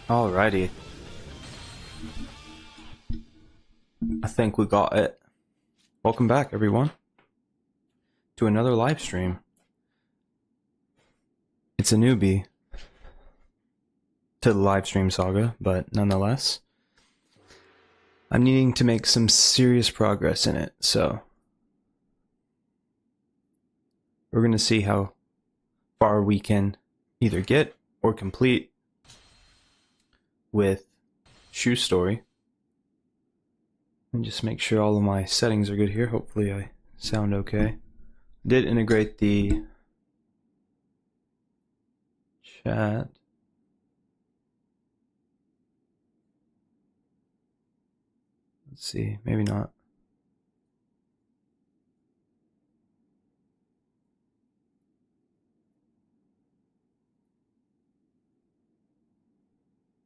Alrighty, I think we got it. Welcome back, everyone, to another live stream. It's a newbie to the live stream saga, but nonetheless, I'm needing to make some serious progress in it, so we're going to see how far we can either get or complete with Shu's story. And just make sure all of my settings are good here. Hopefully I sound okay. Did integrate the chat. Let's see, maybe not.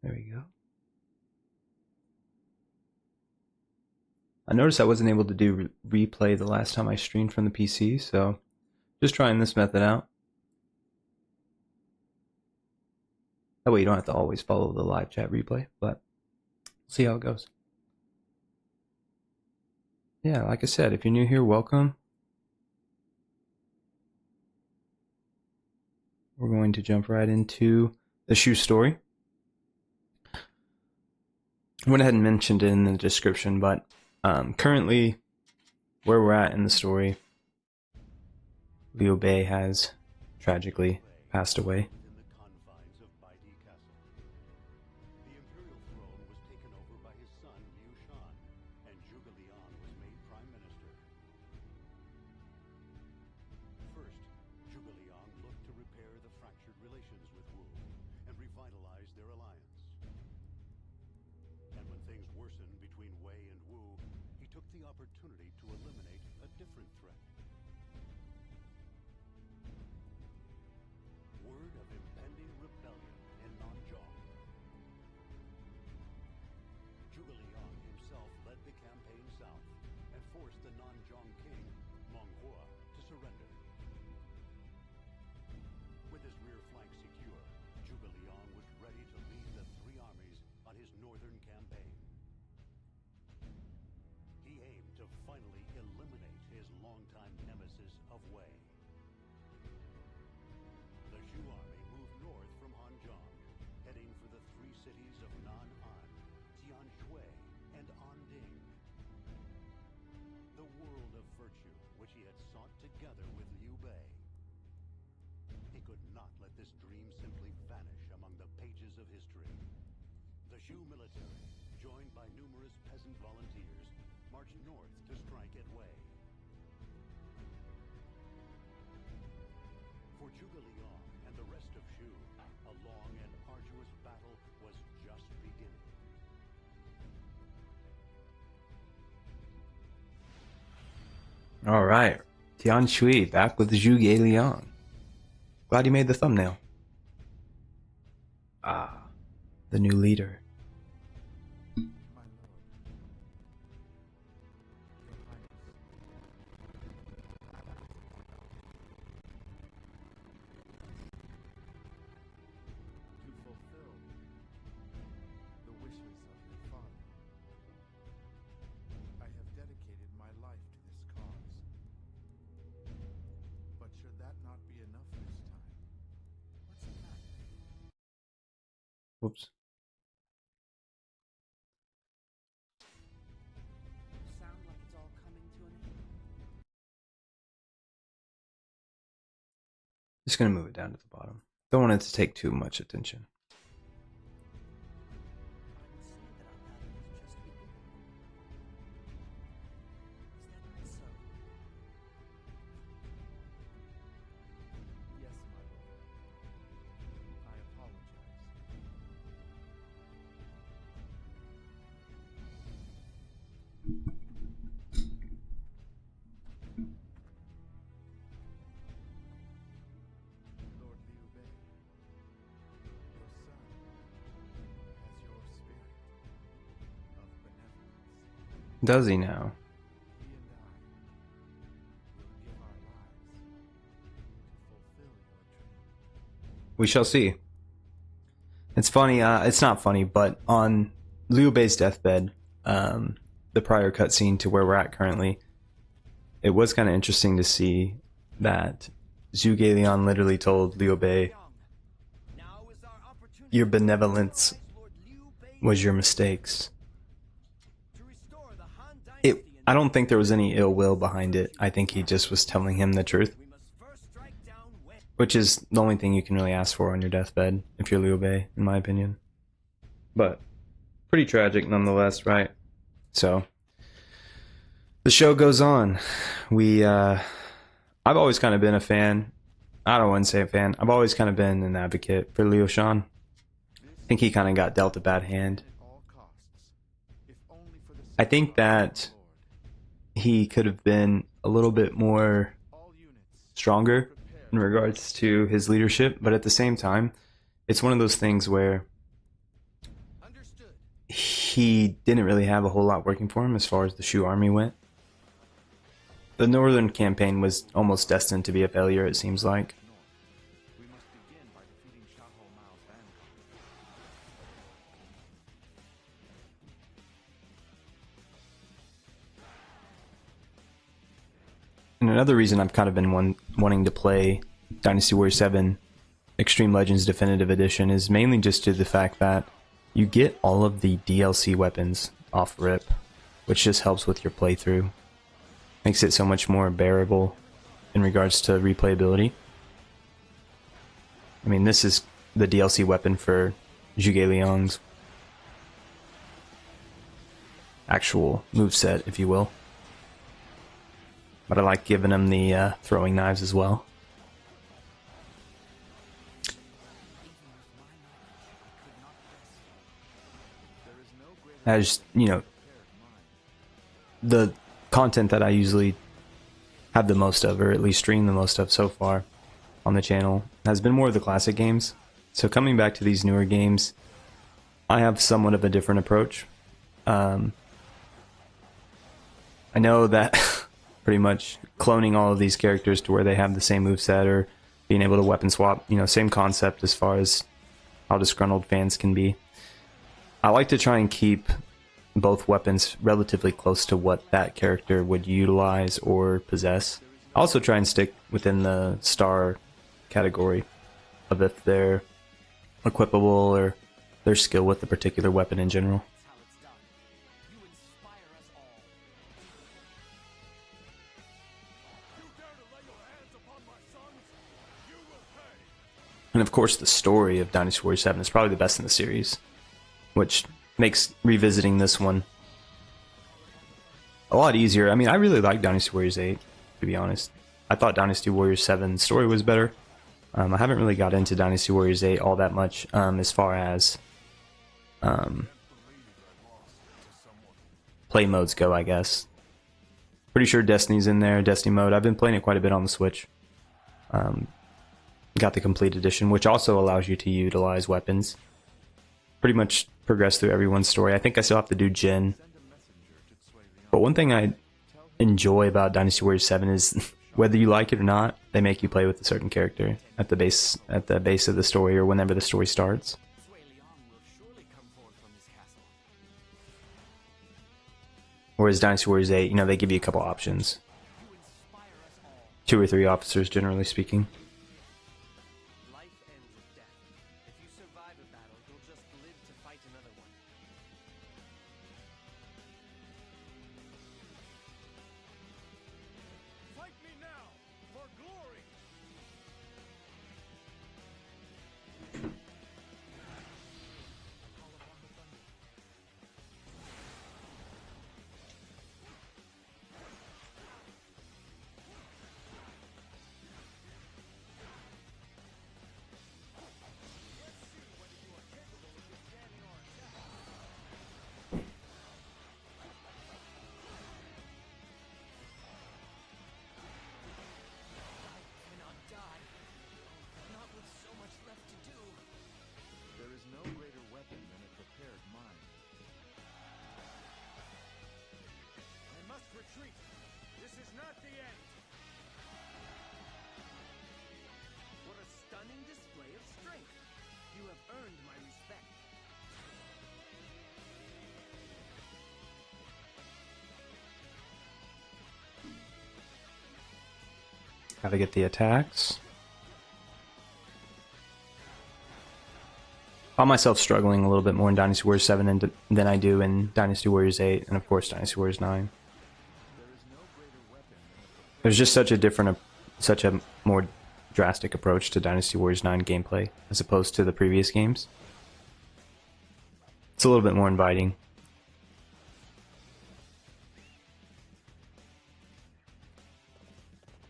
There we go. I noticed I wasn't able to do replay the last time I streamed from the PC, so just trying this method out. That way you don't have to always follow the live chat replay, but see how it goes. Yeah, like I said, if you're new here, welcome. We're going to jump right into the Shu story. I went ahead and mentioned it in the description, but currently where we're at in the story, Liu Bei has tragically passed away. The imperial throne was taken over by his son Liu Shan, and Zhuge Liang was made prime minister. First, Zhuge Liang looked to repair the fractured relations with Wu and revitalize their alliance. And when things worsened between Wei and Wu, he took the opportunity to eliminate a different threat. Word of impending rebellion in Nanzhong. Zhuge Liang himself led the campaign south and forced the Nanzhong king, Meng Huo, to surrender. With his rear flank secure, Zhuge Liang was ready to lead the three armies on his northern campaign. He aimed to finally eliminate his longtime nemesis of Wei. The Shu army moved north from Hanzhong, heading for the three cities of Nan'an, Tianshui, and Anding. The world of virtue which he had sought together with Liu Bei. He could not let this dream simply vanish among the pages of history. The Shu military, joined by numerous peasant volunteers, marched north to strike at Wei. For Zhuge Liang and the rest of Shu, a long and arduous battle was just beginning. Alright, Tianshui back with Zhuge Liang. Glad you made the thumbnail. Ah, the new leader. To fulfill the wishes of your father, I have dedicated my life to this cause. But should that not be enough this time? What's the matter? Whoops. Sound like it's all coming to an end. Just gonna move it down to the bottom. Don't want it to take too much attention. I would say that our battle is just beginning. Is that not so? Yes, my lord. I apologize. Lord Liu Bei, your son has your spirit of benevolence. Does he now? He and I will give our lives to fulfill your dream. We shall see. It's funny. It's not funny, but on Liu Bei's deathbed, the prior cutscene to where we're at currently, it was kind of interesting to see that Zhuge Liang literally told Liu Bei, "Your benevolence was your mistakes." I don't think there was any ill will behind it. I think he just was telling him the truth, which is the only thing you can really ask for on your deathbed if you're Liu Bei, in my opinion. But pretty tragic nonetheless, right? So the show goes on. I've always kind of been a fan. I don't want to say a fan. I've always kind of been an advocate for Liu Shan. I think he kind of got dealt a bad hand. I think that he could have been a little bit more stronger in regards to his leadership, but at the same time, it's one of those things where he didn't really have a whole lot working for him as far as the Shu army went. The northern campaign was almost destined to be a failure, it seems like. And another reason I've kind of been wanting to play Dynasty Warriors 7 Extreme Legends Definitive Edition is mainly just to the fact that you get all of the DLC weapons off rip, which just helps with your playthrough. Makes it so much more bearable in regards to replayability. I mean, this is the DLC weapon for Zhuge Liang's actual moveset, if you will. But I like giving him the throwing knives as well. As you know, the content that I usually have the most of, or at least stream the most of so far on the channel, has been more of the classic games. So coming back to these newer games, I have somewhat of a different approach. I know that pretty much cloning all of these characters to where they have the same moveset or being able to weapon swap, you know, same concept as far as how disgruntled fans can be. I like to try and keep both weapons relatively close to what that character would utilize or possess. I also try and stick within the star category of if they're equipable or their skill with the particular weapon in general. And of course, the story of Dynasty Warriors 7 is probably the best in the series, which makes revisiting this one a lot easier. I mean, I really like Dynasty Warriors 8, to be honest. I thought Dynasty Warriors 7's story was better. I haven't really got into Dynasty Warriors 8 all that much as far as play modes go, I guess. Pretty sure Destiny's in there, Destiny mode. I've been playing it quite a bit on the Switch. Got the complete edition, which also allows you to utilize weapons. Pretty much progress through everyone's story. I think I still have to do Jin. But one thing I enjoy about Dynasty Warriors 7 is whether you like it or not, they make you play with a certain character at the base of the story or whenever the story starts. Whereas Dynasty Warriors 8, you know, they give you a couple options. 2 or 3 officers, generally speaking. you have earned my respect. Gotta get the attacks. Found myself struggling a little bit more in Dynasty Warriors 7 than I do in Dynasty Warriors 8, and of course Dynasty Warriors 9. There's just such a more drastic approach to Dynasty Warriors 9 gameplay as opposed to the previous games. It's a little bit more inviting.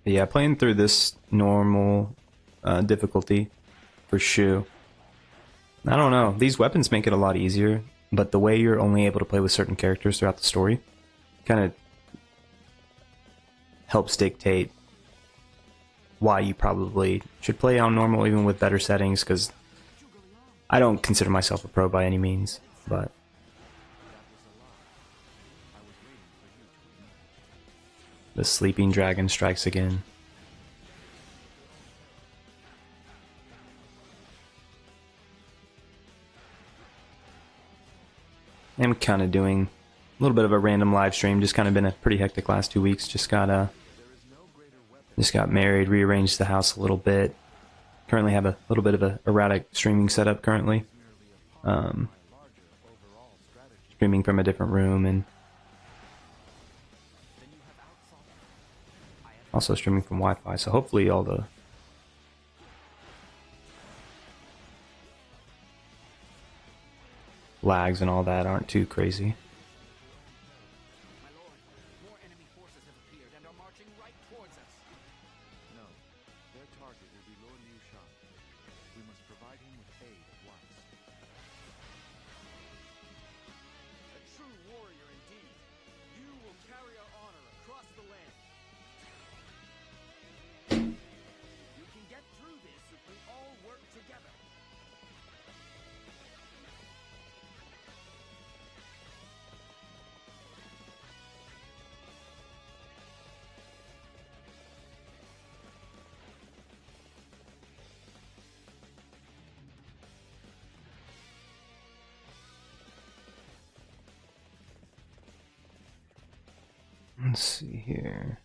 But yeah, playing through this normal difficulty for Shu. I don't know, these weapons make it a lot easier, but the way you're only able to play with certain characters throughout the story kind of helps dictate why you probably should play on normal even with better settings, because I don't consider myself a pro by any means, but the sleeping dragon strikes again. I'm kind of doing a little bit of a random live stream. Just kind of been a pretty hectic last 2 weeks. Just got married, rearranged the house a little bit. Currently have a little bit of a erratic streaming setup currently. Streaming from a different room and also streaming from Wi-Fi. So hopefully all the lags and all that aren't too crazy. My lord, more enemy forces have appeared and are marching right towards us. No. Their target will be Lord Liu Shan. We must provide him with aid at once. A true warrior indeed. You will carry our honor across the land. You can get through this if we all work together. Let's see here.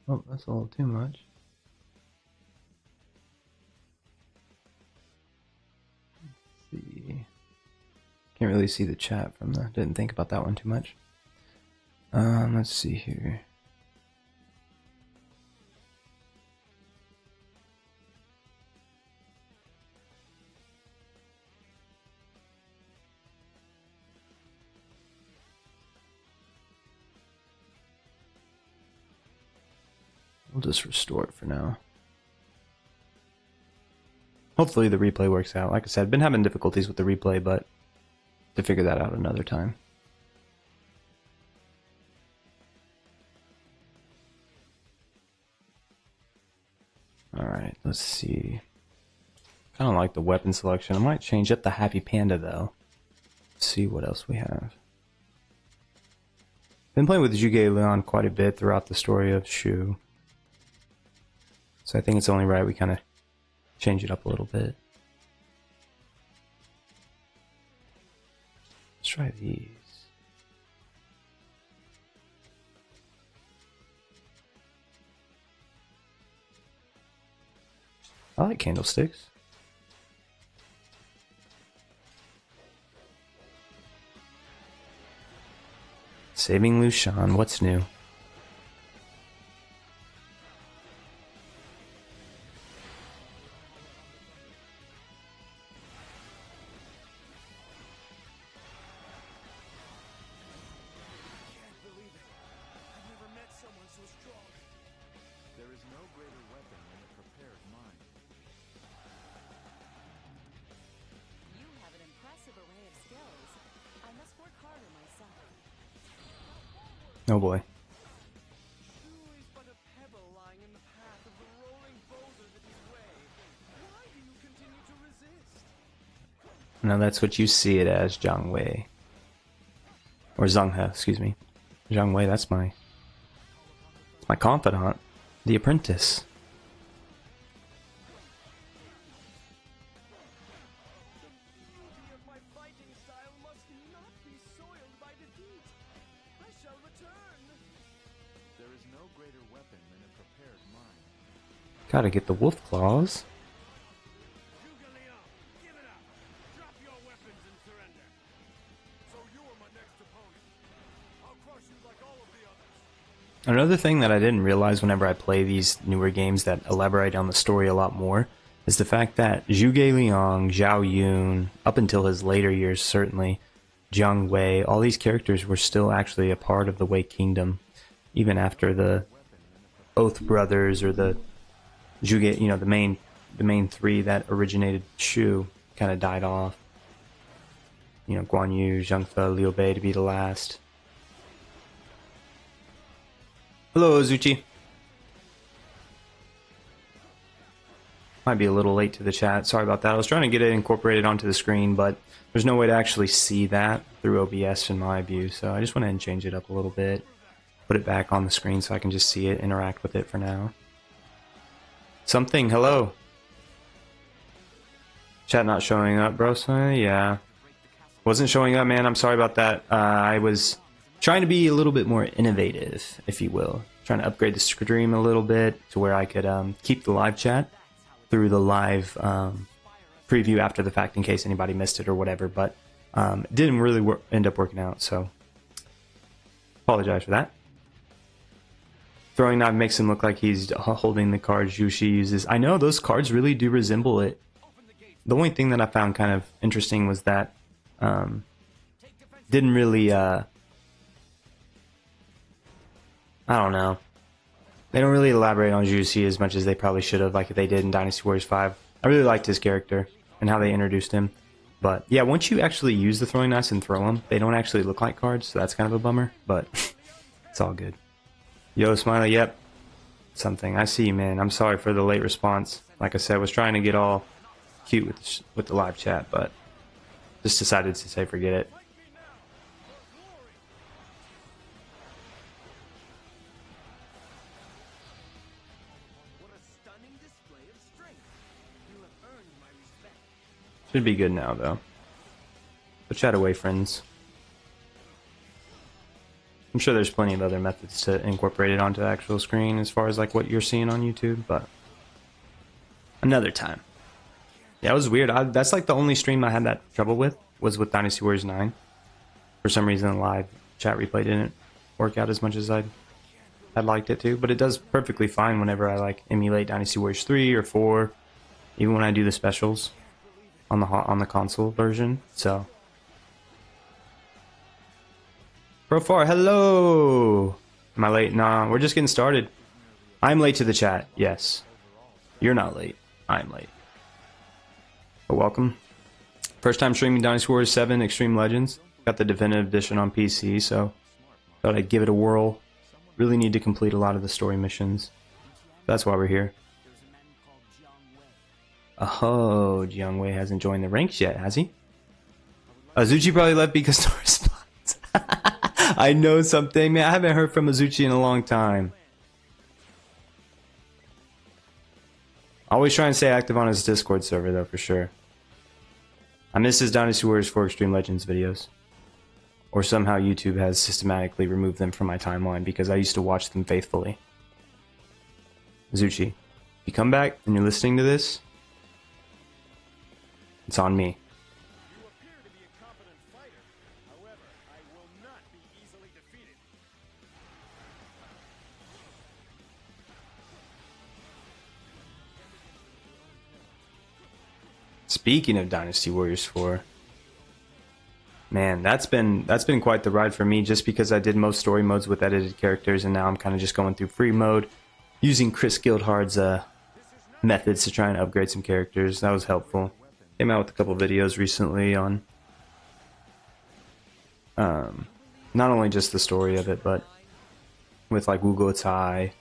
Oh, that's a little too much. Let's see. Can't really see the chat from the. Didn't think about that one too much. Let's see here. We'll just restore it for now. Hopefully the replay works out. Like I said, I've been having difficulties with the replay, but to figure that out another time. Alright, let's see. Kind of like the weapon selection. I might change up the Happy Panda though. Let's see what else we have. Been playing with Zhuge Liang quite a bit throughout the story of Shu. So I think it's only right we kind of change it up a little bit. Let's try these. I like candlesticks. Saving Liu Shan, what's new? Oh boy. Shu is but a pebble lying in the path of the rolling boulder that is way. Why do you continue to resist? No, that's what you see it as, Zhang Wei. Or Zheng He, excuse me. Zhang Wei, that's my My confidant, the apprentice. The beauty of my fighting style must not be soiled by defeat. I shall return. There is no greater weapon than a prepared mind. Gotta get the wolf claws. Zhuge Liang, give it up. Drop your weapons and surrender. So you are my next opponent. I'll crush you like all of the others. Another thing that I didn't realize whenever I play these newer games that elaborate on the story a lot more is the fact that Zhuge Liang, Zhao Yun, up until his later years certainly, Jiang Wei, all these characters were still actually a part of the Wei Kingdom, even after the Oath Brothers or the Zhuge, you know, the main three that originated Shu kind of died off. You know, Guan Yu, Zhang Fe, Liu Bei to be the last. Hello, Zuchi. Might be a little late to the chat. Sorry about that. I was trying to get it incorporated onto the screen, but there's no way to actually see that through OBS in my view. So I just went ahead and changed it up a little bit. Put it back on the screen so I can just see it, interact with it for now. Something, hello. Chat not showing up, bro. So, yeah. Wasn't showing up, man. I'm sorry about that. I was trying to be a little bit more innovative, if you will. Trying to upgrade the stream a little bit to where I could keep the live chat through the live preview after the fact in case anybody missed it or whatever. But it didn't really end up working out, so apologize for that. Throwing knife makes him look like he's holding the cards Yushi uses. I know, those cards really do resemble it. The only thing that I found kind of interesting was that didn't really... I don't know. They don't really elaborate on Juicy as much as they probably should have, like they did in Dynasty Warriors 5. I really liked his character and how they introduced him. But yeah, once you actually use the throwing knives and throw them, they don't actually look like cards, so that's kind of a bummer, but it's all good. Yo, Smiley, yep. Something. I see you, man. I'm sorry for the late response. Like I said, I was trying to get all cute with the live chat, but just decided to say forget it. Should be good now, though. But chat away, friends. I'm sure there's plenty of other methods to incorporate it onto the actual screen as far as like what you're seeing on YouTube, but another time. Yeah, it was weird. That's like the only stream I had that trouble with was with Dynasty Warriors 9. For some reason, the live chat replay didn't work out as much as I'd liked it to, but it does perfectly fine whenever I like emulate Dynasty Warriors 3 or 4, even when I do the specials on the console version. So, Profar, hello. Am I late? Nah, we're just getting started. I'm late to the chat. Yes, you're not late. I'm late. But welcome. First time streaming Dynasty Warriors 7 Extreme Legends. Got the definitive edition on PC, so thought I'd give it a whirl. Really need to complete a lot of the story missions. That's why we're here. Oh, Jiang Wei hasn't joined the ranks yet, has he? Azuchi probably left because no response. I know something, man. I haven't heard from Azuchi in a long time. Always try and stay active on his Discord server, though, for sure. I miss his Dynasty Warriors 4 Extreme Legends videos. Or somehow YouTube has systematically removed them from my timeline because I used to watch them faithfully. Azuchi, if you come back and you're listening to this, it's on me. You appear to be a competent fighter. However, I will not be easily defeated. Speaking of Dynasty Warriors 4, man, that's been quite the ride for me just because I did most story modes with edited characters and now I'm kind of just going through free mode using Chris Guildhard's methods to try and upgrade some characters. That was helpful. Came out with a couple videos recently on not only just the story of it, but with like Wu Guotai,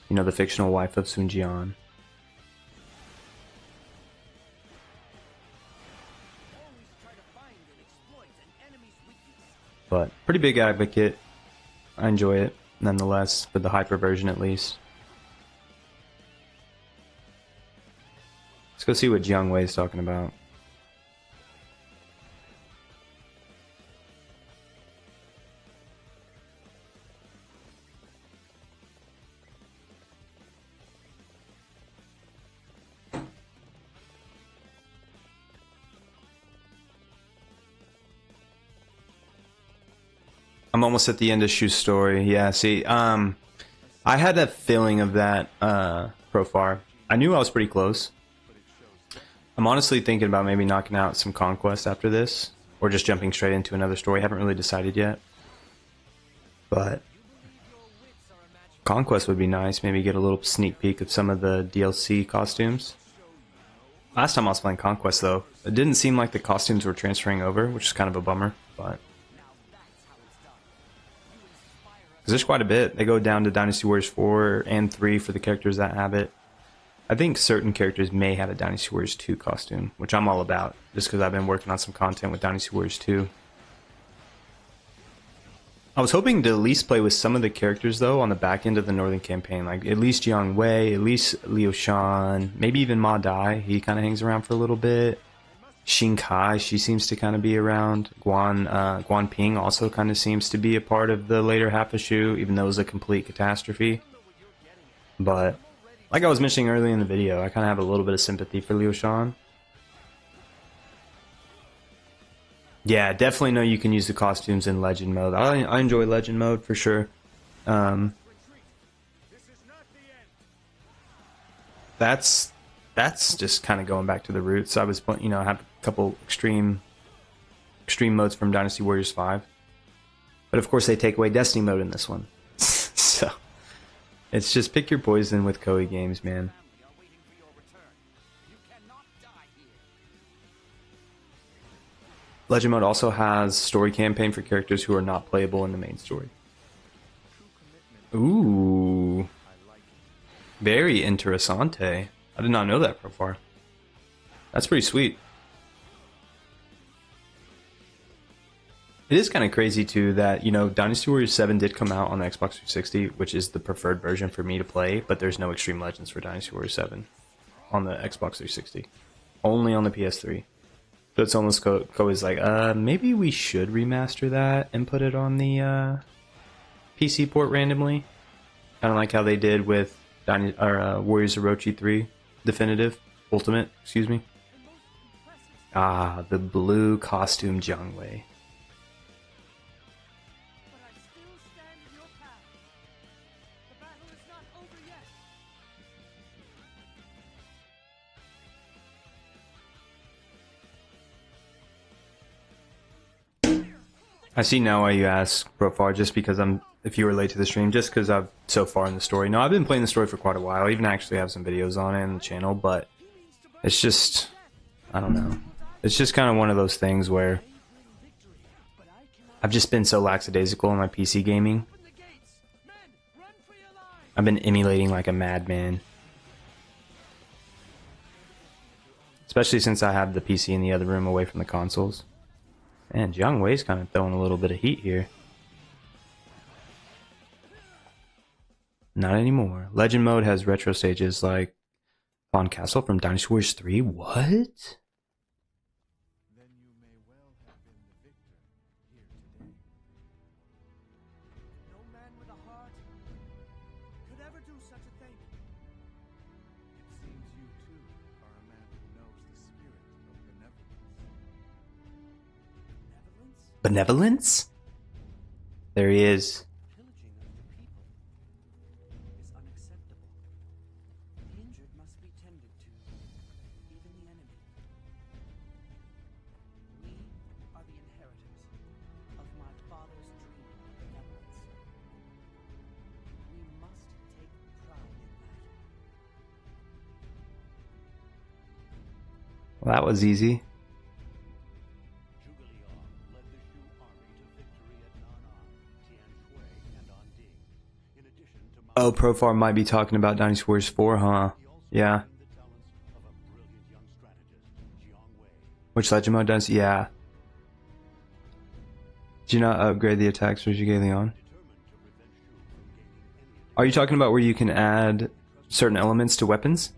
you know, the fictional wife of Sun Jian. But pretty big advocate. I enjoy it. nonetheless, for the hyper version at least. Let's go see what Jiang Wei is talking about. I'm almost at the end of Shu's story. Yeah, see, I had a feeling of that profar. I knew I was pretty close. I'm honestly thinking about maybe knocking out some Conquest after this, or just jumping straight into another story. Haven't really decided yet. But Conquest would be nice. Maybe get a little sneak peek of some of the DLC costumes. Last time I was playing Conquest, though, it didn't seem like the costumes were transferring over, which is kind of a bummer, but... Because there's quite a bit. They go down to Dynasty Warriors 4 and 3 for the characters that have it. I think certain characters may have a Dynasty Warriors 2 costume, which I'm all about, just because I've been working on some content with Dynasty Warriors 2. I was hoping to at least play with some of the characters, though, on the back end of the Northern Campaign. Like, at least Jiang Wei, at least Liu Shan, maybe even Ma Dai. He kind of hangs around for a little bit. Xin Kai, she seems to kind of be around. Guan Ping also kind of seems to be a part of the later half of Shu, even though it was a complete catastrophe. But, like I was mentioning earlier in the video, I kind of have a little bit of sympathy for Liu Shan. Yeah, definitely know you can use the costumes in Legend mode. I enjoy Legend mode for sure. That's just kind of going back to the roots. I was, you know, I have a couple extreme modes from Dynasty Warriors 5. But of course they take away Destiny mode in this one. So it's just pick your poison with Koei games, man. Legend mode also has story campaign for characters who are not playable in the main story. Ooh. Very interessante. I did not know that so far. That's pretty sweet. It is kind of crazy too that, you know, Dynasty Warriors 7 did come out on the Xbox 360, which is the preferred version for me to play, but there's no Extreme Legends for Dynasty Warriors 7 on the Xbox 360. Only on the PS3. So it's almost Koei's like, maybe we should remaster that and put it on the PC port randomly. Kind of like how they did with Warriors Orochi 3 Definitive Ultimate, excuse me. Ah, the blue costume Jiang Wei. But I still stand in your path. The battle is not over yet. I see now why you ask, Profar, just because if you were late to the stream, just because I'm so far in the story. No, I've been playing the story for quite a while. I even actually have some videos on it on the channel, but it's just, I don't know. It's just kind of one of those things where I've just been so lackadaisical in my PC gaming. I've been emulating like a madman. Especially since I have the PC in the other room away from the consoles. Man, Jiang Wei's kind of throwing a little bit of heat here. Not anymore. Legend mode has retro stages like Fawn Castle from Dynasty Warriors 3. What? Then you may well have been the victor here today. No man with a heart could ever do such a thing. It seems you too are a man who knows the spirit of benevolence. Benevolence? There he is. Pillaging of the people is unacceptable. The injured must be tended to, even the enemy. We are the inheritors of my father's dream of benevolence. We must take pride in that. Well, that was easy. Oh, Profar might be talking about Dynasty Warriors 4, huh? Yeah. Which Legend mode does? Yeah. Did you not upgrade the attacks for Zhuge Liang? Are you talking about where you can add certain elements to weapons?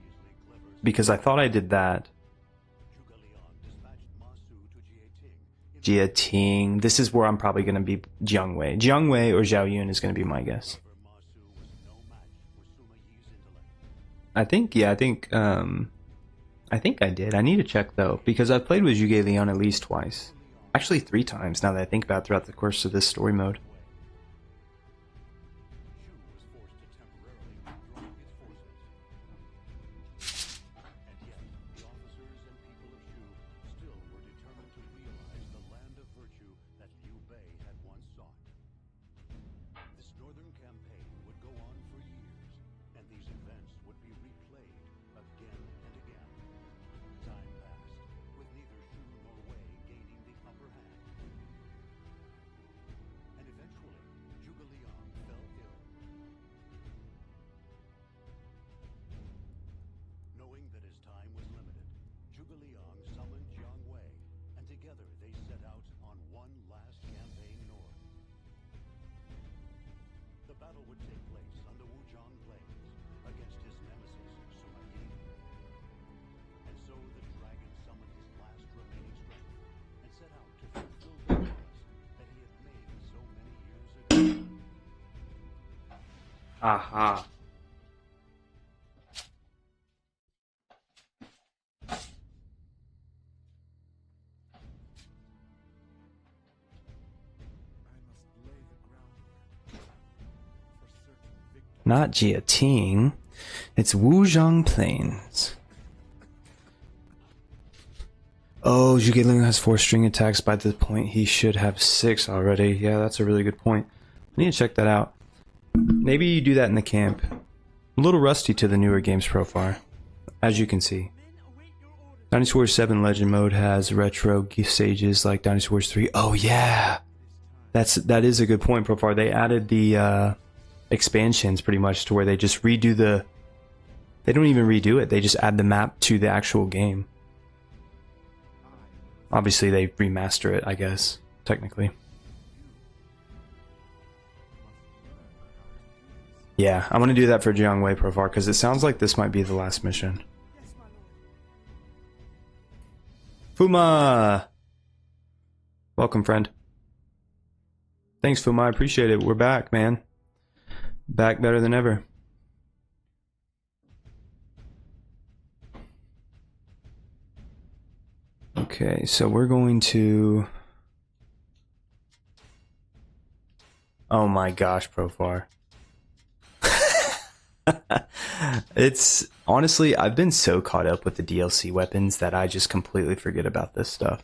Because I thought I did that. Jia Ting. This is where I'm probably going to be Jiang Wei. Jiang Wei or Zhao Yun is going to be my guess. I think I did. I need to check though, because I've played with Zhuge Liang at least twice. Actually 3 times now that I think about it throughout the course of this story mode. Aha. Not Jia Ting. It's Wuzhong Plains. Oh, Zhuge Liang has 4 string attacks. By this point, he should have 6 already. Yeah, that's a really good point. I need to check that out. Maybe you do that in the camp. A little rusty to the newer games profile, as you can see. Dynasty Warriors 7 Legend Mode has retro stages like Dynasty Warriors 3. Oh yeah! That is a good point, Profar. They added the expansions pretty much to where they just redo the... They don't even redo it, they just add the map to the actual game. Obviously they remaster it, I guess, technically. Yeah, I'm gonna do that for Jiang Wei Profar, because it sounds like this might be the last mission. Fuma! Welcome, friend. Thanks, Fuma, I appreciate it. We're back, man. Back better than ever. Okay, so we're going to... Oh my gosh, Profar. It's honestly, I've been so caught up with the DLC weapons that I just completely forget about this stuff.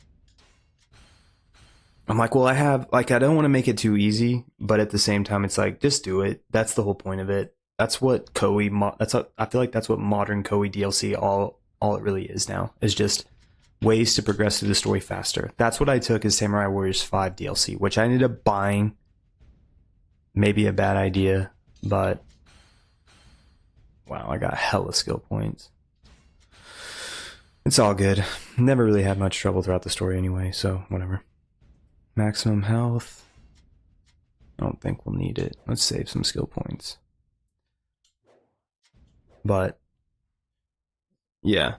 I'm like, well, I don't want to make it too easy, but at the same time, it's like, just do it. That's the whole point of it. That's what Koei, I feel like that's what modern Koei DLC all it really is now, is just ways to progress through the story faster. That's what I took as Samurai Warriors 5 DLC, which I ended up buying. Maybe a bad idea, but wow, I got hella skill points. It's all good. Never really had much trouble throughout the story anyway, so whatever. Maximum health. I don't think we'll need it. Let's save some skill points. But yeah,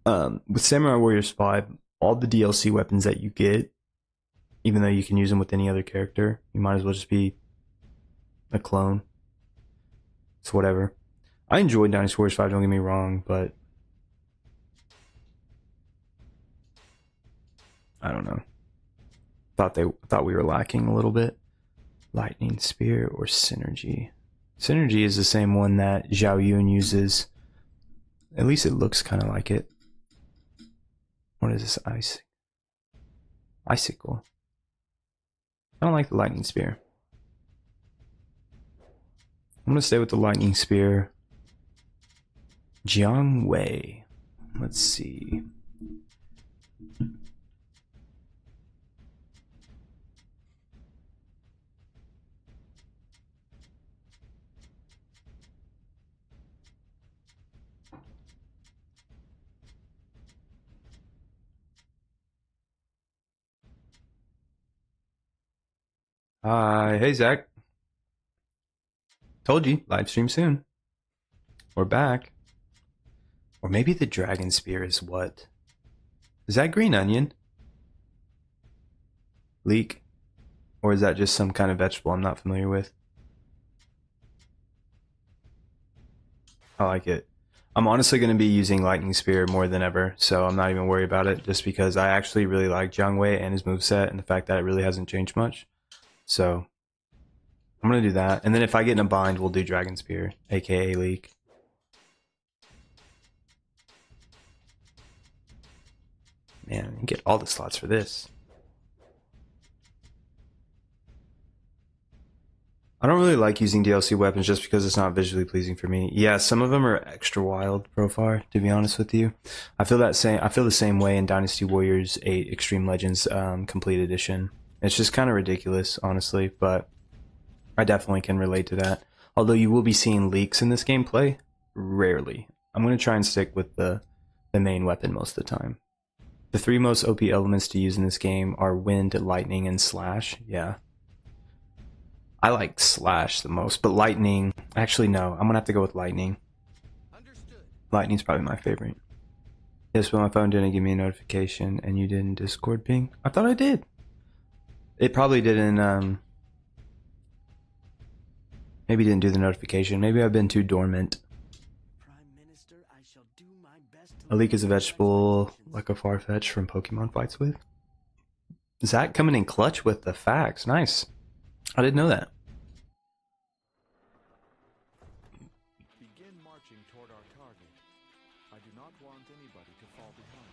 with Samurai Warriors 5, all the DLC weapons that you get, even though you can use them with any other character, you might as well just be a clone. It's whatever. I enjoyed Dynasty Warriors 5, don't get me wrong, but I don't know. Thought we were lacking a little bit. Lightning Spear or Synergy. Synergy is the same one that Zhao Yun uses. At least it looks kind of like it. What is this? Icicle. I don't like the Lightning Spear. I'm gonna stay with the Lightning Spear. Jiang Wei. Let's see. Hi, hey Zach. Told you, live stream soon. We're back. Or maybe the dragon spear is what? Is that green onion? Leek? Or is that just some kind of vegetable I'm not familiar with? I like it. I'm honestly going to be using Lightning Spear more than ever, so I'm not even worried about it, just because I actually really like Jiang Wei and his moveset and the fact that it really hasn't changed much. So I'm going to do that. And then if I get in a bind, we'll do Dragon Spear, aka Leek. Man, you get all the slots for this. I don't really like using DLC weapons just because it's not visually pleasing for me. Yeah, some of them are extra wild profile, to be honest with you. I feel the same way in Dynasty Warriors 8 Extreme Legends Complete Edition. It's just kind of ridiculous, honestly, but I definitely can relate to that. Although you will be seeing leaks in this gameplay, rarely. I'm going to try and stick with the main weapon most of the time. The 3 most OP elements to use in this game are Wind, Lightning, and Slash. Yeah. I like Slash the most, but Lightning... Actually, no. I'm going to have to go with Lightning. Understood. Lightning's probably my favorite. Yes, but my phone didn't give me a notification, and you didn't Discord ping? I thought I did. It probably didn't, Maybe didn't do the notification. Maybe I've been too dormant. Prime Minister, I shall do my best to A leek is a vegetable like a Farfetch from Pokemon Fights with. Zach coming in clutch with the facts. Nice. I didn't know that. Begin marching toward our target. I do not want anybody to fall behind.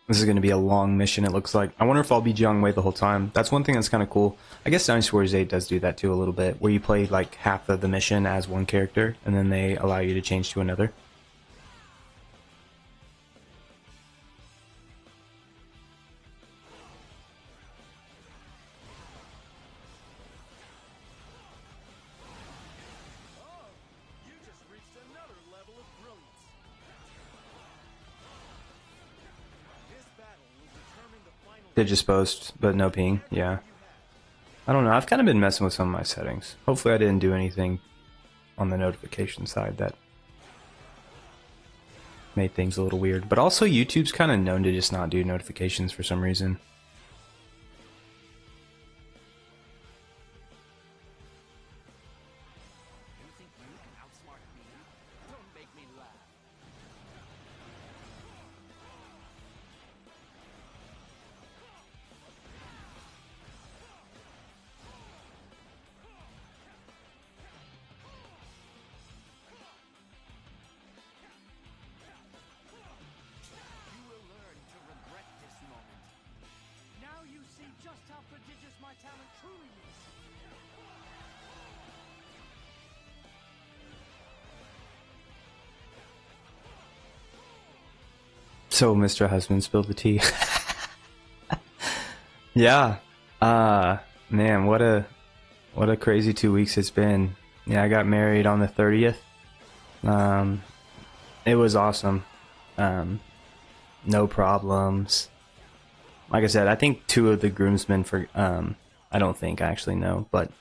This is going to be a long mission, it looks like. I wonder if I'll be Jiang Wei the whole time. That's one thing that's kind of cool. I guess Dynasty Warriors 8 does do that too a little bit, where you play like half of the mission as one character, and then they allow you to change to another. You just reached another level of brilliance. This battle will determine the final. Digisposed, but no ping. Yeah. I don't know. I've kind of been messing with some of my settings. Hopefully I didn't do anything on the notification side that made things a little weird. But also YouTube's kind of known to just not do notifications for some reason. You think you can outsmart me? Don't make me laugh. You will learn to regret this moment. Now you see just how prodigious my talent truly is. So Mr. Husband spilled the tea. Yeah. Man, what a crazy 2 weeks it's been. Yeah, I got married on the 30th. It was awesome. No problems. Like I said, I think 2 of the groomsmen I don't think, I actually know, but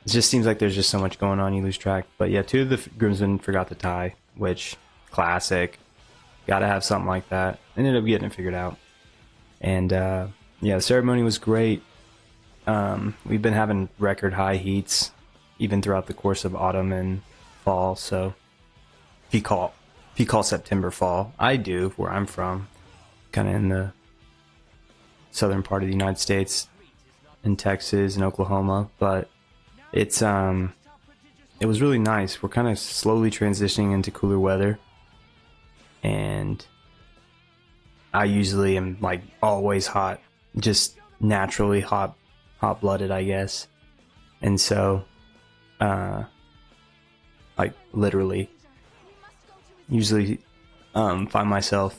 it just seems like there's just so much going on, you lose track. But yeah, 2 of the groomsmen forgot to tie, which, classic. Gotta have something like that. Ended up getting it figured out. And yeah, the ceremony was great. We've been having record high heats even throughout the course of autumn and fall, so if you call September fall, I do where I'm from, kind of in the southern part of the United States, in Texas and Oklahoma, but it was really nice. We're kind of slowly transitioning into cooler weather, and I usually am like always hot, just naturally hot-blooded, I guess. And so like literally usually find myself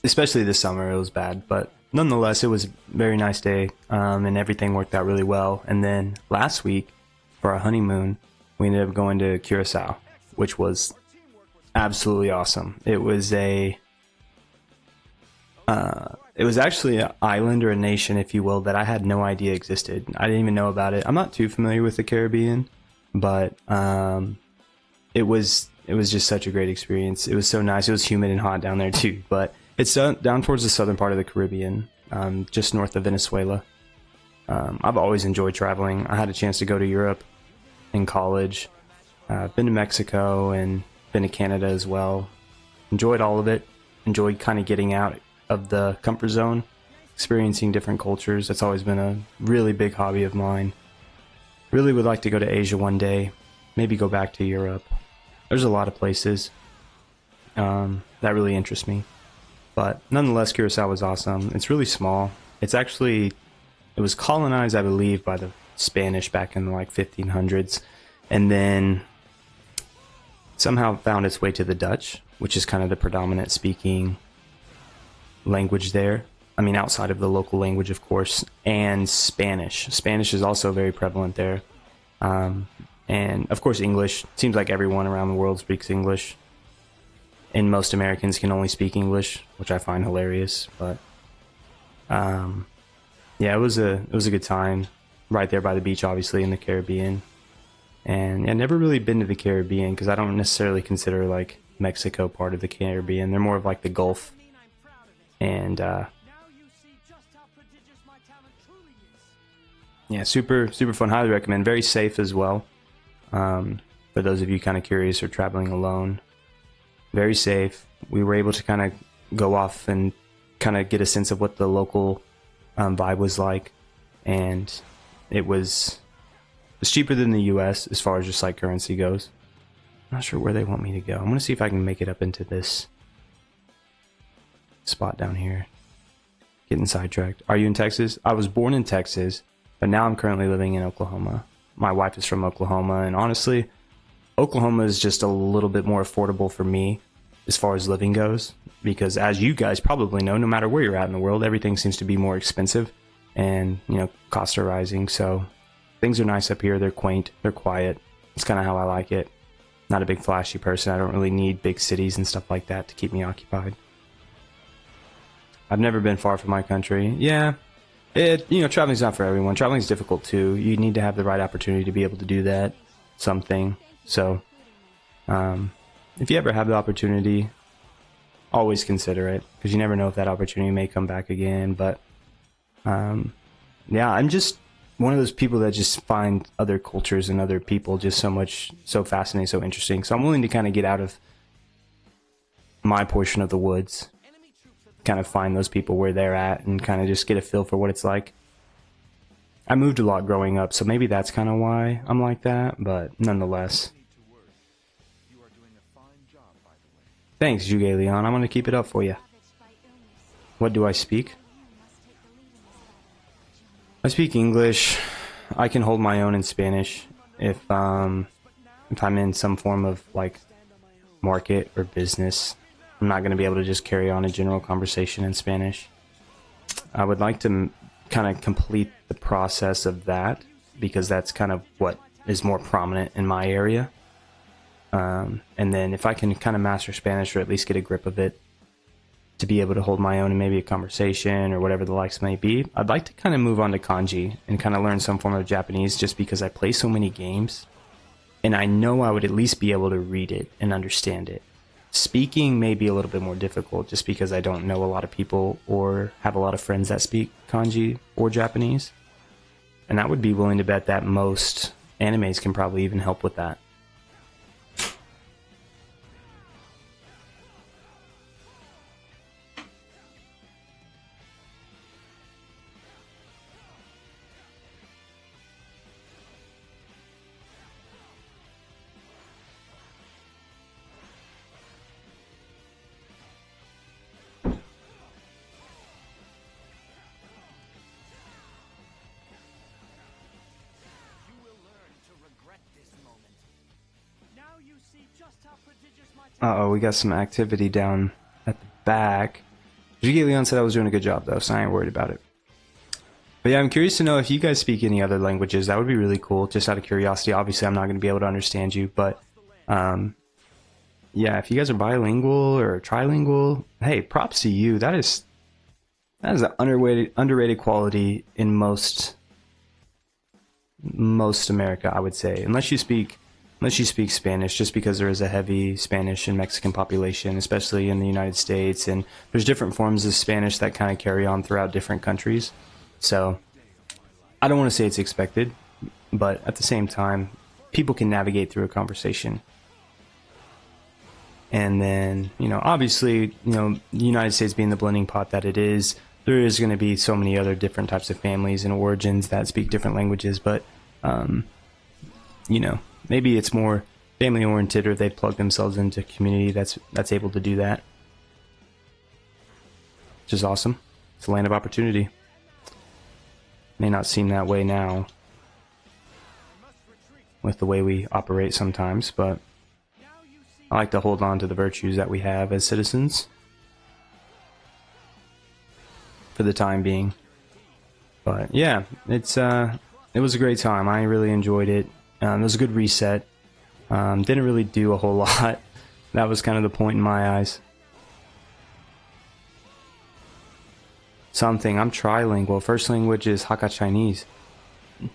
especially this summer it was bad, but nonetheless it was a very nice day, and everything worked out really well. And then last week for our honeymoon we ended up going to Curacao, which was absolutely awesome. It was It was actually an island or a nation, if you will, that I had no idea existed. I didn't even know about it. I'm not too familiar with the Caribbean, but it was just such a great experience. It was so nice. It was humid and hot down there too, but it's down towards the southern part of the Caribbean, just north of Venezuela. I've always enjoyed traveling. I had a chance to go to Europe in college. Been to Mexico and been to Canada as well. Enjoyed all of it. Enjoyed kind of getting out of the comfort zone, experiencing different cultures. That's always been a really big hobby of mine. Really would like to go to Asia one day. Maybe go back to Europe. There's a lot of places that really interest me. But nonetheless, Curacao was awesome. It's really small. It was colonized, I believe, by the Spanish back in the 1500s. And then somehow found its way to the Dutch, which is kind of the predominant speaking language there. I mean, outside of the local language, of course, and Spanish. Spanish is also very prevalent there. And of course, English. Seems like everyone around the world speaks English. And most Americans can only speak English, which I find hilarious. But yeah, it was a good time. Right there by the beach, obviously, in the Caribbean. And I've never really been to the Caribbean because I don't necessarily consider Mexico part of the Caribbean. They're more of the Gulf. And yeah, super fun. Highly recommend. Very safe as well. For those of you kind of curious or traveling alone, very safe. We were able to kind of go off and kind of get a sense of what the local vibe was like, and it was cheaper than the U.S. as far as just currency goes. I'm not sure where they want me to go. I'm gonna see if I can make it up into this spot down here. Getting sidetracked. Are you in Texas? I was born in Texas, but now I'm currently living in Oklahoma. My wife is from Oklahoma, and honestly, Oklahoma is just a little bit more affordable for me as far as living goes, because as you guys probably know, no matter where you're at in the world, everything seems to be more expensive, and costs are rising. So things are nice up here. They're quaint, they're quiet. It's kind of how I like it. Not a big flashy person. I don't really need big cities and stuff like that to keep me occupied. I've never been far from my country. Yeah, traveling's not for everyone. Traveling's difficult too. You need to have the right opportunity to be able to do that. Something. So, if you ever have the opportunity, always consider it, because you never know if that opportunity may come back again. But, yeah, I'm just one of those people that just find other cultures and other people just so fascinating, so interesting. So I'm willing to kind of get out of my portion of the woods, kind of find those people where they're at, and kind of just get a feel for what it's like. I moved a lot growing up, so maybe that's kind of why I'm like that, but nonetheless. Thanks, Zhuge Liang. I'm going to keep it up for you. What do I speak? I speak English. I can hold my own in Spanish if I'm in some form of market or business. I'm not going to be able to just carry on a general conversation in Spanish. I would like to kind of complete the process of that, because that's kind of what is more prominent in my area. And then if I can kind of master Spanish, or at least get a grip of it, to be able to hold my own in maybe a conversation or whatever the likes may be, I'd like to kind of move on to kanji and kind of learn some form of Japanese, just because I play so many games and I know I would at least be able to read it and understand it. Speaking may be a little bit more difficult, just because I don't know a lot of people or have a lot of friends that speak kanji or Japanese. And I would be willing to bet that most animes can probably even help with that. Uh-oh, we got some activity down at the back. Zhuge Liang said I was doing a good job, though, so I ain't worried about it. But yeah, I'm curious to know if you guys speak any other languages. That would be really cool, just out of curiosity. Obviously, I'm not going to be able to understand you, but yeah, if you guys are bilingual or trilingual, hey, props to you. That is That is an underrated quality in most America, I would say, unless you speak Spanish, just because there is a heavy Spanish and Mexican population, especially in the United States, and there's different forms of Spanish that kind of carry on throughout different countries. So I don't want to say it's expected, but at the same time, people can navigate through a conversation. And then, obviously, the United States being the blending pot that it is, there is going to be so many other different types of families and origins that speak different languages, but, maybe it's more family oriented, or they plug themselves into a community that's able to do that. Which is awesome. It's a land of opportunity. May not seem that way now with the way we operate sometimes, but I like to hold on to the virtues that we have as citizens for the time being. But yeah, it was a great time. I really enjoyed it. It was a good reset. Didn't really do a whole lot. That was kind of the point in my eyes. Something. I'm trilingual. First language is Hakka Chinese.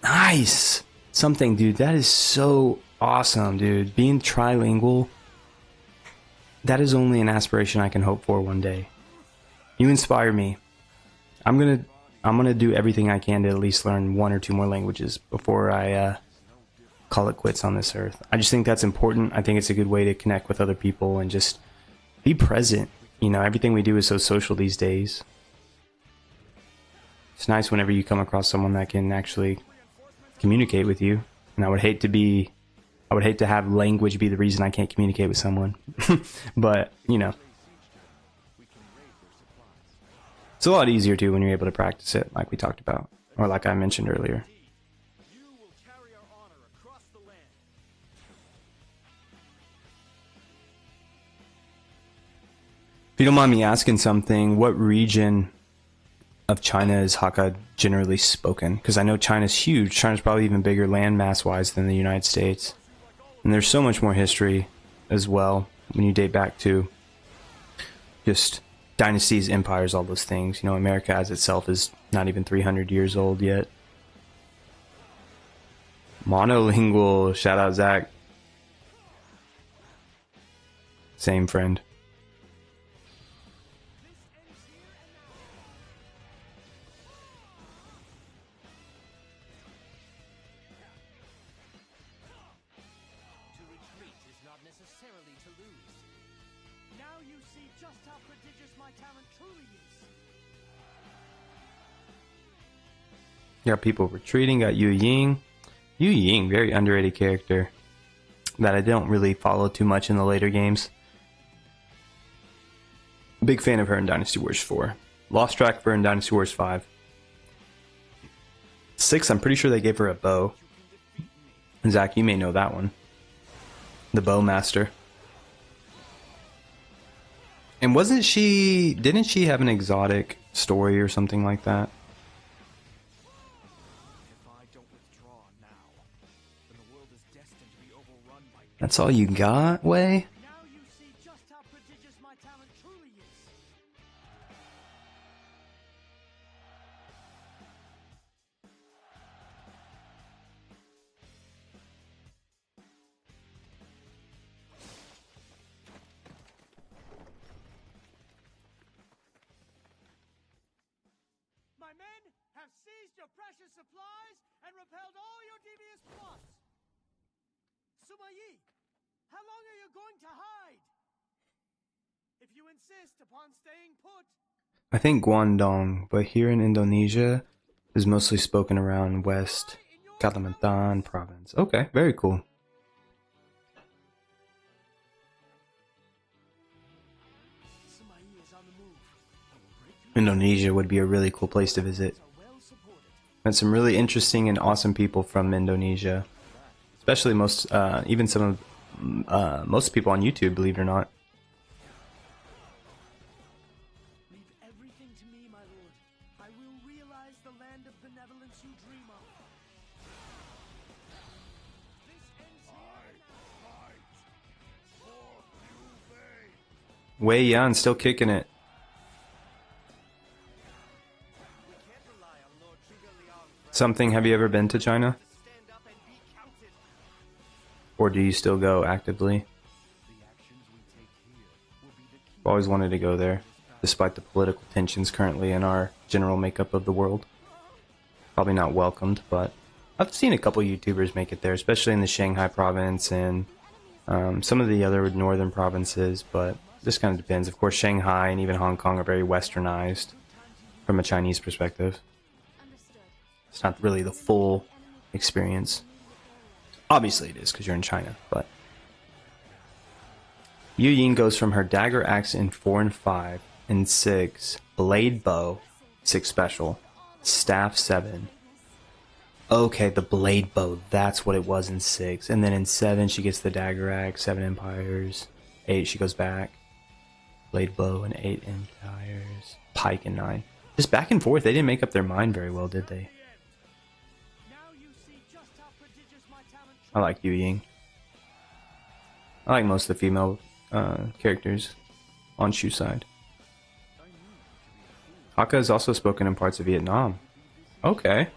Nice! Something, dude. That is so awesome, dude. Being trilingual, that is only an aspiration I can hope for one day. You inspire me. I'm gonna do everything I can to at least learn 1 or 2 more languages before I call it quits on this earth. I just think that's important. I think it's a good way to connect with other people and just be present. Everything we do is so social these days. It's nice whenever you come across someone that can actually communicate with you. And I would hate to have language be the reason I can't communicate with someone. But, it's a lot easier too when you're able to practice it, like we talked about, or like I mentioned earlier. You will carry our honor across the land. If you don't mind me asking something, what region of China is Hakka generally spoken? Because I know China's huge. China's probably even bigger landmass-wise than the United States. And there's so much more history as well when you date back to just dynasties, empires, all those things. America as itself is not even 300 years old yet. Monolingual. Shout out, Zach. Same friend. To retreat is not necessarily to lose. Now you see just how prodigious my talent truly is. Got people retreating. Got Yu Ying. Yu Ying, very underrated character that I don't really follow too much in the later games. Big fan of her in Dynasty Wars 4. Lost track of her in Dynasty Wars 5. 6, I'm pretty sure they gave her a bow. Zach, you may know that one. The Bow Master. And didn't she have an exotic story or something like that? If I don't withdraw now, then the world is destined to be overrun by That's all you got, Wei? Now you see just how prodigious my talent truly is. My men have seized your precious supplies and repelled all your devious plots. Sima Yi, how long are you going to hide? If you insist upon staying put, I think Guangdong, but here in Indonesia is mostly spoken around West Kalimantan province. Okay, very cool. Sima Yi is on the move. I will break through Indonesia would be a really cool place to visit. are well supported. Met some really interesting and awesome people from Indonesia, especially most people on YouTube, believe it or not. Leave everything to me, my lord. I will realize the land of benevolence you dream of. This ends here and now. For Liu Bei. Wei Yan still kicking it. Something, have you ever been to China? Or do you still go actively? I've always wanted to go there, despite the political tensions currently in our general makeup of the world. Probably not welcomed, but I've seen a couple YouTubers make it there, especially in the Shanghai province and some of the other northern provinces, but this kind of depends. Of course, Shanghai and even Hong Kong are very westernized from a Chinese perspective. It's not really the full experience. Obviously it is, because you're in China, but... Yu Ying goes from her dagger axe in 4 and 5, in 6, blade bow, 6 special, staff 7. Okay, the blade bow, that's what it was in 6. And then in 7, she gets the dagger axe, 7 empires. 8, she goes back. Blade bow and 8 empires. Pike and 9. Just back and forth, they didn't make up their mind very well, did they? I like Yu Ying. I like most of the female characters on Shu's side. Hakka is also spoken in parts of Vietnam. Okay.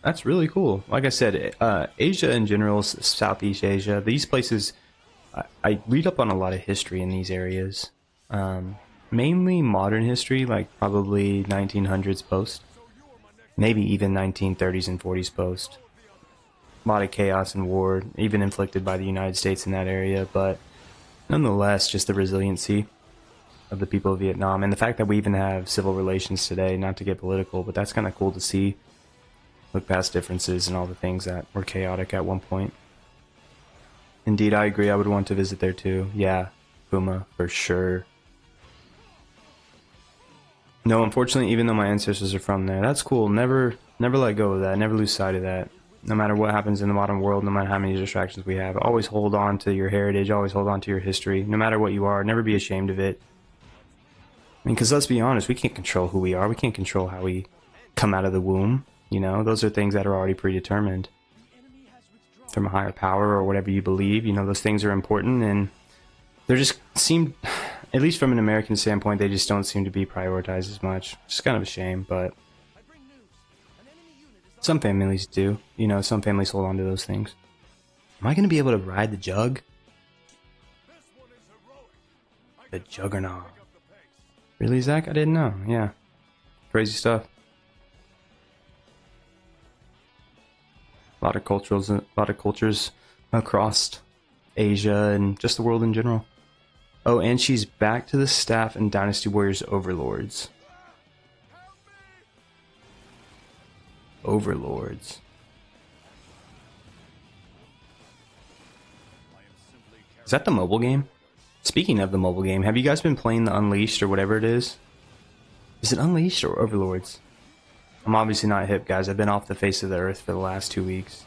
That's really cool. Like I said, Asia in general, Southeast Asia, these places, I read up on a lot of history in these areas. Mainly modern history, like probably 1900s post. Maybe even 1930s and 40s post. A lot of chaos and war, even inflicted by the United States in that area, but nonetheless, just the resiliency of the people of Vietnam, and the fact that we even have civil relations today, not to get political, but that's kind of cool to see. Look past differences and all the things that were chaotic at one point. Indeed, I agree, I would want to visit there too. Yeah, Puma, for sure. No, unfortunately, even though my ancestors are from there, that's cool. Never let go of that, never lose sight of that. No matter what happens in the modern world, no matter how many distractions we have, always hold on to your heritage, always hold on to your history, no matter what you are, never be ashamed of it. I mean, because let's be honest, we can't control who we are, we can't control how we come out of the womb, you know, those are things that are already predetermined from a higher power or whatever you believe, you know, those things are important, and they just seem, at least from an American standpoint, they just don't seem to be prioritized as much. It's kind of a shame, but some families do, you know, some families hold on to those things. Am I going to be able to ride the Jug? The Juggernaut. Really, Zach? I didn't know. Yeah. Crazy stuff. A lot of cultures across Asia and just the world in general. Oh, and she's back to the staff and Dynasty Warriors Overlords. Overlords. Is that the mobile game? Speaking of the mobile game, have you guys been playing the Unleashed or whatever it is? Is it Unleashed or Overlords? I'm obviously not hip, guys. I've been off the face of the earth for the last 2 weeks.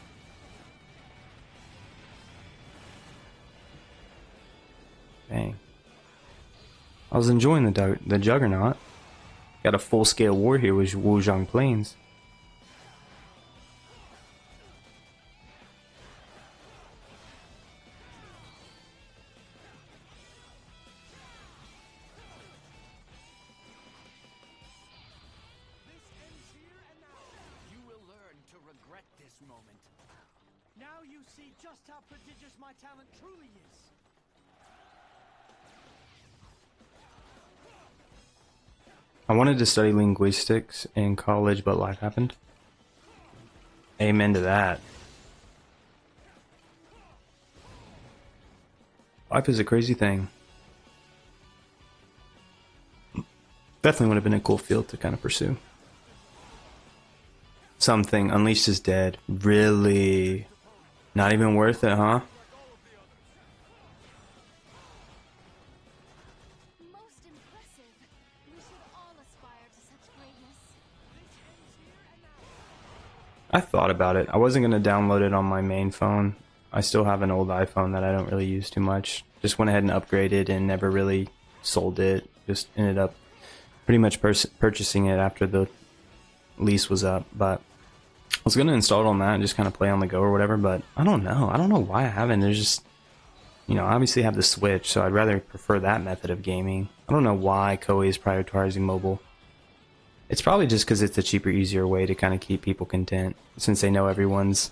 Dang. I was enjoying the Juggernaut. Got a full-scale war here with Wuzhong Plains. Now you see just how prodigious my talent truly is. I wanted to study linguistics in college, but life happened. Amen to that. Life is a crazy thing. Definitely would have been a cool field to kind of pursue. Something. Unleashed is dead. Really? Not even worth it, huh? Most impressive. We should all aspire to such greatness. I thought about it. I wasn't going to download it on my main phone. I still have an old iPhone that I don't really use too much. Just went ahead and upgraded and never really sold it. Just ended up pretty much purchasing it after the lease was up. But I was going to install it on that and just kind of play on the go or whatever. But I don't know. I don't know why I haven't. There's just, you know, I obviously have the Switch, so I'd rather prefer that method of gaming. I don't know why Koei is prioritizing mobile. It's probably just because it's a cheaper, easier way to kind of keep people content, since they know everyone's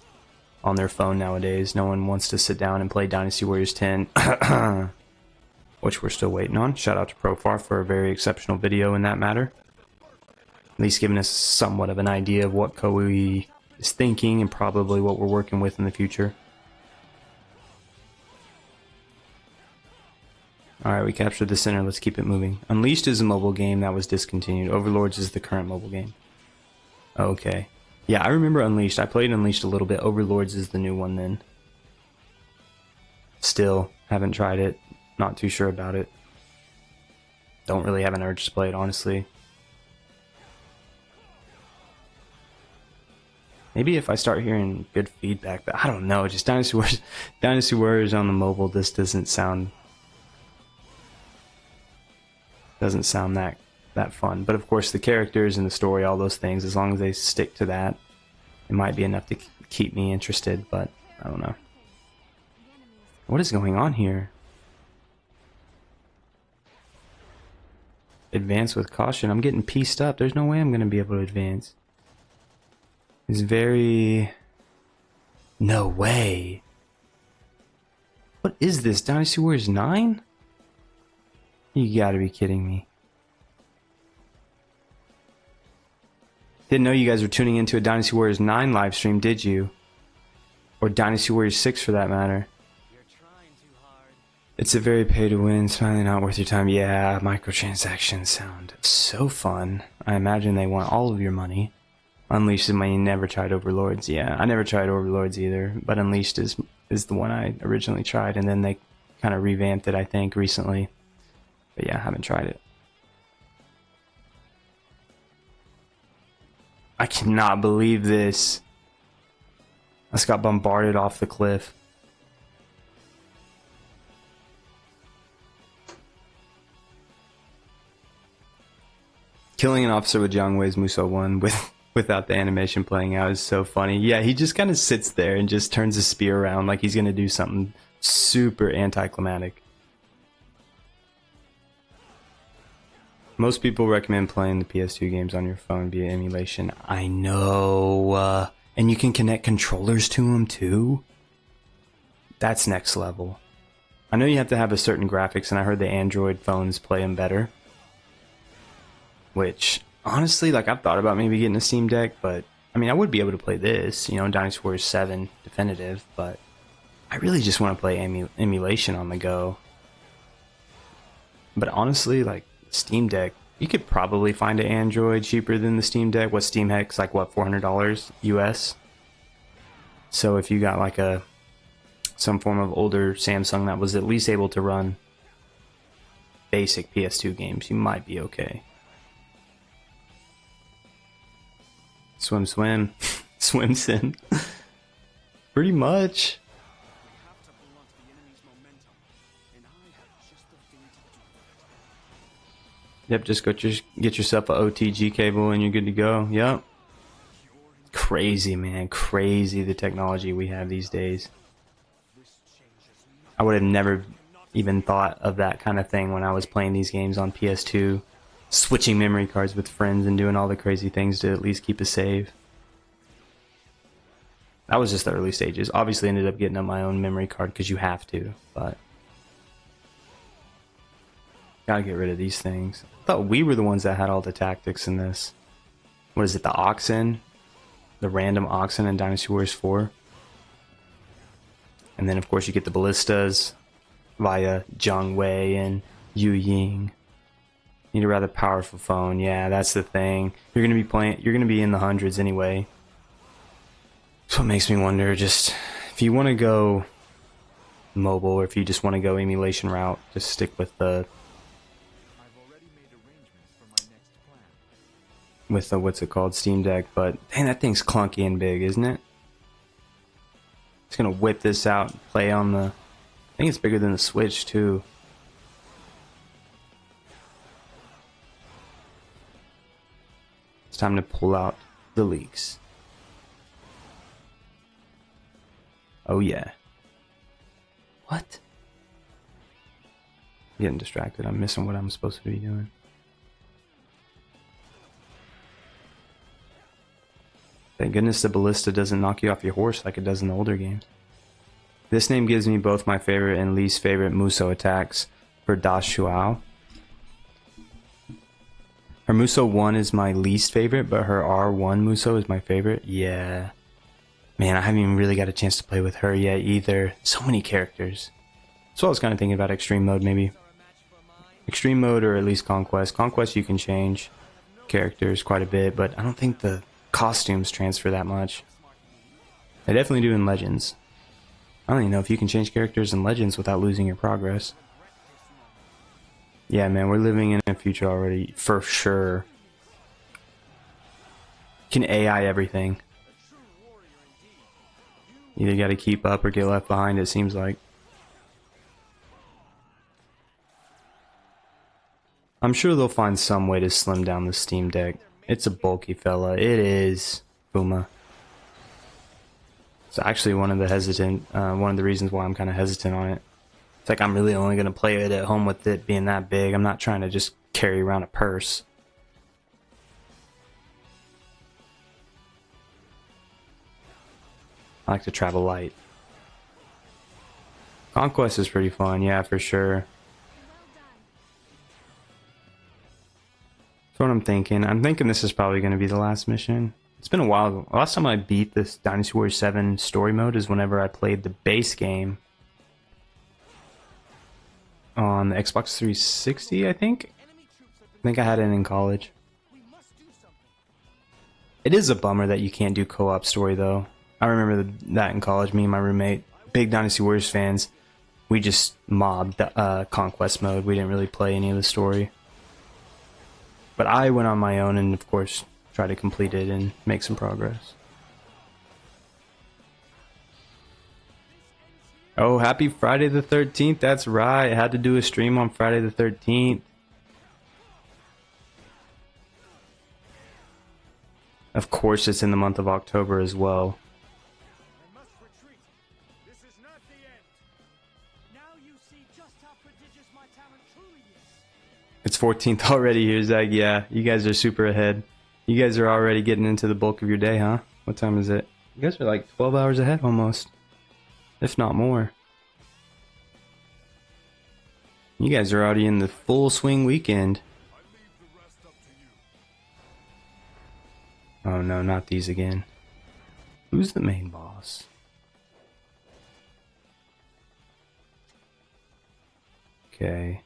on their phone nowadays. No one wants to sit down and play Dynasty Warriors 10, which we're still waiting on. Shout out to Profar for a very exceptional video in that matter. At least giving us somewhat of an idea of what Koei is thinking and probably what we're working with in the future. Alright, we captured the center. Let's keep it moving. Unleashed is a mobile game that was discontinued. Overlords is the current mobile game. Okay. Yeah, I remember Unleashed. I played Unleashed a little bit. Overlords is the new one then. Still, haven't tried it. Not too sure about it. Don't really have an urge to play it, honestly. Maybe if I start hearing good feedback, but I don't know. Just Dynasty Warriors on the mobile, this doesn't sound that fun. But of course, the characters and the story, all those things, as long as they stick to that, it might be enough to keep me interested. But I don't know. What is going on here? Advance with caution. I'm getting pieced up. There's no way I'm going to be able to advance. It's very... No way. What is this? Dynasty Warriors 9? You gotta be kidding me. Didn't know you guys were tuning into a Dynasty Warriors 9 live stream, did you? Or Dynasty Warriors 6 for that matter. You're trying too hard. It's a very pay to win, it's finally not worth your time. Yeah, microtransactions sound so fun. I imagine they want all of your money. Unleashed is my never tried Overlords. Yeah, I never tried Overlords either, but Unleashed is the one I originally tried, and then they kind of revamped it, I think, recently. But yeah, I haven't tried it. I cannot believe this. I just got bombarded off the cliff. Killing an officer with Jiang Wei's Musou 1 without the animation playing out is so funny. Yeah, he just kind of sits there and just turns his spear around like he's going to do something super anticlimactic. Most people recommend playing the PS2 games on your phone via emulation. I know. And you can connect controllers to them too? That's next level. I know you have to have a certain graphics, and I heard the Android phones play them better. Which, honestly, like, I've thought about maybe getting a Steam Deck, but, I mean, I would be able to play this, you know, Dynasty Warriors 7 Definitive, but I really just want to play emulation on the go. But honestly, like, Steam Deck, you could probably find an Android cheaper than the Steam Deck. What, Steam Deck's like, what, $400 US? So if you got like some form of older Samsung that was at least able to run basic PS2 games, you might be okay. Swim, swim. Swim sim. Pretty much. Have to hold on to the enemy's momentum, and I have just the thing to do. Yep, just get yourself a OTG cable and you're good to go. Yep. Crazy, man. Crazy the technology we have these days. I would have never even thought of that kind of thing when I was playing these games on PS2. Switching memory cards with friends and doing all the crazy things to at least keep a save. That was just the early stages. Obviously ended up getting on my own memory card because you have to, but gotta get rid of these things. I thought we were the ones that had all the tactics in this. What is it, the Oxen? The random Oxen in Dynasty Warriors 4? And then of course you get the ballistas via Jiang Wei and Yu Ying. Need a rather powerful phone. Yeah, that's the thing. You're gonna be in the hundreds anyway. So it makes me wonder, just if you want to go mobile or if you just want to go emulation route, just stick with the I've already made arrangements for my next plan. with the what's it called, Steam Deck. But dang, that thing's clunky and big, isn't it? It's gonna whip this out and play on the. I think it's bigger than the Switch too. It's time to pull out the leaks. Oh yeah. What? I'm getting distracted. I'm missing what I'm supposed to be doing. Thank goodness the ballista doesn't knock you off your horse like it does in the older games. This name gives me both my favorite and least favorite Muso attacks for Da Shuao. Her Muso 1 is my least favorite, but her R1 Muso is my favorite. Yeah. Man, I haven't even really got a chance to play with her yet either. So many characters. So I was kind of thinking about Xtreme Mode maybe. Xtreme Mode or at least Conquest. Conquest you can change characters quite a bit, but I don't think the costumes transfer that much. They definitely do in Legends. I don't even know if you can change characters in Legends without losing your progress. Yeah, man, we're living in a future already, for sure. You can AI everything. Either got to keep up or get left behind, it seems like. I'm sure they'll find some way to slim down the Steam Deck. It's a bulky fella. It is. Booma. It's actually one of the reasons why I'm kind of hesitant on it. It's like I'm really only going to play it at home with it being that big. I'm not trying to just carry around a purse. I like to travel light. Conquest is pretty fun, yeah, for sure. That's what I'm thinking. I'm thinking this is probably going to be the last mission. It's been a while. Last time I beat this Dynasty Warriors 7 story mode is whenever I played the base game on the Xbox 360, I think. I think I had it in college. It is a bummer that you can't do co-op story, though. I remember that in college, me and my roommate, big Dynasty Warriors fans, we just mobbed Conquest Mode. We didn't really play any of the story. But I went on my own and, of course, tried to complete it and make some progress. Oh, happy Friday the 13th. That's right. I had to do a stream on Friday the 13th. Of course, it's in the month of October as well. I must retreat. This is not the end. Now you see just how prodigious my talent truly is. It's 14th already here, Zach. Yeah, you guys are super ahead. You guys are already getting into the bulk of your day, huh? What time is it? You guys are like 12 hours ahead almost. If not more. You guys are already in the full swing weekend. Oh no, not these again. Who's the main boss? Okay.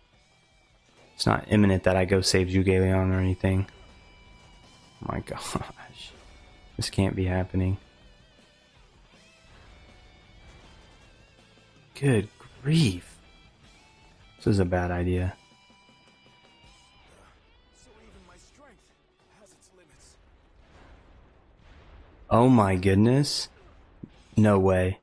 It's not imminent that I go save Zhuge Liang or anything. Oh my gosh. This can't be happening. Good grief. This is a bad idea. So even my strength has its limits. Oh my goodness. No way.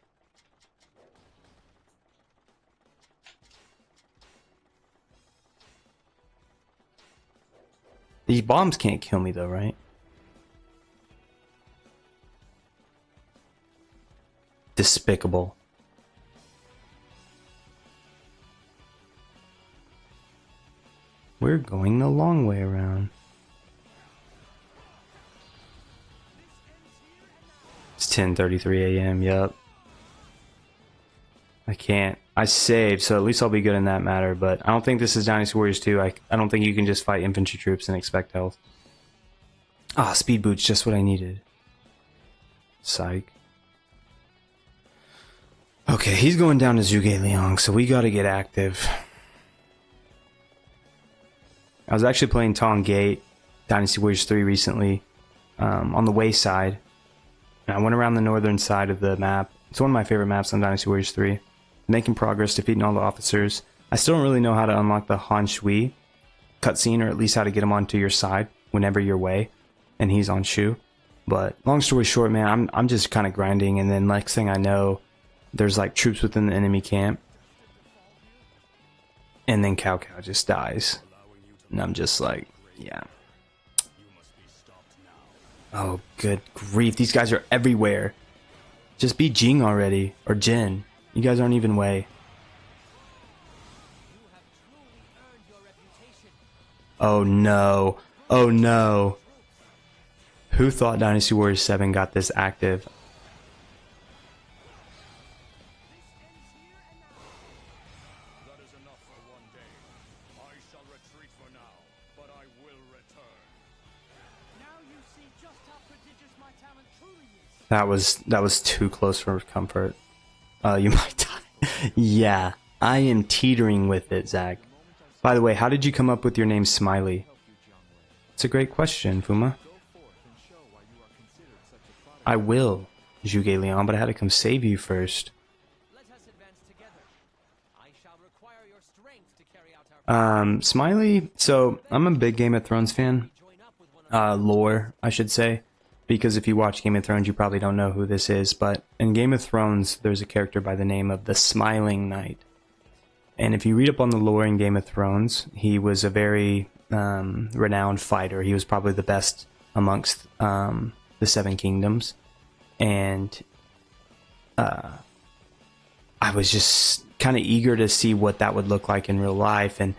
These bombs can't kill me though, right? Despicable. We're going the long way around. It's 10:33 a.m. Yup. I can't. I saved, so at least I'll be good in that matter, but I don't think this is Dynasty Warriors 2. I don't think you can just fight infantry troops and expect health. Ah, speed boots, just what I needed. Psych. Okay, he's going down to Zhuge Liang, so we gotta get active. I was actually playing Tong Gate, Dynasty Warriors 3 recently, on the wayside. And I went around the northern side of the map. It's one of my favorite maps on Dynasty Warriors 3. Making progress, defeating all the officers. I still don't really know how to unlock the Han Shui cutscene, or at least how to get him onto your side whenever you're away, and he's on Shu. But long story short, man, I'm just kind of grinding, and then next thing I know, there's like troops within the enemy camp, and then Cao Cao just dies, and I'm just like, yeah. Oh, good grief, these guys are everywhere. Just be Jing already, or Jin. You guys aren't even Wei. Oh no. Oh no. Who thought Dynasty Warriors 7 got this active? That is enough for one day. I shall retreat for now, but I will return. Now you see just how prodigious my talent truly is. That was too close for comfort. You might die. Yeah, I am teetering with it, Zach. By the way, how did you come up with your name Smiley? It's a great question, Fuma. I will, Zhuge Liang, but I had to come save you first. Let us advance together. I shall require your strength to carry out our Smiley, so I'm a big Game of Thrones fan. Lore, I should say. Because if you watch Game of Thrones, you probably don't know who this is. But in Game of Thrones, there's a character by the name of the Smiling Knight. And if you read up on the lore in Game of Thrones, he was a very renowned fighter. He was probably the best amongst the Seven Kingdoms. And I was just kind of eager to see what that would look like in real life. And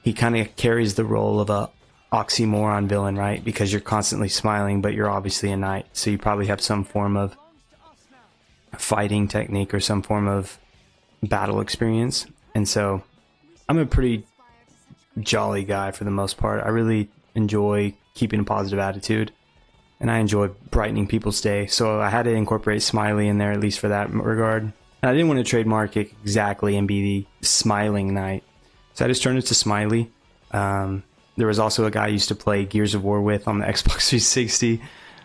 he kind of carries the role of a oxymoron villain, right? Because you're constantly smiling, but you're obviously a knight. So you probably have some form of fighting technique or some form of battle experience. And so I'm a pretty jolly guy for the most part. I really enjoy keeping a positive attitude, and I enjoy brightening people's day. So I had to incorporate Smiley in there, at least for that regard. And I didn't want to trademark it exactly and be the Smiling Knight. So I just turned it to Smiley. There was also a guy I used to play Gears of War with on the Xbox 360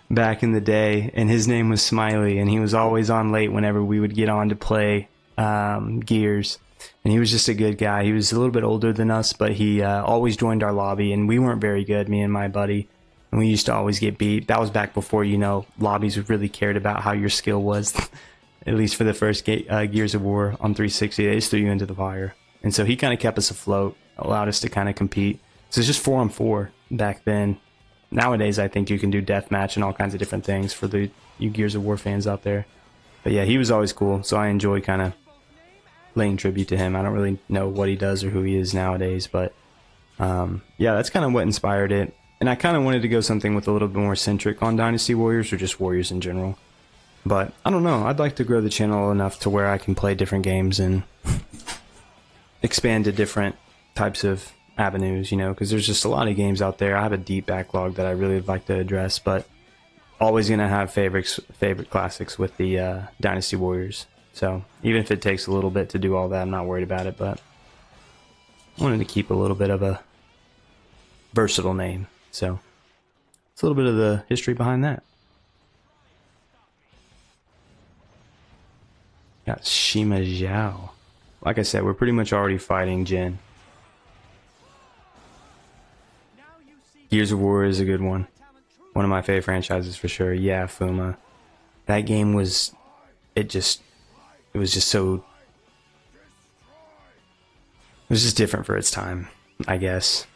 back in the day, and his name was Smiley, and he was always on late whenever we would get on to play Gears. And he was just a good guy. He was a little bit older than us, but he always joined our lobby, and we weren't very good, me and my buddy, and we used to always get beat. That was back before, you know, lobbies really cared about how your skill was. At least for the first Gears of War on 360, they just threw you into the fire. And so he kind of kept us afloat, allowed us to kind of compete. So it's just 4-on-4 back then. Nowadays, I think you can do deathmatch and all kinds of different things for the you Gears of War fans out there. But yeah, he was always cool, so I enjoy kind of laying tribute to him. I don't really know what he does or who he is nowadays, but yeah, that's kind of what inspired it. And I kind of wanted to go something with a little bit more centric on Dynasty Warriors, or just Warriors in general. But I don't know, I'd like to grow the channel enough to where I can play different games and expand to different types of avenues, you know, because there's just a lot of games out there. I have a deep backlog that I really would like to address, but always gonna have favorite classics with the Dynasty Warriors. So even if it takes a little bit to do all that, I'm not worried about it. But I wanted to keep a little bit of a versatile name, so it's a little bit of the history behind that. Got Shima Zhao. Like I said, we're pretty much already fighting Jin. Gears of War is a good one. One of my favorite franchises for sure. Yeah, Fuma. That game was... It was just so... It was just different for its time, I guess.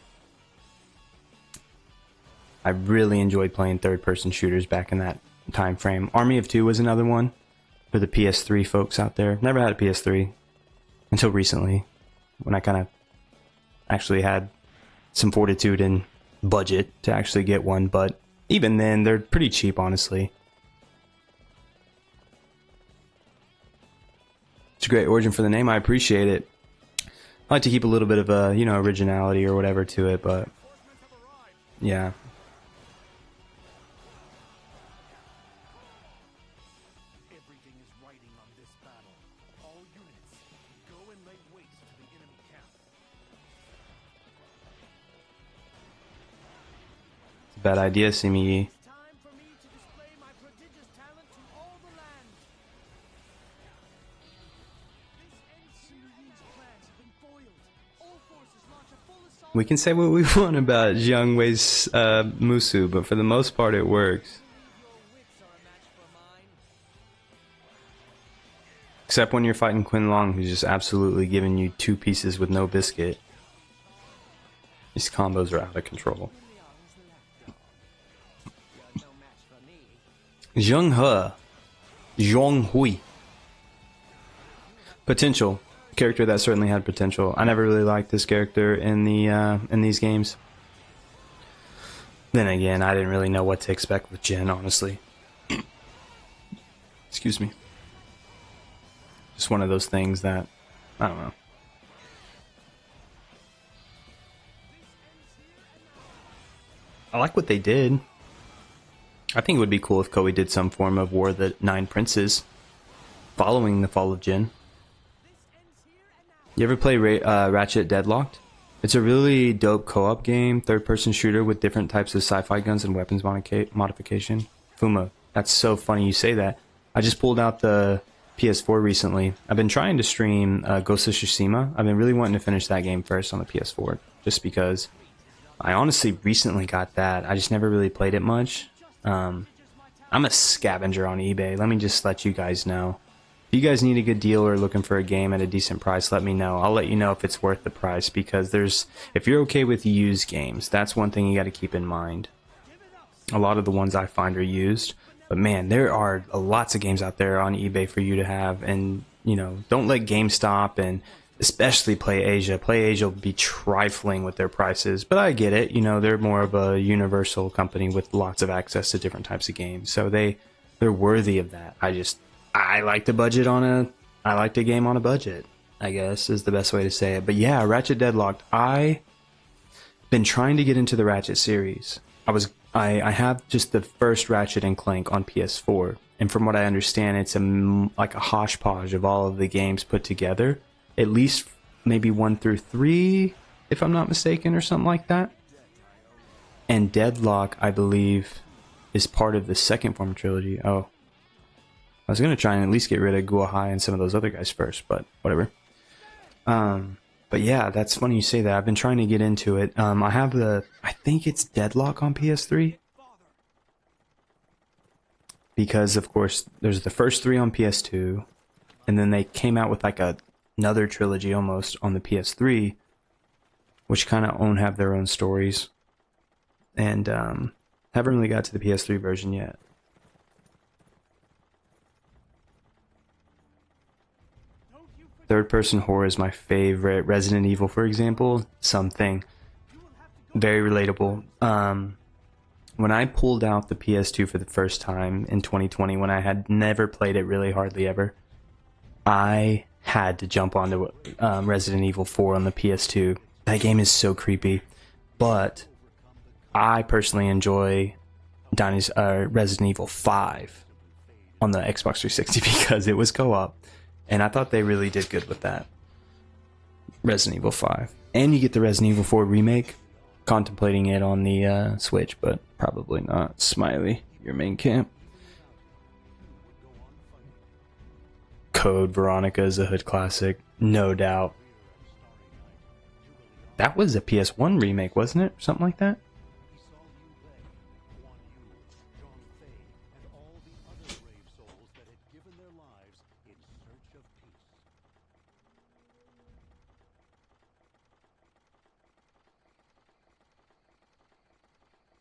I really enjoyed playing third-person shooters back in that time frame. Army of Two was another one for the PS3 folks out there. Never had a PS3 until recently, when I kind of actually had some fortitude and budget to actually get one, but even then they're pretty cheap, honestly. It's a great origin for the name. I appreciate it. I like to keep a little bit of a, you know, originality or whatever to it, but yeah. Everything is riding on this battle. All units, go and lay waste to the enemy camp. It's a bad idea, Simi. Time for me to display my prodigious talent to all the land. This Ensu's plans have been foiled. All forces launch a full assault. We can say what we want about Jiang Wei's Musu, but for the most part it works. Your wits are a match for mine. Except when you're fighting Qin Long, who's just absolutely giving you two pieces with no biscuit. These combos are out of control. You're no match for me. Zheng He. Zhong Hui. Potential. Character that certainly had potential. I never really liked this character in the in these games. Then again, I didn't really know what to expect with Jin, honestly. Excuse me. Just one of those things that, I don't know. I like what they did. I think it would be cool if Koei did some form of War of the Nine Princes following the fall of Jin. You ever play Ratchet Deadlocked? It's a really dope co-op game, third-person shooter with different types of sci-fi guns and weapons modification. Fuma, that's so funny you say that. I just pulled out the PS4 recently. I've been trying to stream Ghost of Tsushima. I've been really wanting to finish that game first on the PS4, just because I honestly recently got that. I just never really played it much. I'm a scavenger on eBay. Let me just let you guys know. If you guys need a good deal or looking for a game at a decent price, let me know. I'll let you know if it's worth the price, because if you're okay with used games, that's one thing you got to keep in mind. A lot of the ones I find are used, but man, there are lots of games out there on eBay for you to have, and you know, don't let GameStop and especially PlayAsia. PlayAsia will be trifling with their prices, but I get it. You know, they're more of a universal company with lots of access to different types of games, so they're worthy of that. I like to budget I like to game on a budget, I guess is the best way to say it. But yeah, Ratchet Deadlocked. I've been trying to get into the Ratchet series. I have just the first Ratchet and Clank on PS4, and from what I understand, it's like a hodgepodge of all of the games put together. At least maybe 1 through 3, if I'm not mistaken, or something like that. And Deadlock, I believe, is part of the second form trilogy. Oh. I was going to try and at least get rid of Guahai and some of those other guys first, but whatever. But yeah, that's funny you say that. I've been trying to get into it. I have I think it's Deadlock on PS3. Because, of course, there's the first 3 on PS2. And then they came out with like another trilogy almost on the PS3. Which kind of have their own stories. And haven't really got to the PS3 version yet. Third-person horror is my favorite. Resident Evil, for example, something very relatable. When I pulled out the PS2 for the first time in 2020, when I had never played it really hardly ever, I had to jump onto Resident Evil 4 on the PS2. That game is so creepy, but I personally enjoy Resident Evil 5 on the Xbox 360 because it was co-op. And I thought they really did good with that. Resident Evil 5. And you get the Resident Evil 4 remake. Contemplating it on the Switch, but probably not. Smiley, your main camp. Code Veronica is a hood classic. No doubt. That was a PS1 remake, wasn't it? Something like that?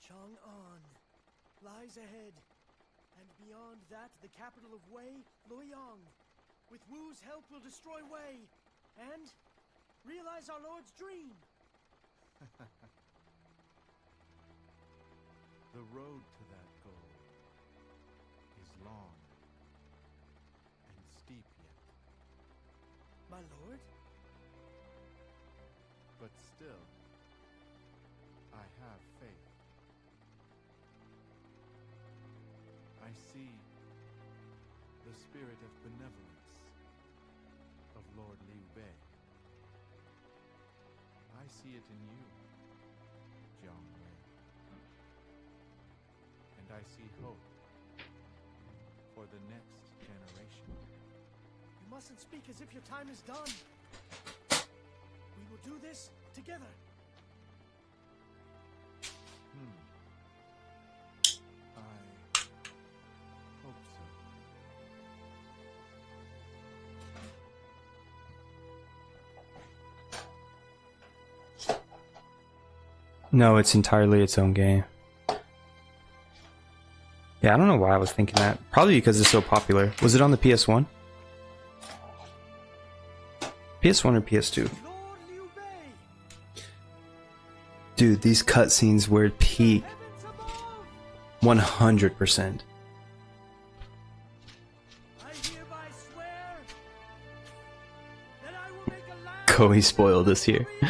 Chang'an lies ahead, and beyond that, the capital of Wei, Luoyang. With Wu's help, we'll destroy Wei, and realize our Lord's dream. The road to that goal is long and steep yet. My Lord? But still, I have faith. I see the spirit of benevolence of Lord Liu Bei. I see it in you, Jiang Wei. And I see hope for the next generation. You mustn't speak as if your time is done. We will do this together. I hope so. No, it's entirely its own game. Yeah, I don't know why I was thinking that. Probably because it's so popular. Was it on the PS1? PS1 or PS2? Lord Liu Bei! Dude, these cutscenes were peak. Heavens 100%. I hereby swear that I will make a land Koei spoiled this here. free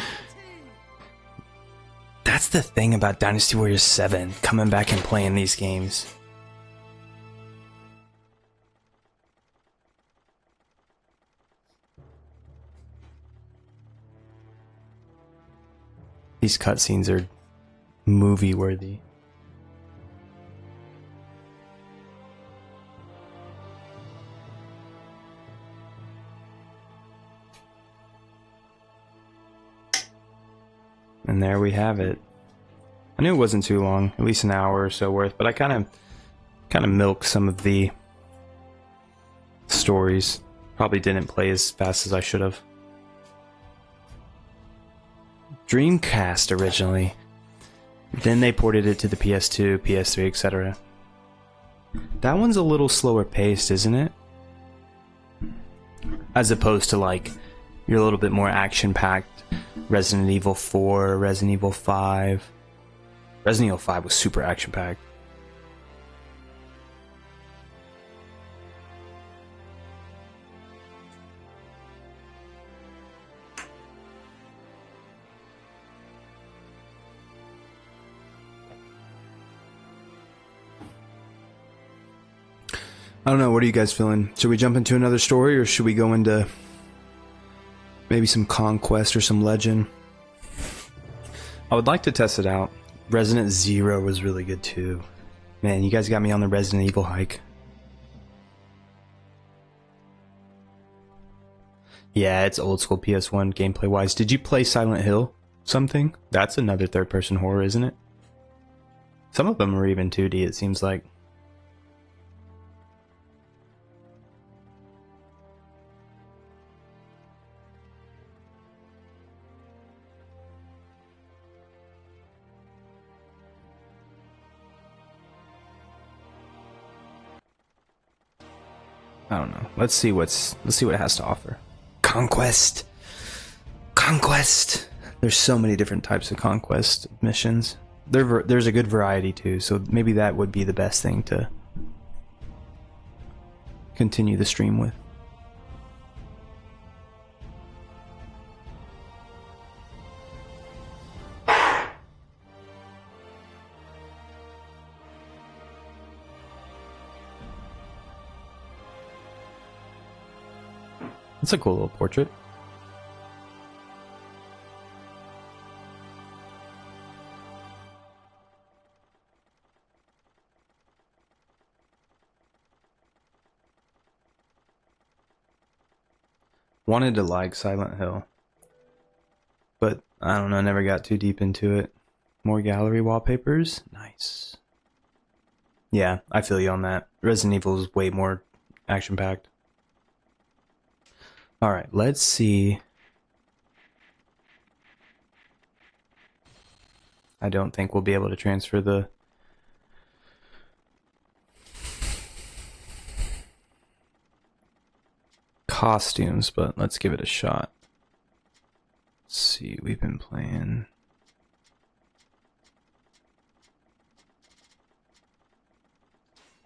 That's the thing about Dynasty Warriors 7, coming back and playing these games. These cutscenes are movie worthy. And there we have it. I knew it wasn't too long, at least an hour or so worth, but I kind of milked some of the stories. Probably didn't play as fast as I should have. Dreamcast originally. Then they ported it to the PS2, PS3, etc. That one's a little slower paced, isn't it? As opposed to like you're a little bit more action packed. Resident Evil 4, Resident Evil 5. Resident Evil 5 was super action packed. I don't know, what are you guys feeling? Should we jump into another story or should we go into maybe some Conquest or some Legend? I would like to test it out. Resident Zero was really good too. Man, you guys got me on the Resident Evil hike. Yeah, it's old school PS1 gameplay wise. Did you play Silent Hill something? That's another third person horror, isn't it? Some of them are even 2D, it seems like. I don't know. Let's see what it has to offer. Conquest. Conquest. There's so many different types of conquest missions. There's a good variety too, so maybe that would be the best thing to continue the stream with. That's a cool little portrait. Wanted to like Silent Hill, but I don't know, never got too deep into it. More gallery wallpapers? Nice. Yeah, I feel you on that. Resident Evil is way more action-packed. Alright, let's see. I don't think we'll be able to transfer the costumes, but let's give it a shot. Let's see, we've been playing.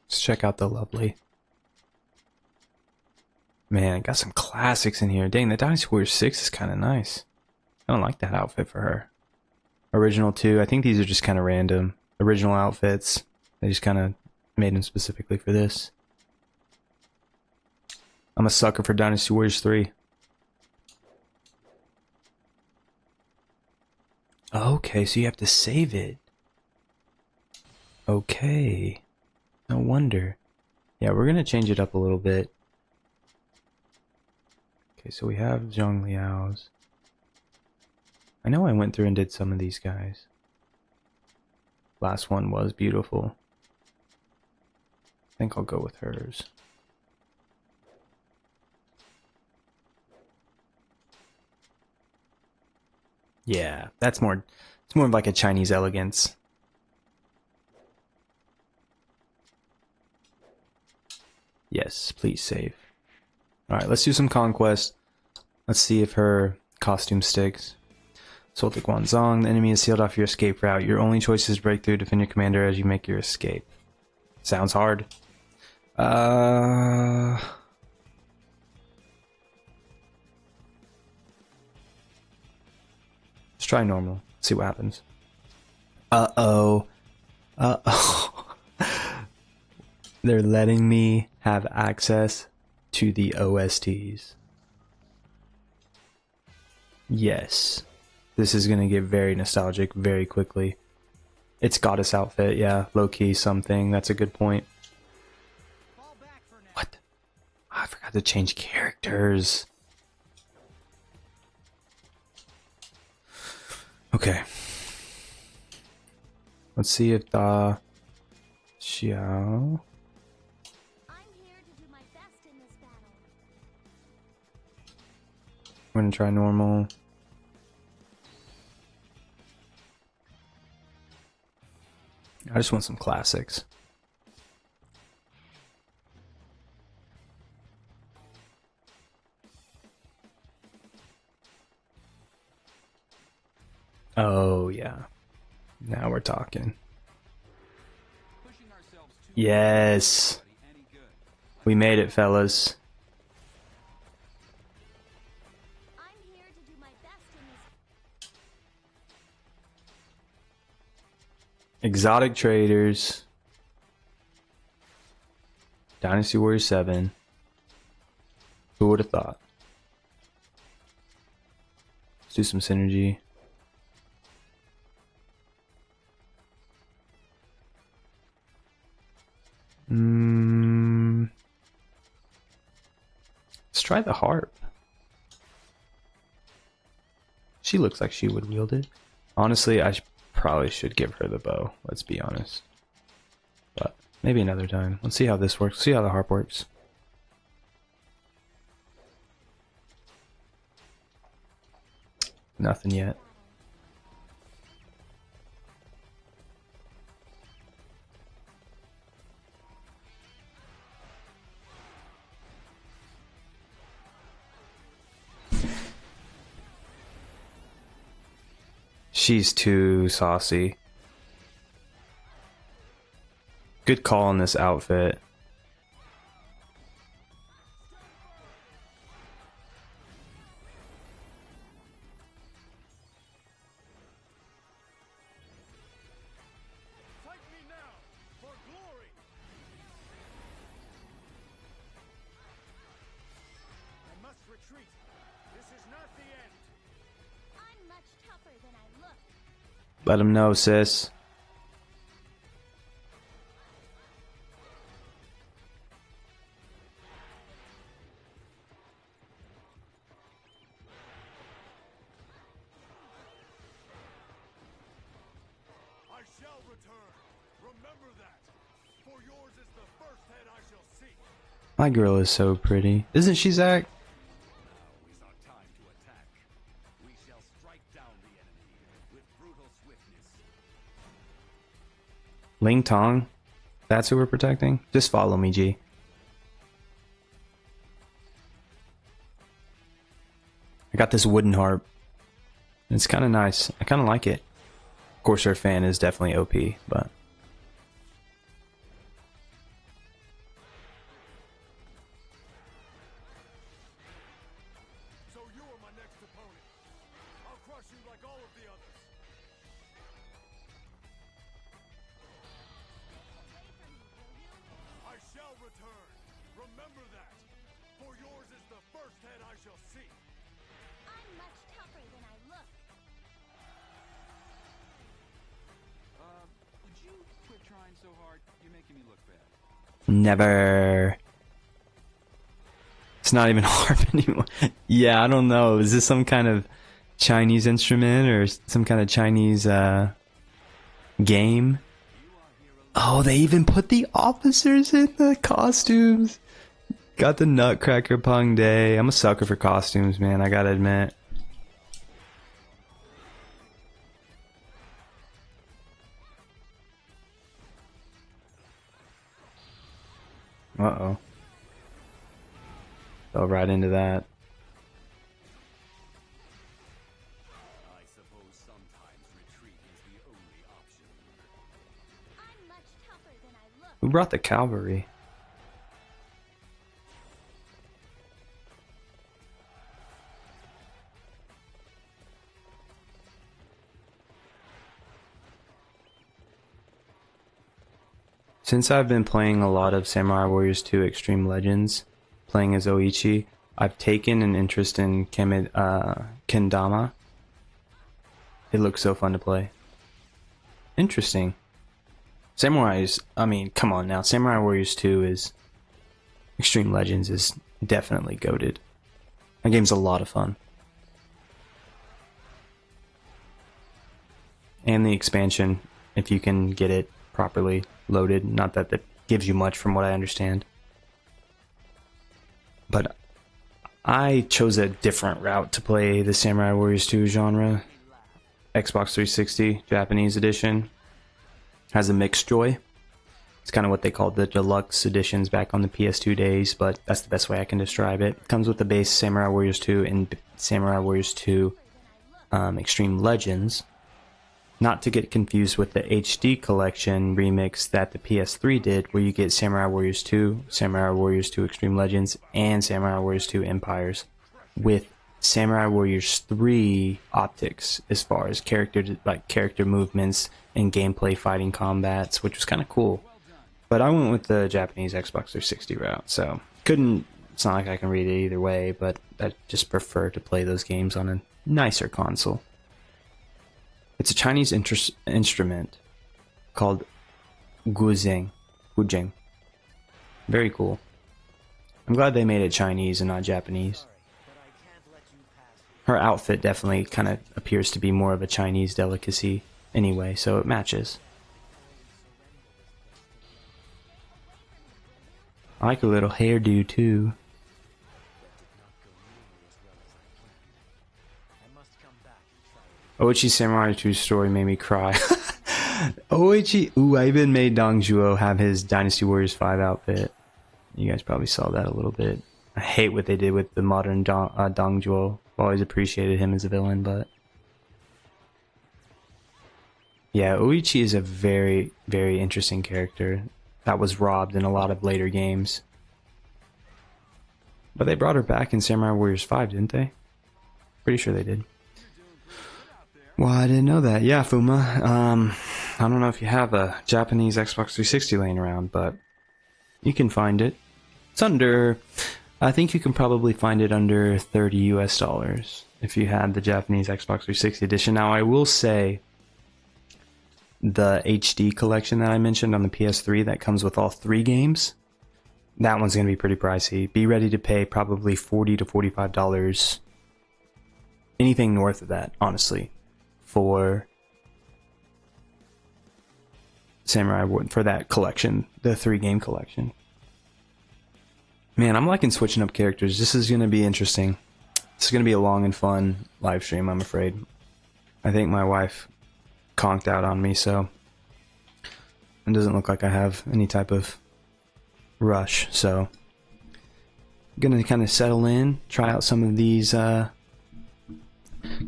Let's check out the lovely. Man, got some classics in here. Dang, the Dynasty Warriors 6 is kind of nice. I don't like that outfit for her. Original 2, I think these are just kind of random. Original outfits. They just kind of made them specifically for this. I'm a sucker for Dynasty Warriors 3. Okay, so you have to save it. Okay. No wonder. Yeah, we're going to change it up a little bit. Okay, so we have Zhang Liao's. I know I went through and did some of these guys. Last one was beautiful. I think I'll go with hers. Yeah, that's more, it's more of like a Chinese elegance. Yes, please save. Alright, let's do some Conquest. Let's see if her costume sticks. Sultan Guanzong, the enemy has sealed off your escape route. Your only choice is break through, defend your commander as you make your escape. Sounds hard. Let's try normal. See what happens. Uh-oh. Uh-oh. They're letting me have access to the OSTs. Yes. This is gonna get very nostalgic very quickly. It's goddess outfit, yeah. Low-key something. That's a good point. What? I forgot to change characters. Okay. Let's see if the Xiao. I'm here to do my best in this battle. I'm gonna try normal. I just want some classics. Oh yeah. Now we're talking. Yes. We made it, fellas. I'm here to do my best in this. Exotic Traders. Dynasty Warrior 7. Who would have thought? Let's do some synergy. Let's try the harp. She looks like she would wield it. Honestly, I probably should give her the bow. Let's be honest. But maybe another time. Let's see how this works. See how the harp works. Nothing yet. She's too saucy. Good call on this outfit. Fight me now for glory. I must retreat. This is not the end. I'm much tougher than I look. Let him know, sis. I shall return. Remember that. For yours is the first head I shall seek. My girl is so pretty. Isn't she, Zach? Now is our time to attack. We shall strike down the enemy with brutal swiftness. Ling Tong? That's who we're protecting? Just follow me, G. I got this wooden harp. It's kind of nice. I kind of like it. Of course, her fan is definitely OP, but... So you are my next opponent. I'll crush you like all of the others. I shall return. Remember that. For yours is the first head I shall seek. I'm much tougher than I look. Would you quit trying so hard? You're making me look bad. Never. It's not even harp anymore. Yeah, I don't know. Is this some kind of Chinese instrument or some kind of Chinese game? Oh, they even put the officers in the costumes. Got the Nutcracker Pung Day. I'm a sucker for costumes, man. I gotta admit. Uh-oh. Fell right into that. I suppose Who brought the cavalry? Since I've been playing a lot of Samurai Warriors 2 Extreme Legends, playing as Oichi, I've taken an interest in Kendama. It looks so fun to play. Interesting. Samurais, I mean, come on now. Samurai Warriors 2 is... Extreme Legends is definitely goated. That game's a lot of fun. And the expansion, if you can get it properly loaded. Not that that gives you much from what I understand. But I chose a different route to play the Samurai Warriors 2 genre. Xbox 360 Japanese edition. Has a mixed joy. It's kind of what they called the deluxe editions back on the PS2 days, but that's the best way I can describe it. It comes with the base Samurai Warriors 2 and Samurai Warriors 2 Extreme Legends. Not to get confused with the HD collection remix that the PS3 did, where you get Samurai Warriors 2, Samurai Warriors 2 Extreme Legends, and Samurai Warriors 2 Empires, with Samurai Warriors 3 optics as far as character movements and gameplay fighting combats, which was kind of cool. But I went with the Japanese Xbox 360 route, so it's not like I can read it either way, but I just prefer to play those games on a nicer console. It's a Chinese instrument called guzheng. Very cool. I'm glad they made it Chinese and not Japanese. Her outfit definitely kind of appears to be more of a Chinese delicacy anyway, so it matches. I like a little hairdo too. Oichi Samurai 2 story made me cry. Oichi, ooh, I even made Dongjuo have his Dynasty Warriors 5 outfit. You guys probably saw that a little bit. I hate what they did with the modern Dongjuo. I've always appreciated him as a villain, but... yeah, Oichi is a very, very interesting character that was robbed in a lot of later games. But they brought her back in Samurai Warriors 5, didn't they? Pretty sure they did. Well, I didn't know that. Yeah, Fuma. I don't know if you have a Japanese Xbox 360 laying around, but you can find it. It's under... I think you can probably find it under $30 US if you had the Japanese Xbox 360 edition. Now, I will say the HD collection that I mentioned on the PS3 that comes with all 3 games, that one's going to be pretty pricey. Be ready to pay probably $40 to $45. Anything north of that, honestly, for Samurai Warriors, for that collection, the 3-game collection. Man, I'm liking switching up characters. This is going to be interesting. This is going to be a long and fun live stream, I'm afraid. I think my wife conked out on me, so it doesn't look like I have any type of rush. So I'm going to kind of settle in, try out some of these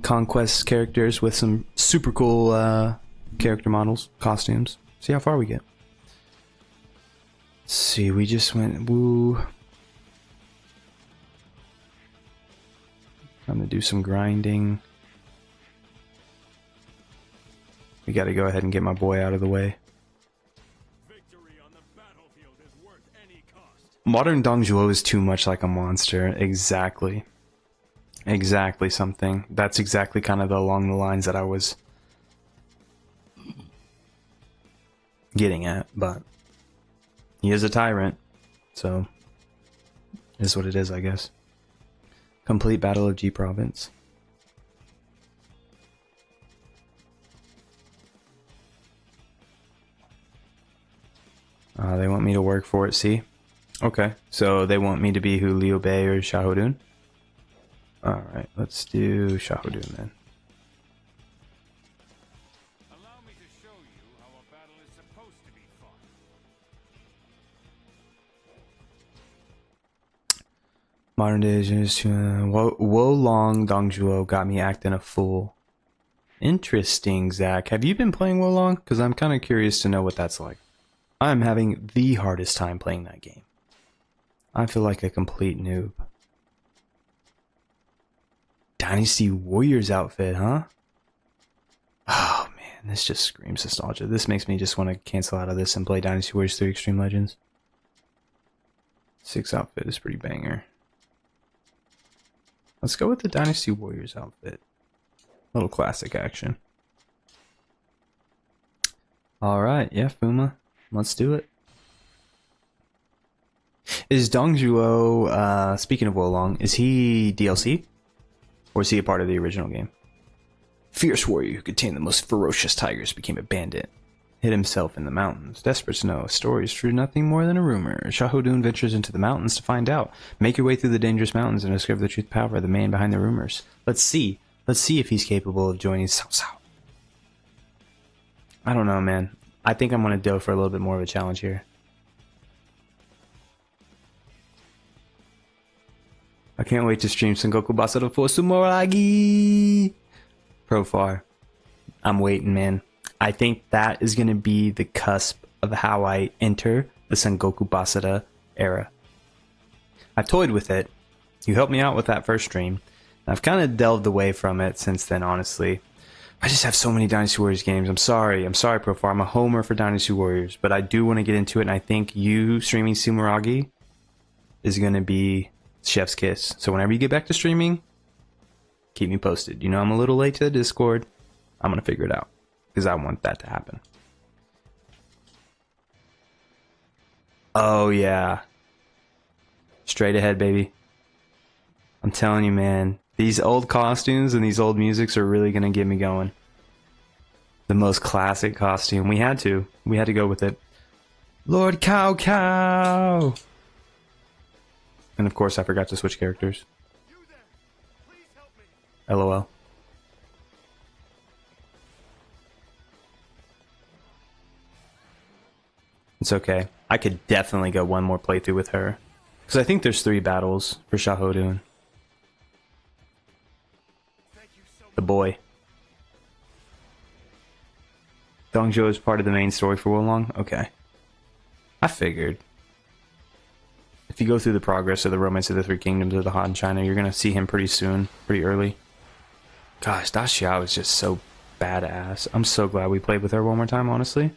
Conquest characters with some super cool character models, costumes. See how far we get. Let's see, we just went woo. I'm gonna do some grinding. We gotta go ahead and get my boy out of the way. Victory on the battlefield is worth any cost. Modern Dongjuo is too much like a monster. Exactly. Exactly something. That's exactly kind of along the lines that I was getting at, but he is a tyrant, so it is what it is, I guess. Complete Battle of G Province. They want me to work for it, see? Okay, so they want me to be who, Liu Bei or Shahodun? Alright, let's do Shahodun then. Allow me to show you how a battle is supposed to be fought. Modern day is Wo Long Dongjuo got me acting a fool. Interesting, Zach. Have you been playing Wo Long? Because I'm kind of curious to know what that's like. I'm having the hardest time playing that game. I feel like a complete noob. Dynasty Warriors outfit, huh? Oh man, this just screams nostalgia. This makes me just want to cancel out of this and play Dynasty Warriors 3 Extreme Legends. 6 outfit is pretty banger. Let's go with the Dynasty Warriors outfit. Little classic action. Alright, yeah, Fuma. Let's do it. Is Dongjuo, speaking of Wolong, is he DLC? Or is he a part of the original game? Fierce warrior who could tame the most ferocious tigers became a bandit. Hid himself in the mountains. Desperate to know if story is true, nothing more than a rumor. Shahudun ventures into the mountains to find out. Make your way through the dangerous mountains and discover the truth power of the man behind the rumors. Let's see. Let's see if he's capable of joining Cao Cao. I don't know, man. I think I'm going to go for a little bit more of a challenge here. I can't wait to stream Sengoku Basara for Sumoragi! Profar. I'm waiting, man. I think that is going to be the cusp of how I enter the Sengoku Basara era. I've toyed with it. You helped me out with that first stream. I've kind of delved away from it since then, honestly. I just have so many Dynasty Warriors games. I'm sorry, Profar. I'm a homer for Dynasty Warriors, but I do want to get into it, and I think you streaming Sumoragi is going to be chef's kiss. So whenever you get back to streaming, keep me posted. You know I'm a little late to the Discord. I'm going to figure it out, because I want that to happen. Oh, yeah. Straight ahead, baby. I'm telling you, man. These old costumes and these old musics are really going to get me going. The most classic costume. We had to go with it. Lord Cow Cow! And of course, I forgot to switch characters. You there! Please help me! LOL. It's okay. I could definitely go one more playthrough with her. Because I think there's 3 battles for Shahudun. The boy. Dongjuo is part of the main story for Wolong? Okay. I figured. If you go through the progress of the Romance of the Three Kingdoms of the Han China, you're going to see him pretty soon, pretty early. Gosh, Da Xiao is just so badass. I'm so glad we played with her one more time, honestly.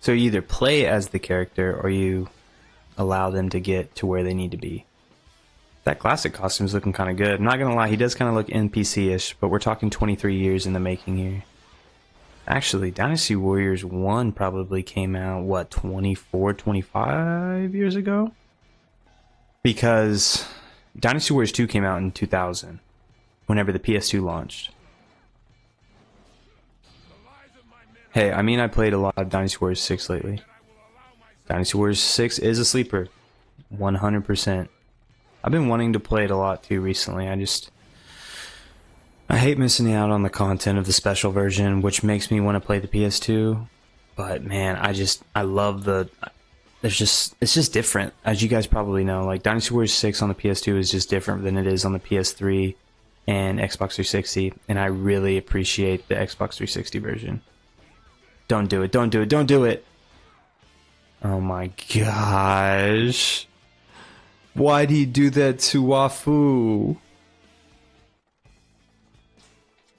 So you either play as the character or you allow them to get to where they need to be. That classic costume is looking kind of good. I'm not going to lie, he does kind of look NPC-ish, but we're talking 23 years in the making here. Actually, Dynasty Warriors 1 probably came out, what, 24, 25 years ago? Because Dynasty Warriors 2 came out in 2000, whenever the PS2 launched. Hey, I mean, I played a lot of Dynasty Warriors 6 lately. Dynasty Warriors 6 is a sleeper. 100%. I've been wanting to play it a lot too recently. I hate missing out on the content of the special version, which makes me want to play the PS2. But man, I love it's just different. As you guys probably know, like Dynasty Warriors 6 on the PS2 is just different than it is on the PS3 and Xbox 360. And I really appreciate the Xbox 360 version. Don't do it, don't do it, don't do it! Oh my gosh. Why'd he do that to Wafu?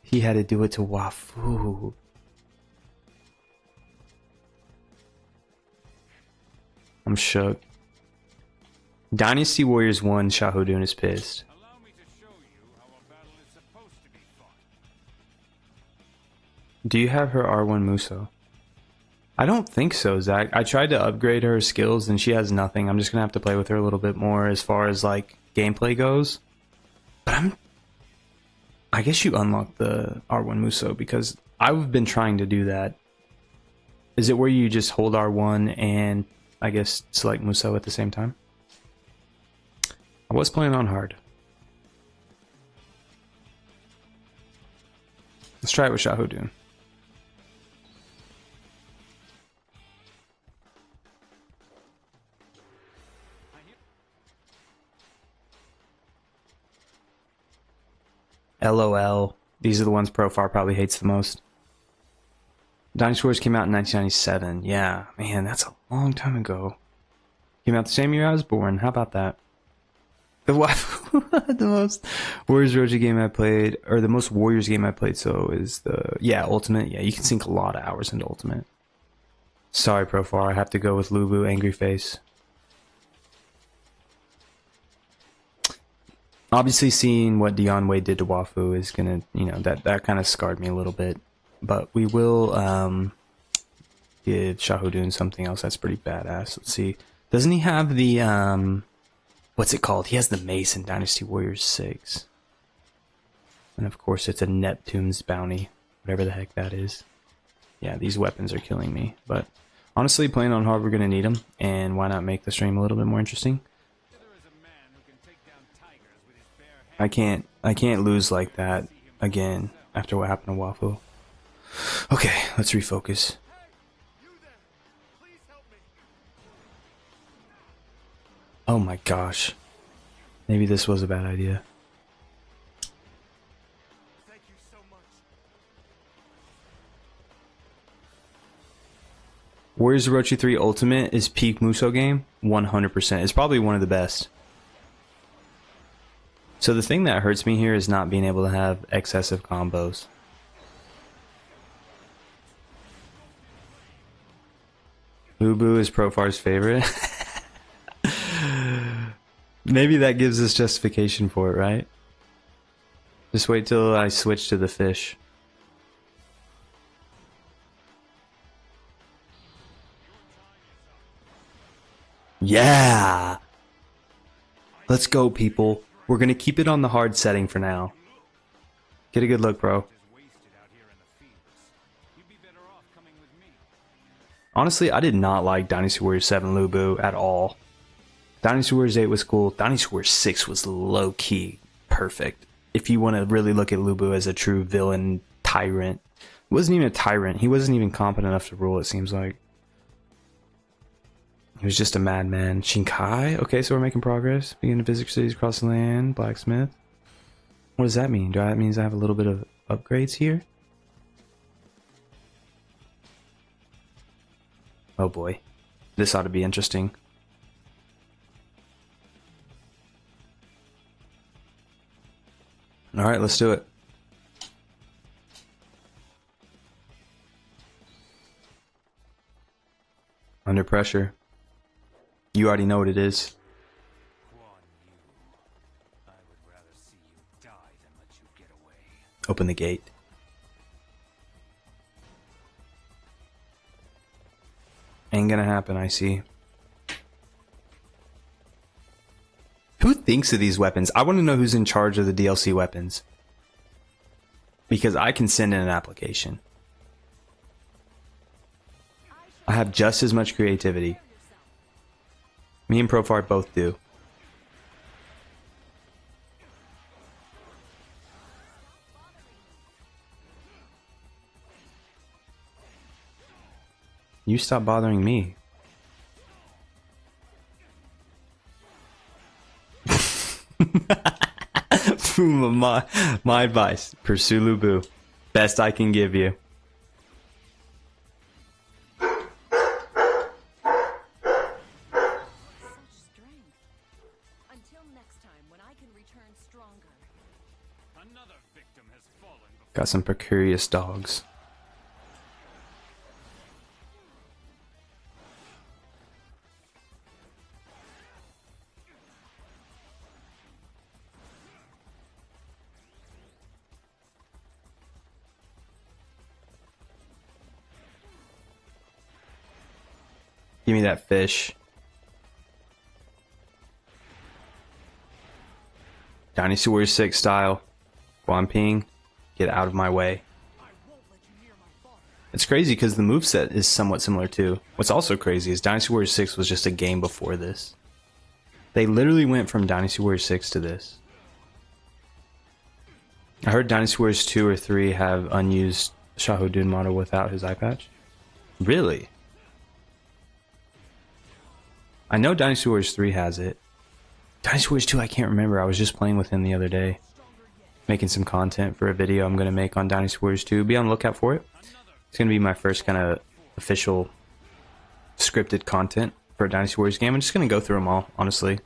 He had to do it to Wafu. I'm shook. Dynasty Warriors 1, Shahudun is pissed. Allow me to show you how a battle is supposed to be fought. Do you have her R1 Muso? I don't think so, Zach. I tried to upgrade her skills and she has nothing. I'm just gonna have to play with her a little bit more as far as like gameplay goes. But I guess you unlock the R1 Muso because I've been trying to do that. Is it where you just hold R1 and I guess select Muso at the same time? I was playing on hard. Let's try it with Shahudun. LOL. These are the ones Profar probably hates the most. Dynasty Warriors came out in 1997. Yeah, man, that's a long time ago. Came out the same year I was born. How about that? The most Warriors Roji game I played, or the most Warriors game I played, so is the Ultimate. Yeah, you can sink a lot of hours into Ultimate. Sorry, Profar, I have to go with Lubu Angry Face. Obviously, seeing what Dion Wade did to Wafu is gonna, that kind of scarred me a little bit. But we will give Shahudun something else that's pretty badass. Let's see. Doesn't he have the what's it called? He has the mace in Dynasty Warriors 6. And of course it's a Neptune's bounty. Whatever the heck that is. Yeah, these weapons are killing me. But honestly, playing on hard, we're gonna need them. And why not make the stream a little bit more interesting? I can't lose like that again after what happened to Wafu. Okay, let's refocus. Oh my gosh. Maybe this was a bad idea. Thank you so much. Warriors Orochi 3 Ultimate is peak Musou game. 100%. It's probably one of the best. So the thing that hurts me here is not being able to have excessive combos. Lubu is Profar's favorite. Maybe that gives us justification for it, right? Just wait till I switch to the fish. Yeah! Let's go, people. We're gonna keep it on the hard setting for now. Get a good look, bro. Honestly, I did not like Dynasty Warriors 7 Lubu at all. Dynasty Warriors 8 was cool. Dynasty Warriors 6 was low-key perfect. If you want to really look at Lubu as a true villain tyrant. He wasn't even a tyrant. He wasn't even competent enough to rule, it seems like. He was just a madman. Shinkai? Okay, so we're making progress. Begin to visit cities across the land. Blacksmith. What does that mean? That means I have a little bit of upgrades here? Oh boy. This ought to be interesting. Alright, let's do it. Under pressure. You already know what it is. Open the gate. Ain't gonna happen, I see. Who thinks of these weapons? I want to know who's in charge of the DLC weapons. Because I can send in an application. I have just as much creativity. Me and Profar both do. You stop bothering me. my advice, pursue Lubu. Best I can give you. Got some precarious dogs. Give me that fish. Dynasty Warriors 6 style. Guanping. Get out of my way. It's crazy because the moveset is somewhat similar too. What's also crazy is Dynasty Warriors 6 was just a game before this. They literally went from Dynasty Warriors 6 to this. I heard Dynasty Warriors 2 or 3 have unused Shahudun model without his eye patch. Really? I know Dynasty Warriors 3 has it. Dynasty Warriors 2 I can't remember. I was just playing with him the other day. Making some content for a video I'm going to make on Dynasty Warriors 2. Be on the lookout for it. It's gonna be my first kind of official scripted content for a Dynasty Warriors game. I'm just gonna go through them all, honestly.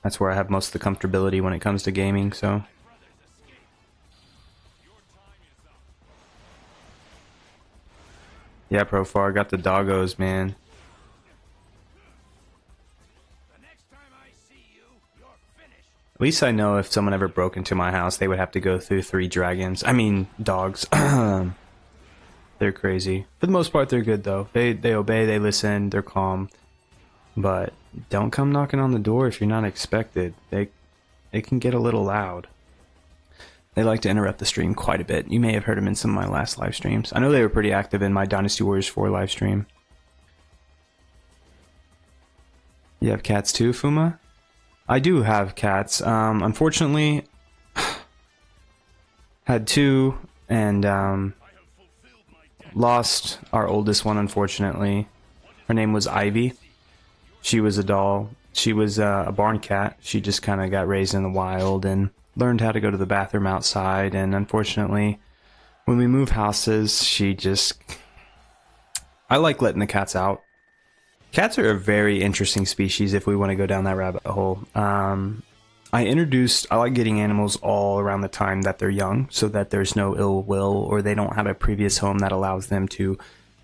That's where I have most of the comfortability when it comes to gaming, so. Yeah, Profar, got the doggos, man. At least I know if someone ever broke into my house, they would have to go through 3 dragons. I mean, dogs. They're crazy. For the most part, they're good, though. They obey, they listen, they're calm. But don't come knocking on the door if you're not expected. They can get a little loud. They like to interrupt the stream quite a bit. You may have heard them in some of my last live streams. I know they were pretty active in my Dynasty Warriors 4 live stream. You have cats too, Fuma? I do have cats. Unfortunately, had 2 and lost our oldest one, unfortunately. Her name was Ivy. She was a doll. She was a barn cat. She just kind of got raised in the wild and learned how to go to the bathroom outside. And unfortunately, when we move houses, she just... I like letting the cats out. Cats are a very interesting species if we want to go down that rabbit hole. I like getting animals all around the time that they're young so that there's no ill will or they don't have a previous home that allows them to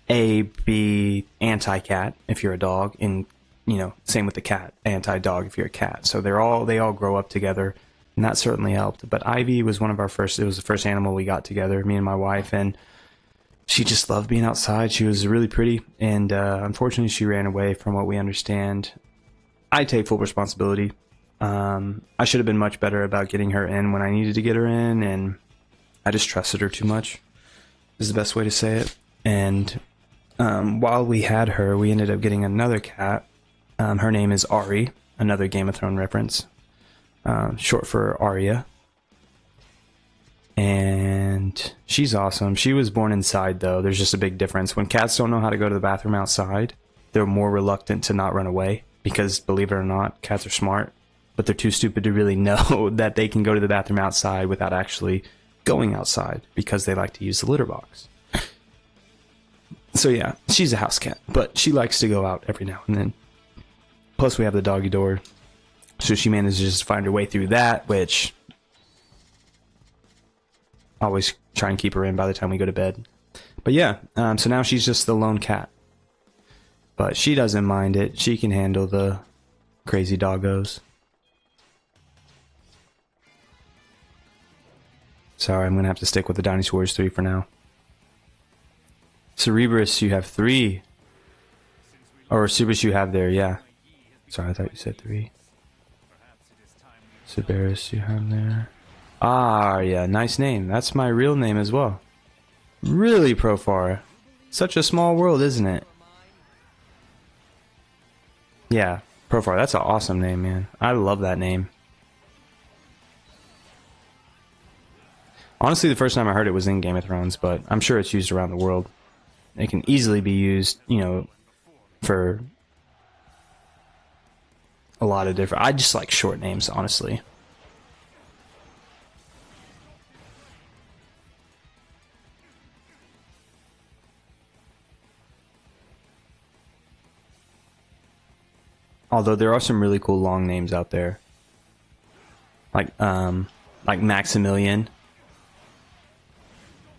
be anti-cat if you're a dog, and you know, same with the cat, anti-dog if you're a cat. So they all grow up together, and that certainly helped. But Ivy was one of our first, it was the first animal we got together, me and my wife, and she just loved being outside. She was really pretty, and unfortunately she ran away from what we understand. I take full responsibility. I should have been much better about getting her in when I needed to get her in, and I just trusted her too much, is the best way to say it. And while we had her, we ended up getting another cat. Her name is Ari, another Game of Thrones reference, short for Arya. And she's awesome. She was born inside, though. There's just a big difference. When cats don't know how to go to the bathroom outside, they're more reluctant to not run away because, believe it or not, cats are smart, but they're too stupid to really know that they can go to the bathroom outside without actually going outside because they like to use the litter box. So yeah, she's a house cat, but she likes to go out every now and then. Plus, we have the doggy door, so she manages to find her way through that, which... always try and keep her in by the time we go to bed. But yeah, so now she's just the lone cat. But she doesn't mind it. She can handle the crazy doggos. Sorry, I'm going to have to stick with the Dynasty Warriors 3 for now. Cerebrus, you have 3. Or Cerebrus you have there, yeah. Sorry, I thought you said 3. Cerebrus you have there. Ah, yeah, nice name. That's my real name as well. Really, Profar. Such a small world, isn't it? Yeah, Profar, that's an awesome name, man. I love that name. Honestly, the first time I heard it was in Game of Thrones, but I'm sure it's used around the world. It can easily be used, you know, for a lot of different... I just like short names, honestly. Although there are some really cool long names out there, like Maximilian.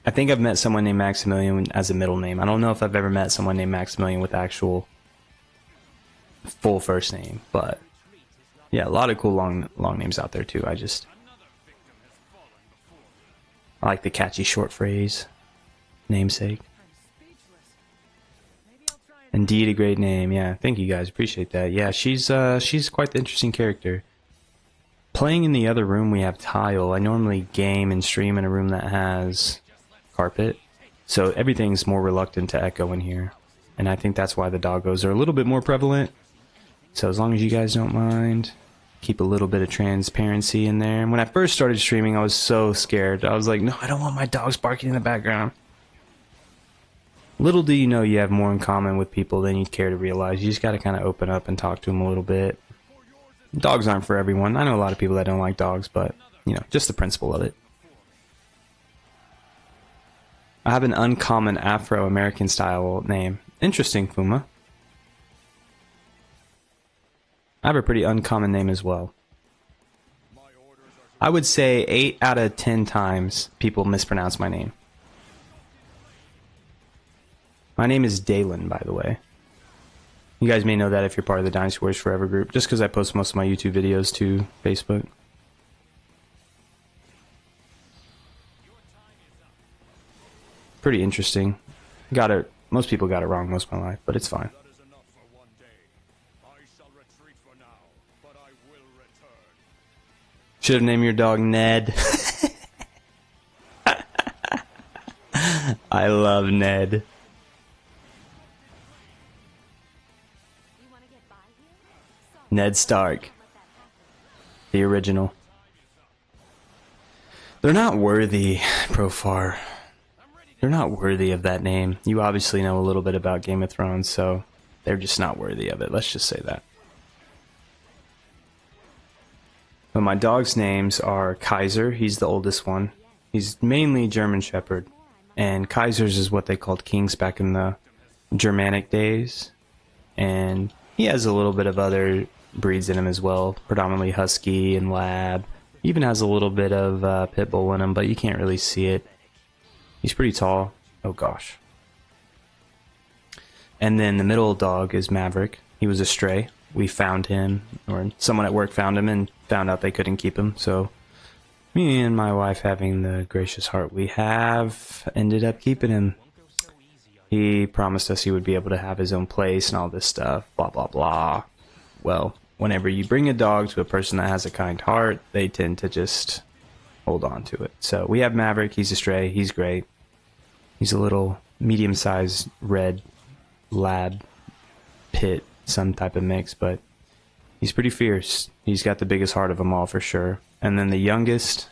I think I've met someone named Maximilian as a middle name. I don't know if I've ever met someone named Maximilian with actual full first name, but yeah, a lot of cool long names out there too. I like the catchy short phrase, namesake. Indeed, a great name. Yeah, thank you guys. Appreciate that. Yeah, she's quite the interesting character. Playing in the other room, we have tile. I normally game and stream in a room that has carpet, so everything's more reluctant to echo in here. And I think that's why the doggos are a little bit more prevalent. So as long as you guys don't mind, keep a little bit of transparency in there. And when I first started streaming, I was so scared. I was like, no, I don't want my dogs barking in the background. Little do you know you have more in common with people than you'd care to realize. You just got to kind of open up and talk to them a little bit. Dogs aren't for everyone. I know a lot of people that don't like dogs, but, you know, just the principle of it. I have an uncommon Afro-American style name. Interesting, Fuma. I have a pretty uncommon name as well. I would say 8 out of 10 times people mispronounce my name. My name is Dalen, by the way. You guys may know that if you're part of the Dynasty Warriors Forever group, just because I post most of my YouTube videos to Facebook. Pretty interesting. Got it. Most people got it wrong most of my life, but it's fine. That is enough for one day. I shall retreat for now, but I will return. Should have named your dog Ned. I love Ned. You want to get by here? Sorry, Ned Stark, let that happen. the original. They're not worthy, Profar. They're not worthy of that name. You obviously know a little bit about Game of Thrones, so they're just not worthy of it. Let's just say that. But my dog's names are Kaiser. He's the oldest one. He's mainly German Shepherd. And Kaisers is what they called kings back in the Germanic days. And he has a little bit of other breeds in him as well. Predominantly Husky and Lab. He even has a little bit of Pit Bull in him, but you can't really see it. He's pretty tall. Oh gosh. And then the middle dog is Maverick. He was a stray. We found him, or someone at work found him and found out they couldn't keep him. So me and my wife, having the gracious heart we have, ended up keeping him. He promised us he would be able to have his own place and all this stuff. Blah, blah, blah. Well, whenever you bring a dog to a person that has a kind heart, they tend to just hold on to it. So we have Maverick. He's a stray. He's great. He's a little medium-sized red lab pit, some type of mix, but he's pretty fierce. He's got the biggest heart of them all for sure. And then the youngest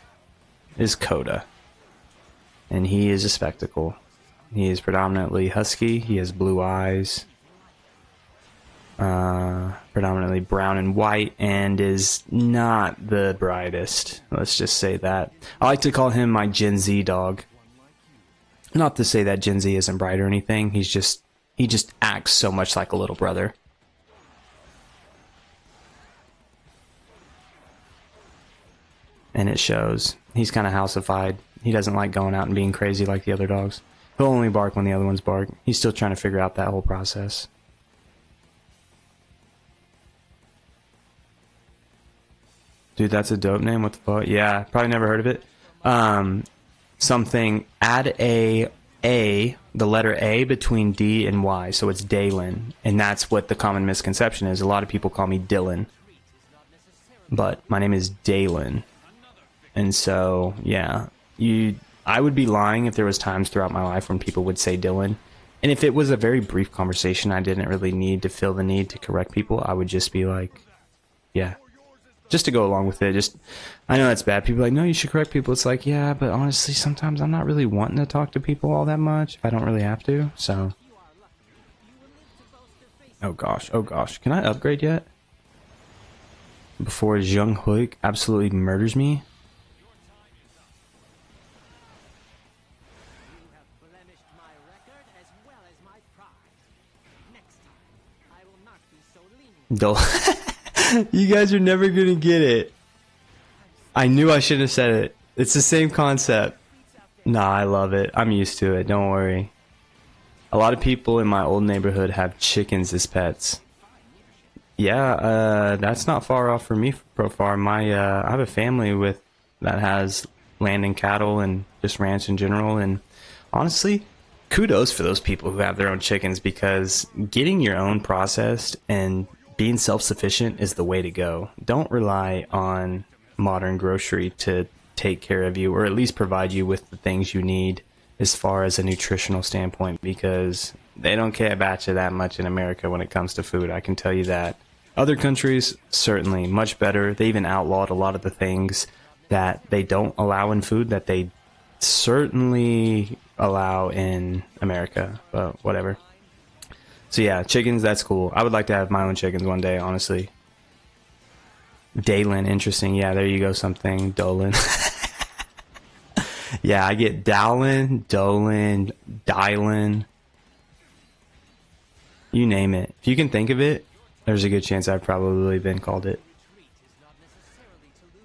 is Coda, and he is a spectacle. He is predominantly husky. He has blue eyes, predominantly brown and white, and is not the brightest. Let's just say that. I like to call him my Gen Z dog. Not to say that Gen Z isn't bright or anything. He just acts so much like a little brother. And it shows. He's kind of houseified. He doesn't like going out and being crazy like the other dogs. He'll only bark when the other ones bark. He's still trying to figure out that whole process. Dude, that's a dope name. What the fuck? Yeah, probably never heard of it. Something, add the letter A between D and Y, so it's Dalen. And that's what the common misconception is. A lot of people call me Dylan. But my name is Dalen. And so, yeah, I would be lying if there was times throughout my life when people would say Dylan. And if it was a very brief conversation, I didn't really need to feel the need to correct people. I would just be like, yeah, just to go along with it. I know that's bad. People are like, no, you should correct people. It's like, yeah, but honestly, sometimes I'm not really wanting to talk to people all that much if I don't really have to. So, oh gosh. Can I upgrade yet? Before Zheng Hui absolutely murders me? You guys are never gonna get it. I knew I shouldn't have said it. It's the same concept. Nah, I love it. I'm used to it. Don't worry. A lot of people in my old neighborhood have chickens as pets. Yeah, that's not far off for me, Profar. I have a family that has land and cattle and just ranch in general. And honestly, kudos for those people who have their own chickens, because getting your own processed and being self-sufficient is the way to go. Don't rely on modern grocery to take care of you, or at least provide you with the things you need as far as a nutritional standpoint, because they don't care about you that much in America when it comes to food. I can tell you that. Other countries, certainly much better. They even outlawed a lot of the things that they don't allow in food that they certainly allow in America, but whatever. So yeah, chickens, that's cool. I would like to have my own chickens one day, honestly. Dalen, interesting. Yeah, there you go, something. Dolan. Yeah, I get Dowlin, Dolan, Dylan. You name it. If you can think of it, there's a good chance I've probably been called it. Retreat is not necessarily to lose.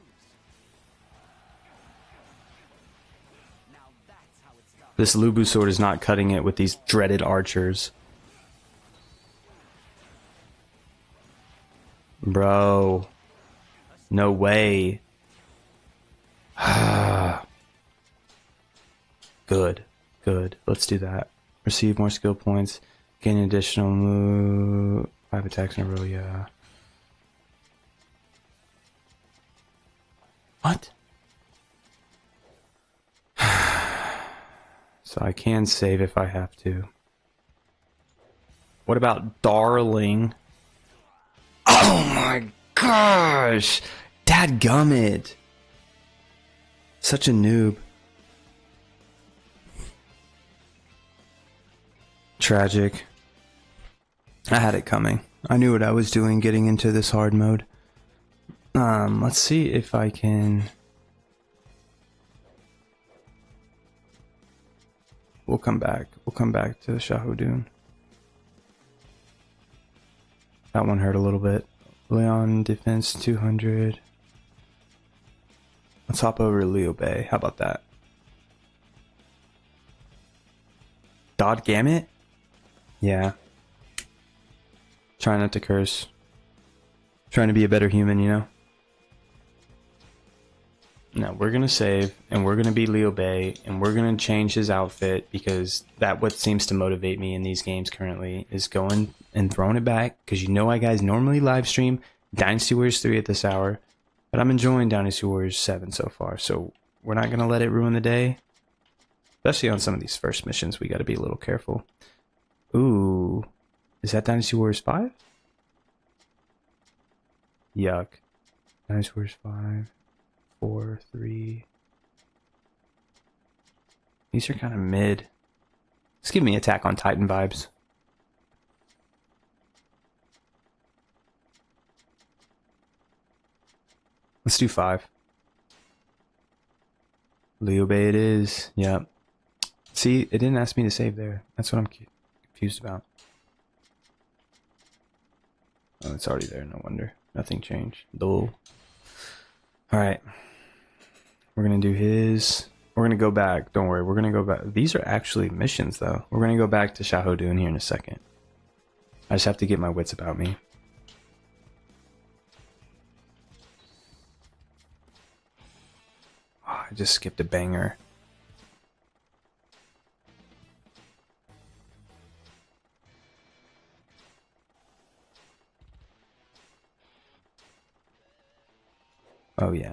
Now that's how it's done. This Lubu sword is not cutting it with these dreaded archers. Bro. No way. Good. Good. Let's do that. Receive more skill points. Gain additional move. 5 attacks in a row, yeah. What? So I can save if I have to. What about Darling? Oh my gosh! Dadgummit! Such a noob. Tragic. I had it coming. I knew what I was doing getting into this hard mode. Let's see if I can... We'll come back. We'll come back to Shahudun. That one hurt a little bit. Leon defense 200. Let's hop over to Liu Bei. How about that? Dod Gamut? Yeah. Try not to curse. Trying to be a better human, you know? No, we're gonna save, and we're gonna be Liu Bei, and we're gonna change his outfit, because that what seems to motivate me in these games currently, is going and throwing it back, because you know I guys normally live stream Dynasty Warriors 3 at this hour, but I'm enjoying Dynasty Warriors 7 so far, so we're not gonna let it ruin the day. Especially on some of these first missions, we gotta be a little careful. Ooh. Is that Dynasty Warriors 5? Yuck. Dynasty Warriors 5. 4, 3. These are kind of mid. Let's give me Attack on Titan vibes. Let's do 5. Liu Bei it is. Yep. See, it didn't ask me to save there. That's what I'm confused about. Oh, it's already there. No wonder. Nothing changed. Dull. Alright. We're going to do his... We're going to go back. Don't worry. We're going to go back. These are actually missions, though. We're going to go back to Shahudun here in a second. I just have to get my wits about me. Oh, I just skipped a banger. Oh, yeah.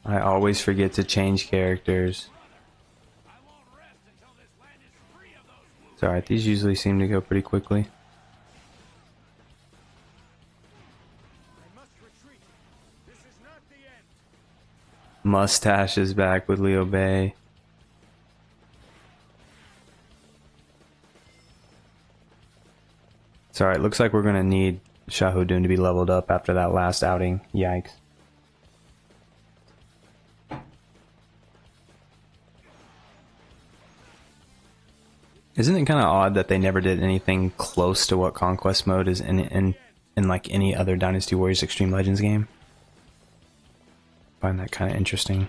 I always forget to change characters. It's alright, these usually seem to go pretty quickly. Mustache is back with Liu Bei. It's alright, looks like we're gonna need Shahudun to be leveled up after that last outing. Yikes. Isn't it kind of odd that they never did anything close to what Conquest Mode is in like any other Dynasty Warriors Extreme Legends game? I find that kind of interesting.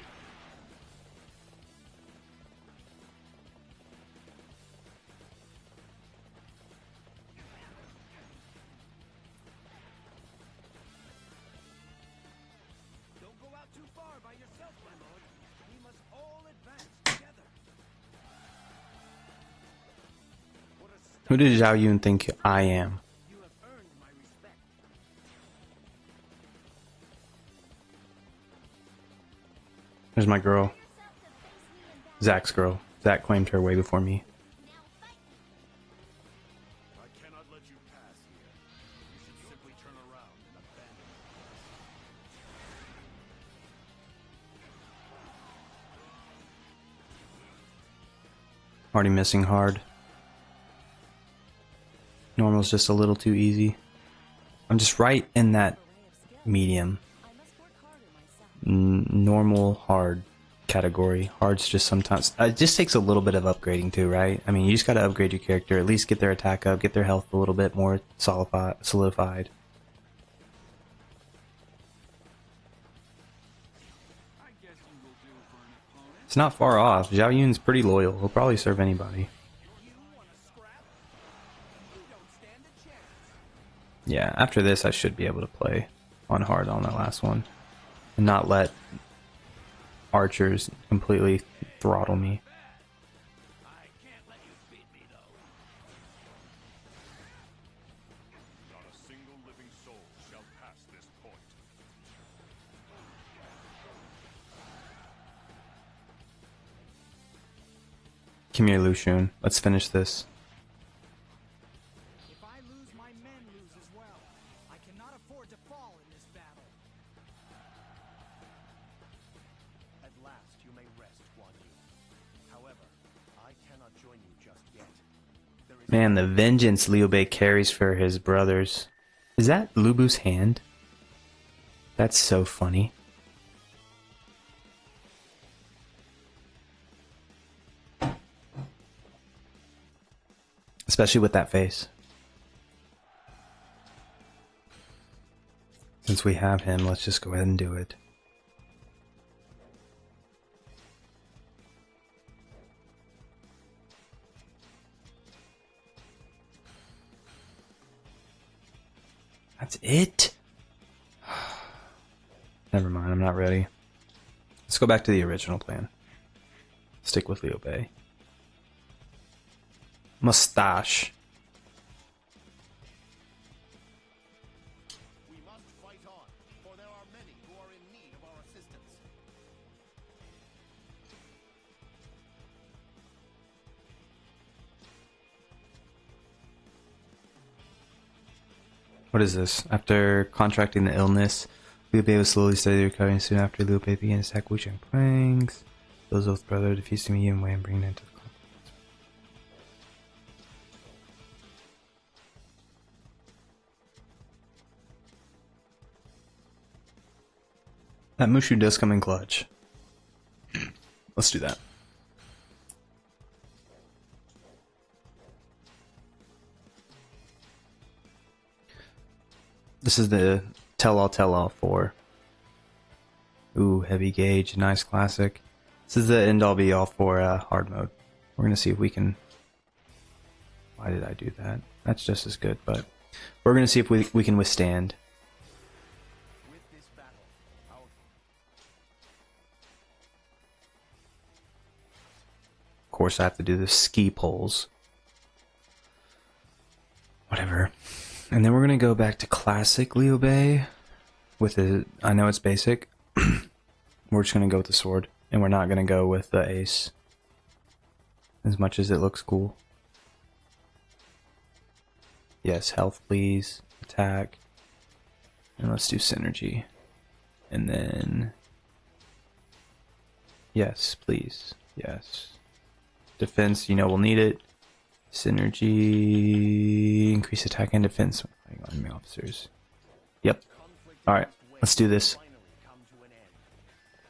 Don't go out too far by yourself, my lord. We must all advance together. Who did Zhao Yun think I am? You have earned my respect. There's my girl. Zach's girl. Zach claimed her way before me. I cannot let you pass here. You should simply turn around and abandon us. Already missing hard. Normal's just a little too easy. I'm just right in that medium. I must work harder myself. Normal, hard category. Hard's just sometimes it just takes a little bit of upgrading too, right? I mean, you just got to upgrade your character, at least get their attack up, get their health a little bit more solidified. It's not far off. Zhao Yun's pretty loyal. He'll probably serve anybody. Yeah, after this I should be able to play on hard on that last one and not let archers completely throttle me. I can't let you beat me, though. Not a single living soul shall pass this point. Come here, Liu Shan. Let's finish this. If I lose, my men lose as well. I cannot afford to fall in this battle. At last you may rest, Guan Yu. However, I cannot join you just yet. There is Man, the vengeance Liu Bei carries for his brothers. Is that Lu Bu's hand? That's so funny. Especially with that face. Since we have him, let's just go ahead and do it. That's it? Never mind, I'm not ready. Let's go back to the original plan. Stick with Liu Bei. Mustache. We must fight on, for there are many who are in need of our assistance. What is this? After contracting the illness, Liu Bei was slowly steadily recovering. Soon after, Liu Bei began to attack Wuchang Prangs. Those oath brother defeats me Yin Wei and bring them to the conflict. That Mushu does come in clutch. Let's do that. This is the tell-all for. Ooh, heavy gauge, nice classic. This is the end-all be-all for hard mode. We're gonna see if we can. Why did I do that? That's just as good, but we're gonna see if we can withstand. With this battle, our Of course, I have to do the ski poles. Whatever. And then we're gonna go back to classic Liu Bei with the. I know it's basic. We're just gonna go with the sword, and we're not gonna go with the ace. As much as it looks cool. Yes, health, please. Attack. And let's do synergy. And then. Yes, please. Yes. Defense, you know we'll need it. Synergy. Increase attack and defense. Hang on, enemy officers. Yep. Alright, let's do this. finally come to an end.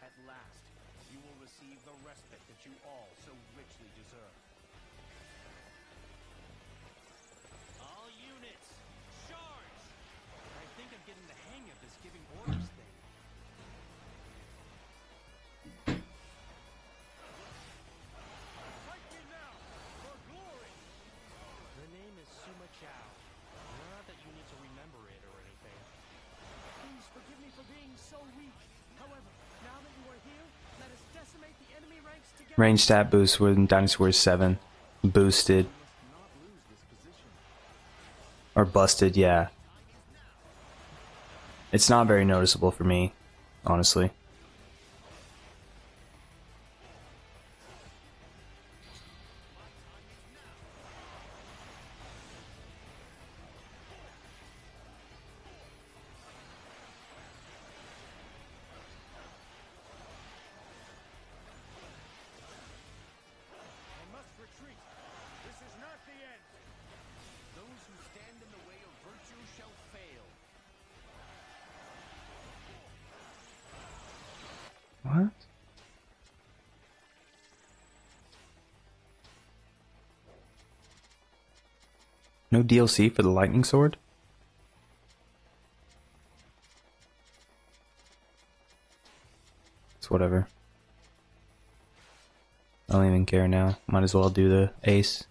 At last, you will receive the respite that you all so richly deserve. All units, charge! I think I'm getting the hang of this giving orders thing. Fight me now, for glory! Her name is Suma Chao. Not that you need to remember it or anything. Please forgive me for being so weak. However, now that you are here, let us decimate the enemy ranks together. Range stat boost when Dynasty Warriors 7. Boosted. Or busted, yeah. It's not very noticeable for me, honestly. I must retreat. This is not the end. Those who stand in the way of virtue shall fail. No DLC for the lightning sword? It's whatever. I don't even care now. Might as well do the ace.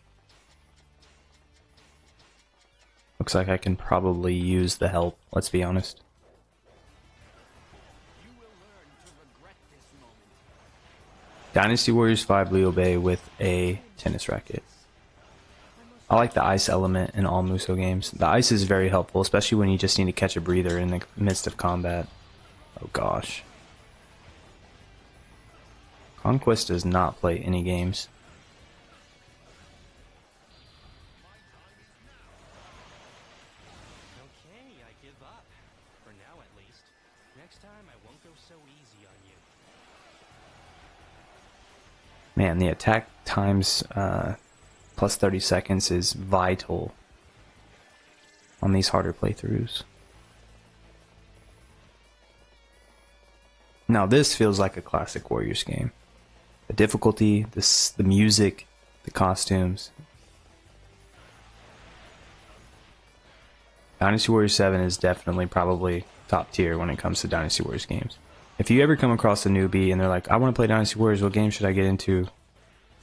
Looks like I can probably use the help, let's be honest. Dynasty Warriors 5 Liu Bei with a tennis racket. I like the ice element in all Musou games. The ice is very helpful, especially when you just need to catch a breather in the midst of combat. Oh gosh. Conquest does not play any games. Okay, I give up. For now, at least. Next time, I won't go so easy on you. Man, the attack times plus 30 seconds is vital on these harder playthroughs. Now this feels like a classic Warriors game. The difficulty, the music, the costumes. Dynasty Warriors 7 is definitely probably top tier when it comes to Dynasty Warriors games. If you ever come across a newbie and they're like, I want to play Dynasty Warriors, what game should I get into?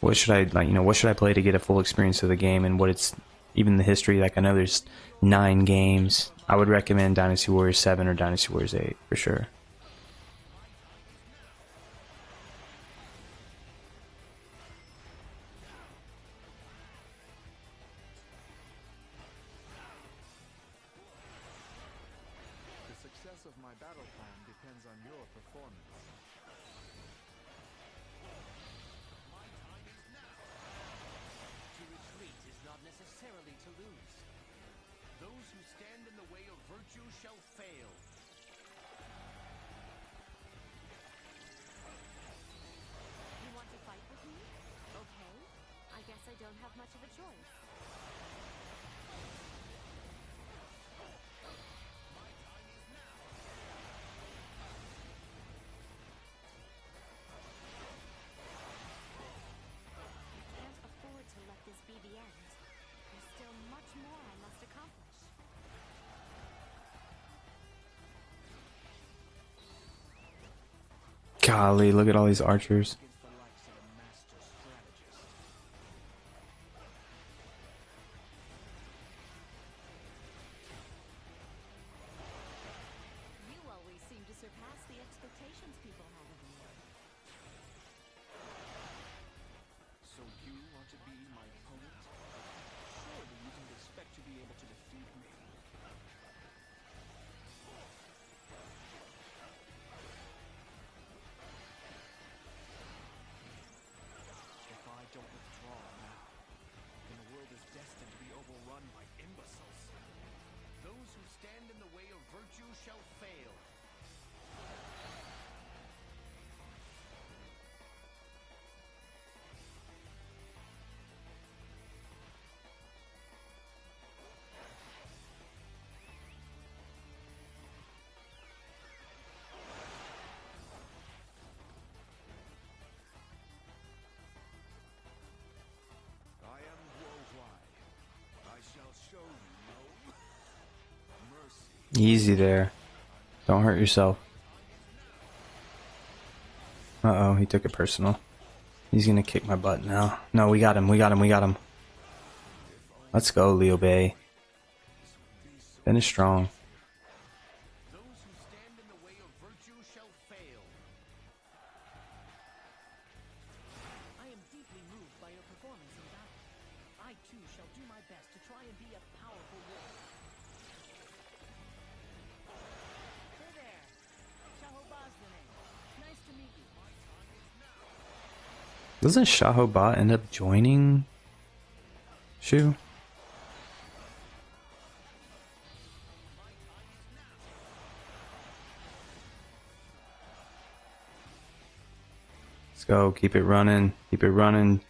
What should I what should I play to get a full experience of the game and what it's even the history? Like I know there's 9 games. I would recommend Dynasty Warriors 7 or Dynasty Warriors 8 for sure. The success of my battle plan depends on your performance. To retreat is not necessarily to lose. Those who stand in the way of virtue shall fail. You want to fight with me? Okay. I guess I don't have much of a choice. Can't afford to let this be the end. There's still much more I must accomplish. Golly, look at all these archers. Against the likes of a master strategist. You always seem to surpass the expectations people have of you. So you want to be my opponent? Surely you can expect to be able to defeat me. If I don't withdraw now, then the world is destined to be overrun by imbeciles. Those who stand in the way of virtue shall fail. I am worldwide. I shall show you no mercy. Easy there. Don't hurt yourself. Uh-oh, he took it personal. He's gonna kick my butt now. No, we got him, we got him, we got him. Let's go, Liu Bei. Finish strong. Those who stand in the way of virtue shall fail. I am deeply moved by your performance in battle. I too shall do my best to try and be a powerful warrior. Hey there. Shahoba's the name. Nice to meet you. Doesn't Shahoba end up joining Shu? Let's go, keep it running, keep it running.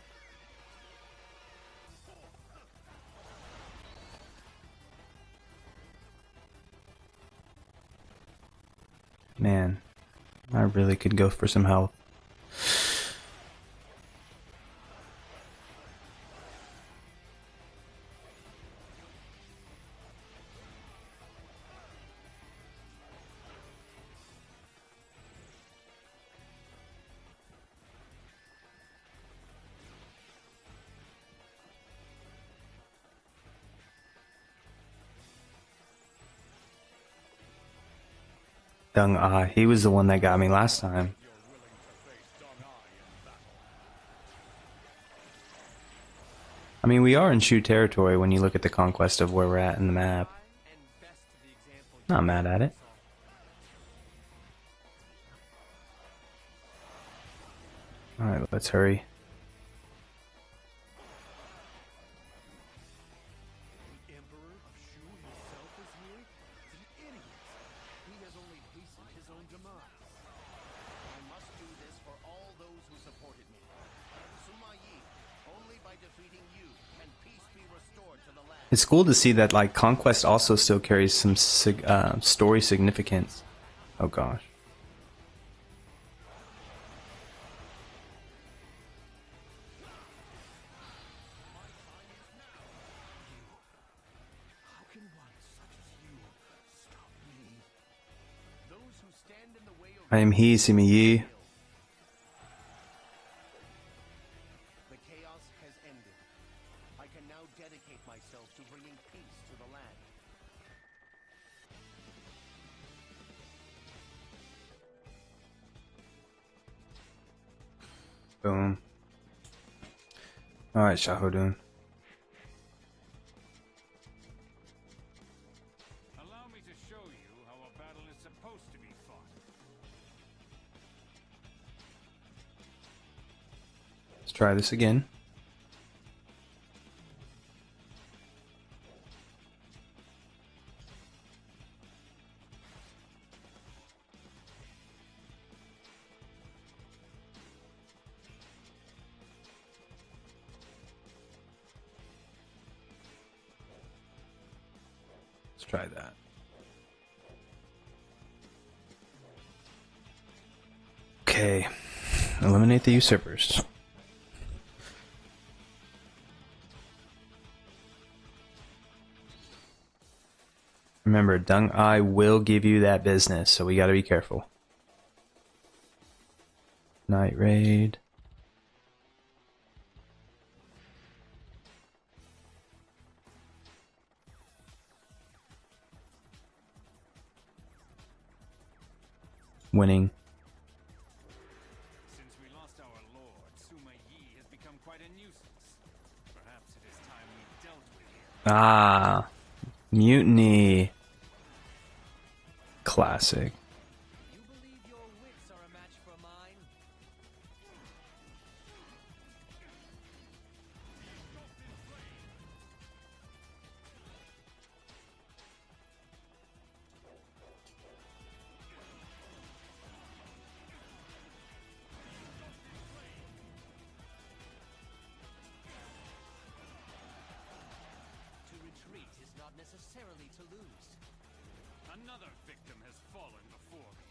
Man, I really could go for some health. Dung Ah, he was the one that got me last time. You're willing to face Dong Ai in battle. I mean, we are in Shu territory when you look at the conquest of where we're at in the map. And best to the example Not mad at it. Alright, let's hurry. The Emperor of Shu himself is here? The idiot! He has only hastened his own demise. I must do this for all those who supported me. Sima Yi, only by defeating you can peace be restored to the land. It's cool to see that like conquest also still carries some story significance. Oh gosh. How can one such as you stop me? Those who stand in the way of I am he, Sima Yi. the chaos has ended. I can now dedicate myself to bringing peace to the land. Boom. Alright, Shahodun. Allow me to show you how a battle is supposed to be fought. Let's try this again. Let's try that. Okay. Eliminate the usurpers. Remember, Dung Ai will give you that business, so we gotta be careful. Night Raid. Winning. Since we lost our lord, Sima Yi has become quite a nuisance. Perhaps it is time we dealt with him. Ah, mutiny. Classic. You believe your wits are a match for mine? To retreat is not necessarily to lose. Another victim has fallen before me.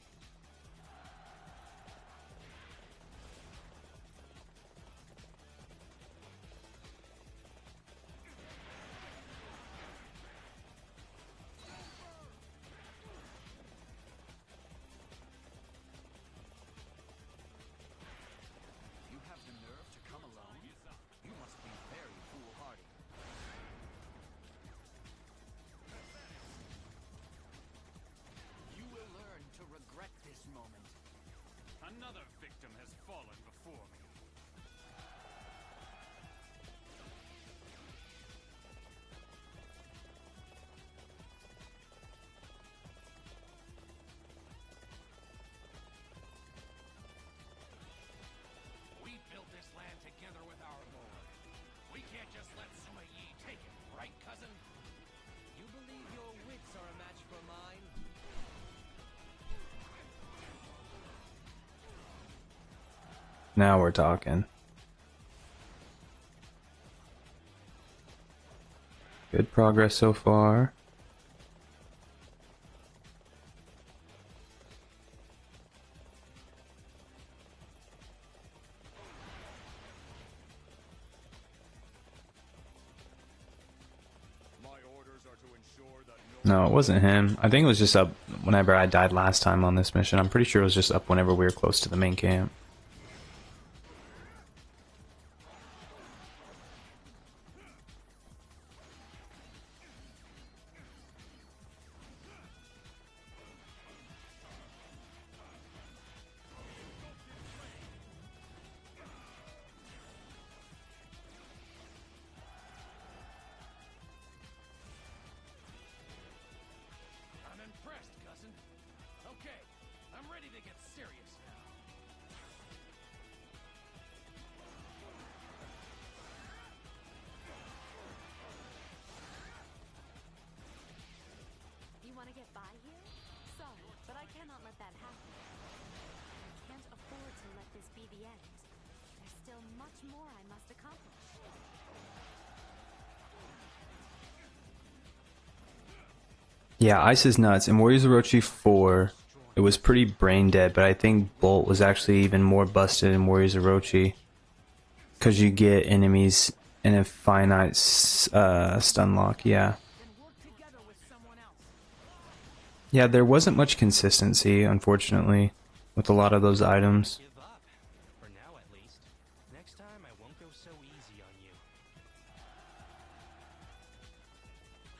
You have the nerve to come alone? You must be very foolhardy. You will learn to regret this moment. Another victim has fallen before me. We built this land together with our lord. We can't just let Sima Yi take it, right, cousin? You believe your wits are a match for mine? Now we're talking. Good progress so far. My orders are to ensure that no No, it wasn't him. I think it was just up whenever I died last time on this mission. I'm pretty sure it was just up whenever we were close to the main camp. ready to get serious now. You want to get by here? Sorry, but I cannot let that happen. I can't afford to let this be the end. There's still much more I must accomplish. Yeah, Ice is nuts. In Warriors of Orochi 4, it was pretty brain dead, but I think Bolt was actually even more busted in Warriors of Orochi. Because you get enemies in a finite stun lock, yeah. Then work together with someone else. Yeah, there wasn't much consistency, unfortunately, with a lot of those items. Give up. For now, at least. Next time, I won't go so easy on you.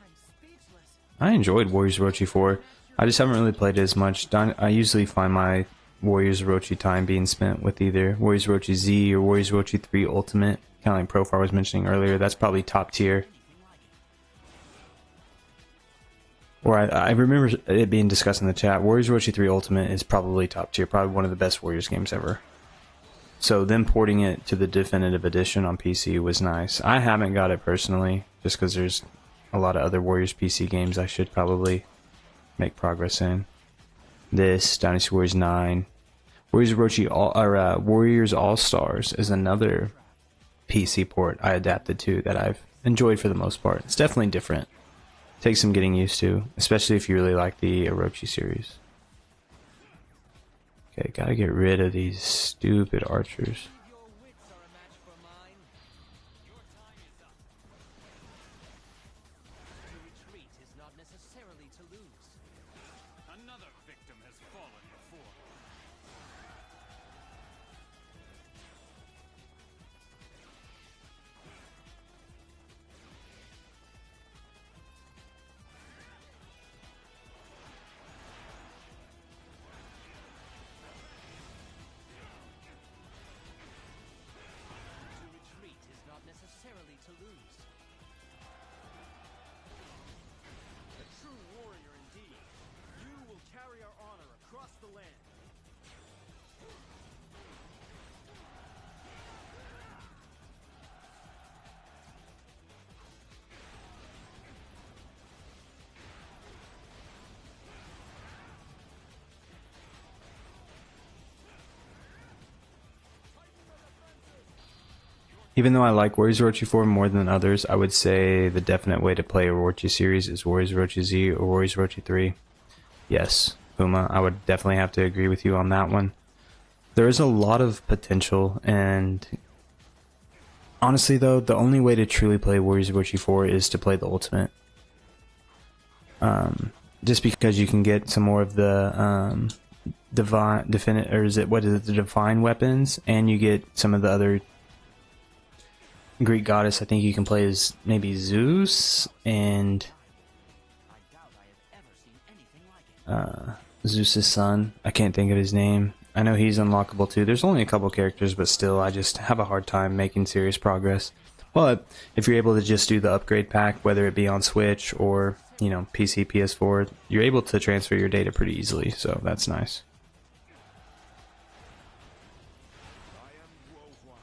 I'm speechless. I enjoyed Warriors of Orochi 4. I just haven't really played it as much. I usually find my Warriors of Orochi time being spent with either Warriors of Orochi Z or Warriors of Orochi 3 Ultimate. Kind of like Profar was mentioning earlier, that's probably top tier. Or I remember it being discussed in the chat, Warriors of Orochi 3 Ultimate is probably top tier, probably one of the best Warriors games ever. So them porting it to the definitive edition on PC was nice. I haven't got it personally, just because there's a lot of other Warriors PC games I should probably make progress in. This, Dynasty Warriors 9. Warriors of Orochi Warriors All-Stars is another PC port I adapted to that I've enjoyed for the most part. It's definitely different. Takes some getting used to, especially if you really like the Orochi series. Okay, gotta get rid of these stupid archers. Your wits are a match for mine. Your time is up. To retreat is not necessarily to lose. Another victim has fallen before. To retreat is not necessarily to lose. A true warrior indeed. You will carry our honor across the land. Even though I like Warriors of Orochi 4 more than others, I would say the definite way to play a Orochi series is Warriors of Orochi Z or Warriors of Orochi 3. Yes, Puma, I would definitely have to agree with you on that one. There is a lot of potential, and honestly though, the only way to truly play Warriors of Orochi 4 is to play the Ultimate. Just because you can get some more of the the divine weapons, and you get some of the other Greek goddess. I think you can play as maybe Zeus and I doubt I have ever seen anything like it. Zeus's son. I can't think of his name. I know he's unlockable too. There's only a couple characters, but still, I just have a hard time making serious progress. But if you're able to just do the upgrade pack, whether it be on Switch or, you know, PC, PS4, you're able to transfer your data pretty easily, so that's nice. I am Guohuan.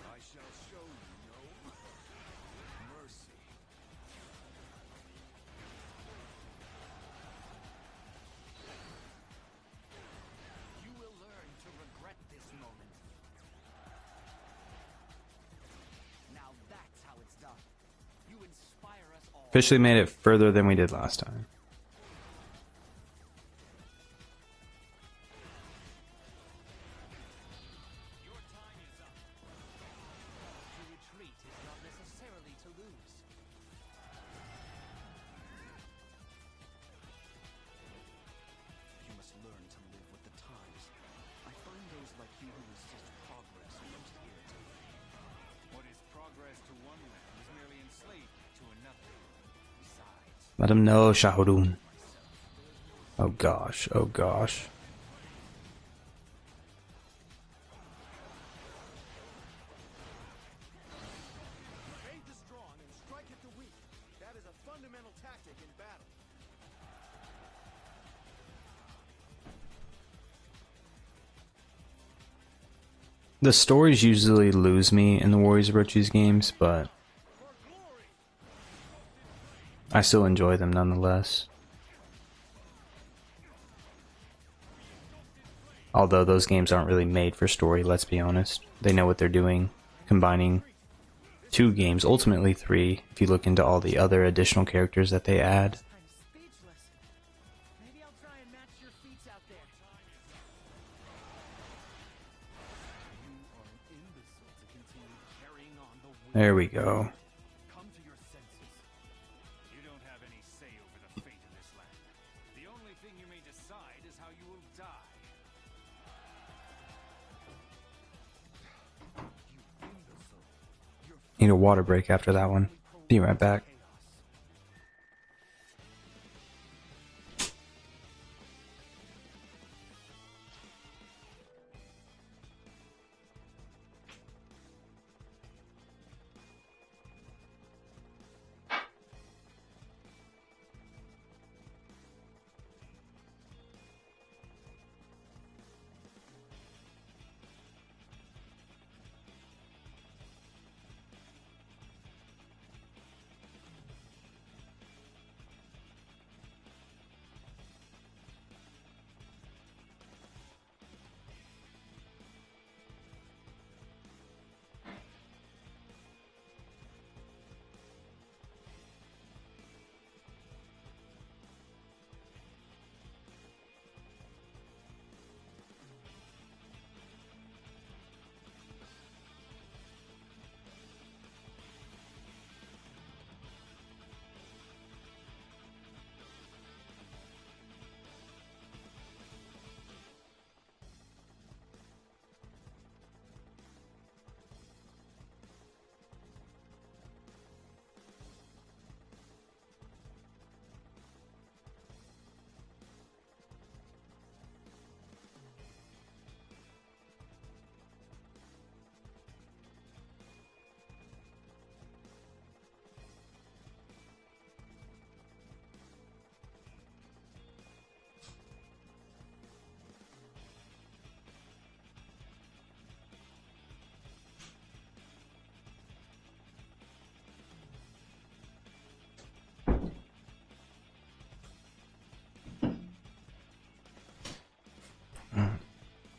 I shall show you no mercy. You will learn to regret this moment. Now that's how it's done. You inspire us all. Officially made it further than we did last time. Your time is up. To retreat is not necessarily to lose. You must learn to live with the times. I find those like you who resist progress most irritating. What is progress to one land is merely enslavement to another. Besides, Let him know, Shahorun. Oh gosh, oh gosh. Faith is strong and strike at the weak. That is a fundamental tactic in battle. The stories usually lose me in the Warriors of Orochi's games, but I still enjoy them nonetheless. Although those games aren't really made for story, let's be honest. They know what they're doing, combining 2 games, ultimately 3, if you look into all the other additional characters that they add. I'm speechless. Maybe I'll try and match your feats out there. There we go. Come to your senses. You don't have any say over the fate of this land. The only thing you may decide is how you will die. You imbecile. Need a water break after that one. Be right back.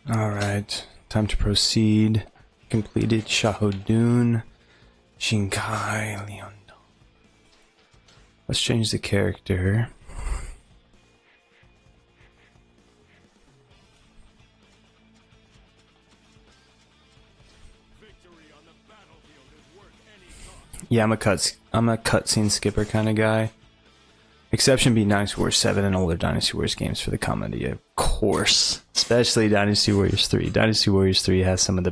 Alright, time to proceed. Completed Shahodun, Shinkai, Leon. Let's change the character. Yeah, I'm a cutscene skipper kind of guy. Exception be Dynasty Warriors 7 and older Dynasty Warriors games for the comedy, of course. Especially Dynasty Warriors 3. Dynasty Warriors 3 has some of the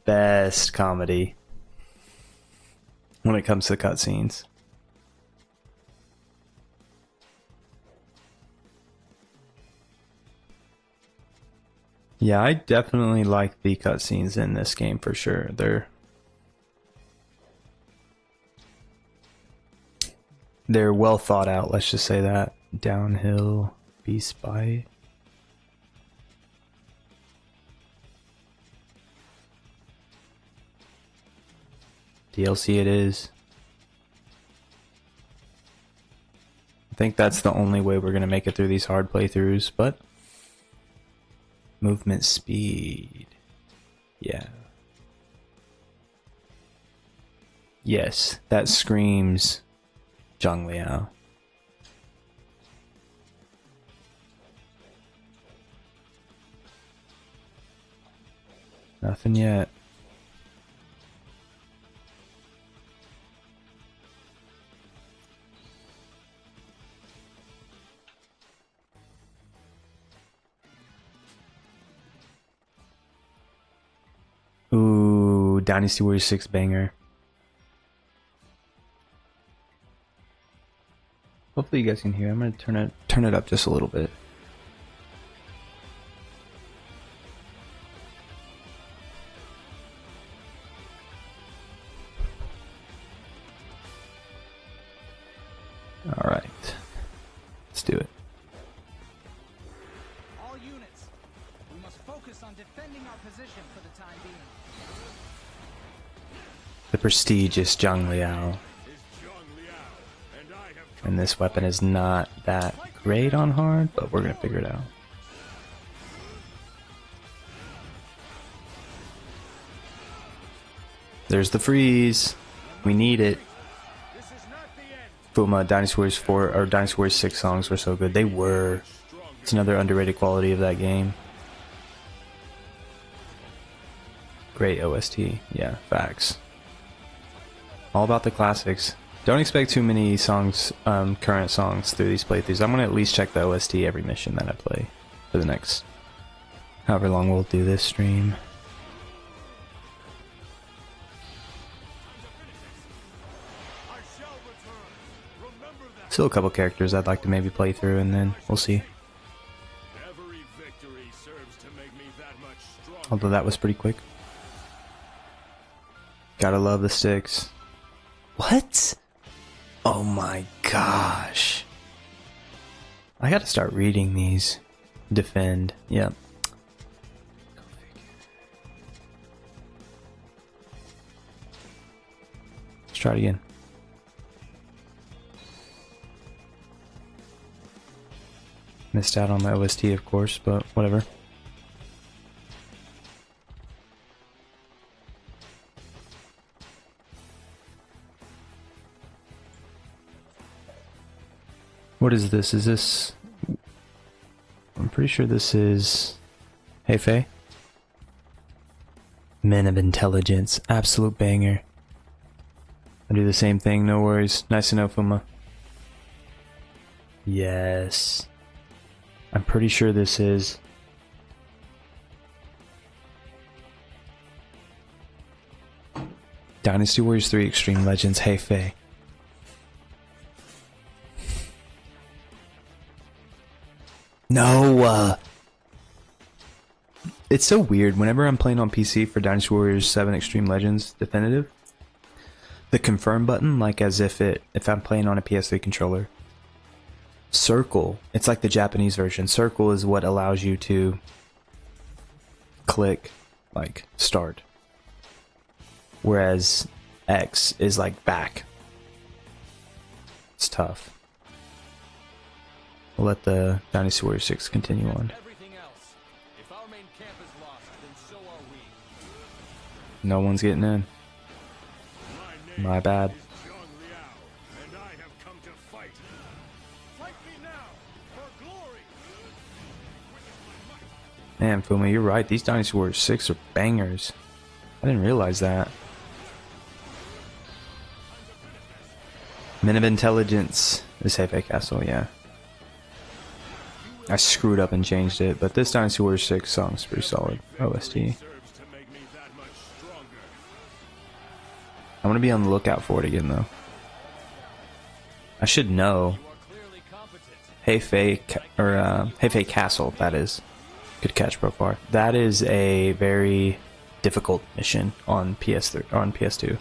best comedy when it comes to cutscenes. Yeah, I definitely like the cutscenes in this game for sure. They're well thought out, let's just say that. Downhill, Beast Bite. DLC it is. I think that's the only way we're going to make it through these hard playthroughs, but movement speed. Yeah. Yes, that screams Zhang Liao. Nothing yet. Ooh, Dynasty Warriors 6 banger. Hopefully you guys can hear. I'm gonna turn it up just a little bit. All right, let's do it. All units, we must focus on defending our position for the time being. The prestigious Zhang Liao. And this weapon is not that great on hard, but we're gonna figure it out. There's the freeze. We need it. Fuma, Dynasty Warriors 4 or Dynasty Warriors 6 songs were so good. They were. It's another underrated quality of that game. Great OST. Yeah, facts. All about the classics. Don't expect too many songs, current songs through these playthroughs. I'm gonna at least check the OST every mission that I play for the next however long we'll do this stream. Still a couple characters I'd like to maybe play through, and then we'll see. Although that was pretty quick. Gotta love the sticks. What? Oh my gosh. I gotta start reading these. Defend. Yep. Let's try it again. Missed out on the OST, of course, but whatever. What is this? Is this... I'm pretty sure this is... Hey Faye? Men of Intelligence. Absolute banger. I do the same thing, no worries. Nice to know, Fuma. Yes. I'm pretty sure this is... Dynasty Warriors 3 Extreme Legends. Hey Faye. No! It's so weird. Whenever I'm playing on PC for Dynasty Warriors 7 Extreme Legends Definitive, the confirm button, like as if I'm playing on a PS3 controller, circle, it's like the Japanese version. Circle is what allows you to click, like, start. Whereas X is like back. It's tough. We'll let the Dynasty Warriors 6 continue on. Everything else. If our main camp is lost, then so are we. No one's getting in. My bad. And I have come to fight. Fight me now for glory. Man, Fuma, you're right. These Dynasty Warriors 6 are bangers. I didn't realize that. Men of Intelligence is Hefe Castle, yeah. I screwed up and changed it, but this Dynasty Warriors 6 song is pretty solid. OST. I'm gonna be on the lookout for it again, though. I should know. Hefe Castle, that is. Good catch, Profar. That is a very difficult mission on PS3 or on PS2,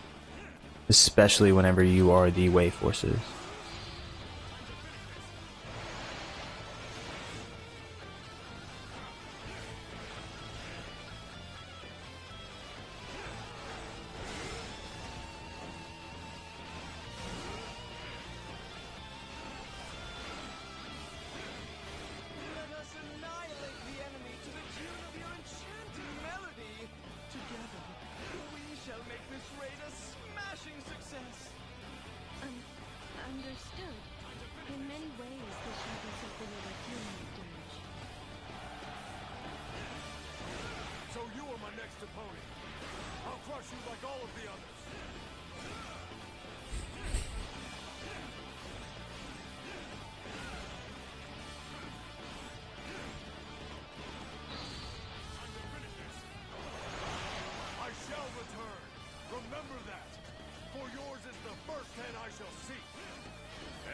especially whenever you are the Wei forces.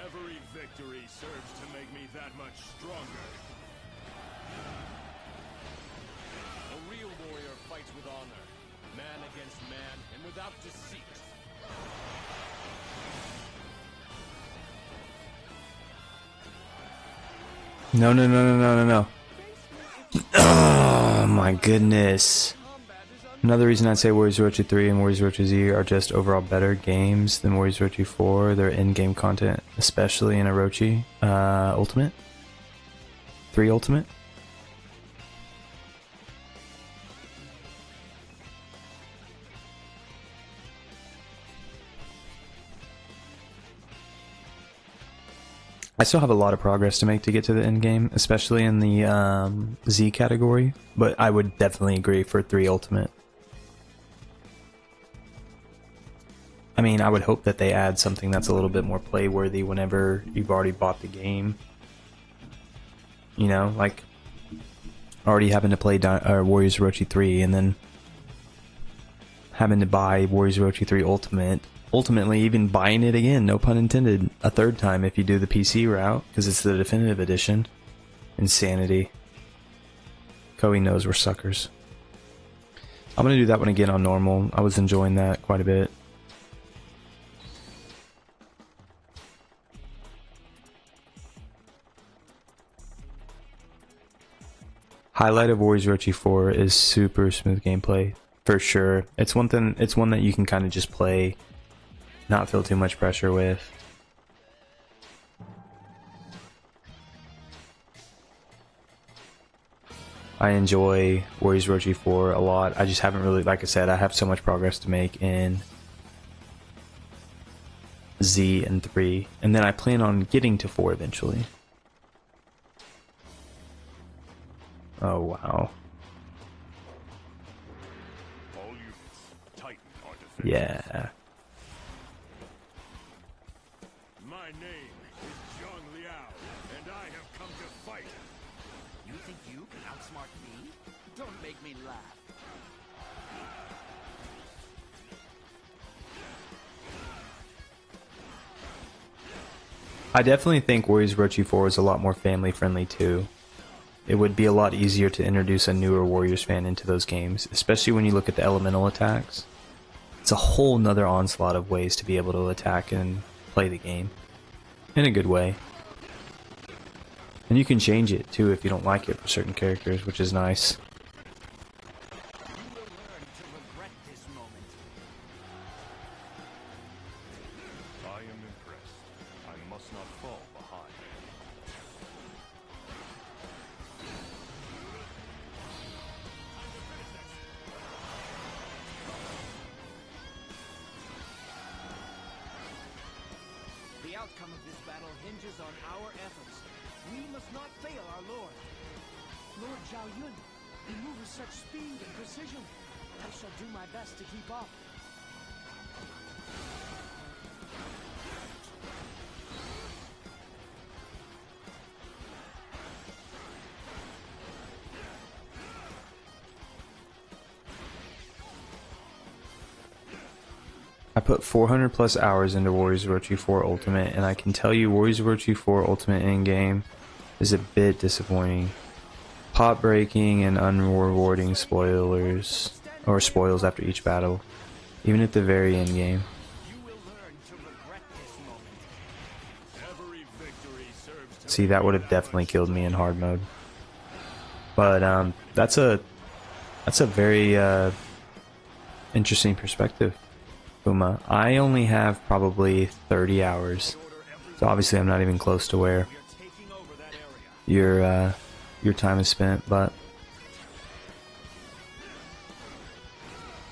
Every victory serves to make me that much stronger. A real warrior fights with honor, man against man, and without deceit. No. Oh my my goodness. Another reason I'd say Warriors Orochi 3 and Warriors Orochi Z are just overall better games than Warriors Orochi 4. Their in-game content, especially in Orochi Ultimate. 3 Ultimate. I still have a lot of progress to make to get to the end game, especially in the Z category, but I would definitely agree for 3 Ultimate. I mean, I would hope that they add something that's a little bit more play-worthy whenever you've already bought the game. You know, like already having to play Warriors Orochi 3 and then having to buy Warriors Orochi 3 Ultimate. Ultimately, even buying it again, no pun intended, a third time if you do the PC route, because it's the definitive edition. Insanity. Koei knows we're suckers. I'm going to do that one again on normal. I was enjoying that quite a bit. Highlight of Warriors Orochi 4 is super smooth gameplay, for sure. It's one that you can kind of just play, not feel too much pressure with. I enjoy Warriors Orochi 4 a lot. I just haven't really, like I said, I have so much progress to make in Z and 3. And then I plan on getting to 4 eventually. Oh, wow. All units, tighten our defense. Yeah. My name is Zhang Liao, and I have come to fight. You think you can outsmart me? Don't make me laugh. I definitely think Warriors Orochi 4 is a lot more family friendly too. It would be a lot easier to introduce a newer Warriors fan into those games, especially when you look at the elemental attacks. It's a whole nother onslaught of ways to be able to attack and play the game. In a good way. And you can change it too if you don't like it for certain characters, which is nice. You will learn to regret this moment. I am impressed. I must not fall behind. The outcome of this battle hinges on our efforts. We must not fail our lord. Lord Zhao Yun, you move with such speed and precision. I shall do my best to keep up. I put 400 plus hours into Warriors Orochi 4 Ultimate, and I can tell you Warriors Orochi 4 Ultimate in-game is a bit disappointing. Pot breaking and unrewarding spoilers, or spoils after each battle, even at the very end game. You will learn to regret this moment. Every victory serves to See, that would have definitely killed me in hard mode. But that's a very interesting perspective, Uma. I only have probably 30 hours, so obviously I'm not even close to where Taking over that area. your time is spent, but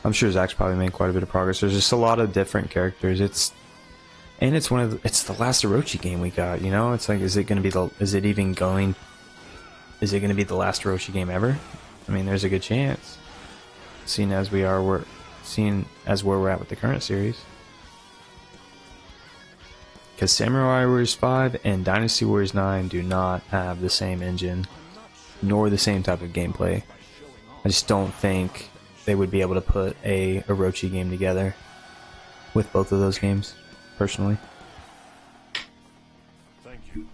I'm sure Zach's probably made quite a bit of progress. There's just a lot of different characters. It's the last Orochi game we got, you know? It's like, is it going to be the last Orochi game ever? I mean, there's a good chance, seeing as where we're at with the current series. Because Samurai Warriors 5 and Dynasty Warriors 9 do not have the same engine, nor the same type of gameplay. I just don't think they would be able to put a Orochi game together with both of those games, personally. Thank you.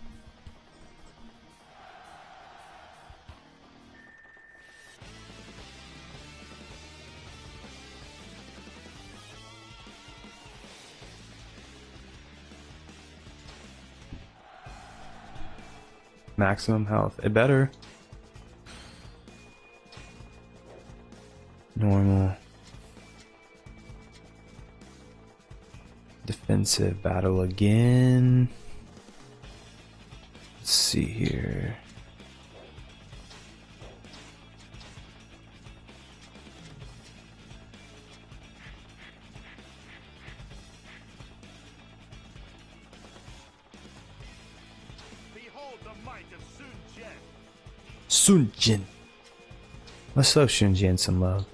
Maximum health. It better. Normal. Defensive battle again. Let's see here. Behold the might of Sun Jian. Sun Jin. Let's show Sun Jin some love.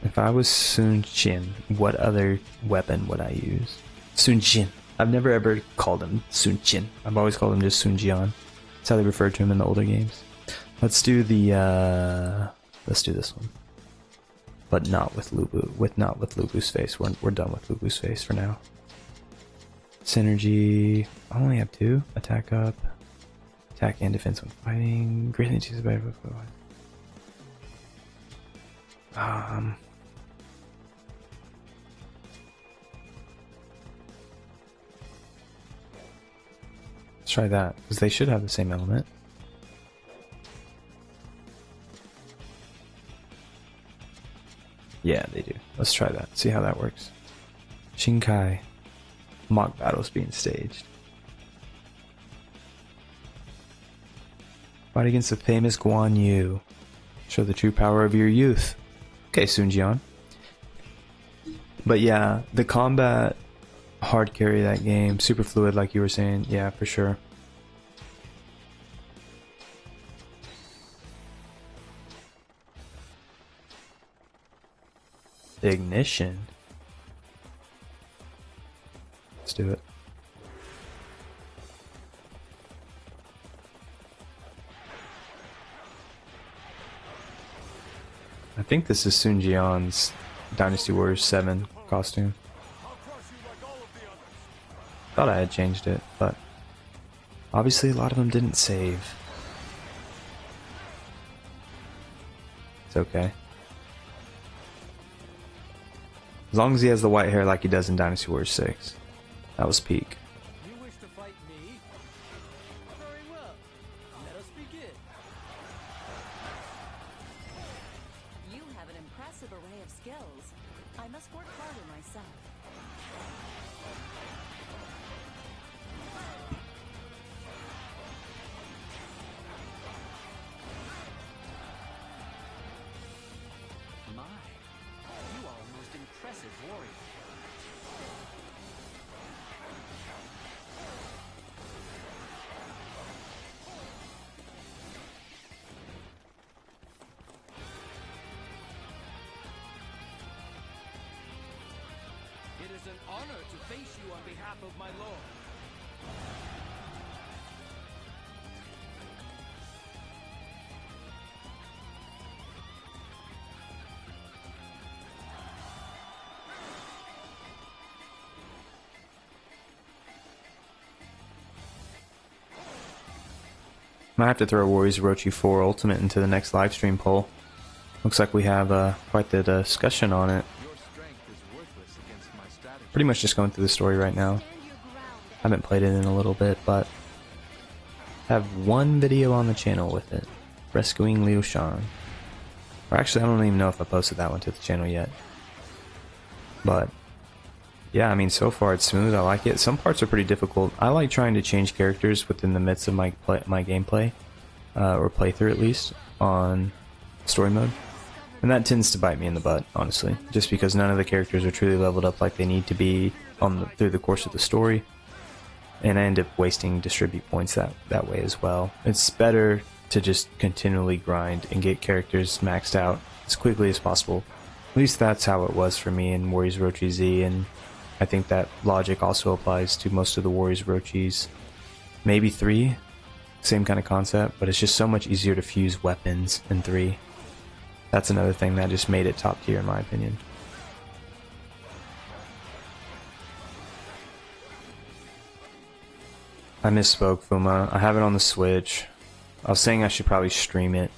If I was Sun Jin, what other weapon would I use? Sun Jin. I've never ever called him Sun Jin. I've always called him just Sun Jian. That's how they referred to him in the older games. Let's do the let's do this one. But not with Liu Bu. Not with Liu Bu's face. We're done with Liu Bu's face for now. Synergy. I only have 2. Attack up. Attack and defense when fighting. Greatly choose better. Let's try that, because they should have the same element. Yeah, they do. Let's try that. See how that works. Shinkai. Mock battles being staged. Fight against the famous Guan Yu. Show the true power of your youth. Okay, Sun Jian. But yeah, the combat hard carry that game. Super fluid like you were saying. Yeah, for sure. Ignition. Let's do it. I think this is Sun Jian's Dynasty Warriors 7 costume. Thought I had changed it, but obviously a lot of them didn't save. It's okay. As long as he has the white hair like he does in Dynasty Warriors 6. That was peak. You wish to fight me? Very well. Let us begin. You have an impressive array of skills. I must work harder myself. My, you are a most impressive warrior. It is an honor to face you on behalf of my lord. Might have to throw Warriors Orochi 4 Ultimate into the next livestream poll. Looks like we have quite the discussion on it. Your strength is worthless against my strategy. Pretty much just going through the story right now. Stand your ground. Haven't played it in a little bit, but have one video on the channel with it. Rescuing Liu Shan. Or actually, I don't even know if I posted that one to the channel yet. But yeah, I mean, so far it's smooth. I like it. Some parts are pretty difficult. I like trying to change characters within the midst of my gameplay, or playthrough at least, on story mode. And that tends to bite me in the butt, honestly. Just because none of the characters are truly leveled up like they need to be through the course of the story. And I end up wasting distribute points that way as well. It's better to just continually grind and get characters maxed out as quickly as possible. At least that's how it was for me in Warriors Orochi Z, and I think that logic also applies to most of the Warriors Orochis. Maybe 3, same kind of concept, but it's just so much easier to fuse weapons in 3. That's another thing that just made it top tier in my opinion. I misspoke, Fuma. I have it on the Switch. I was saying I should probably stream it.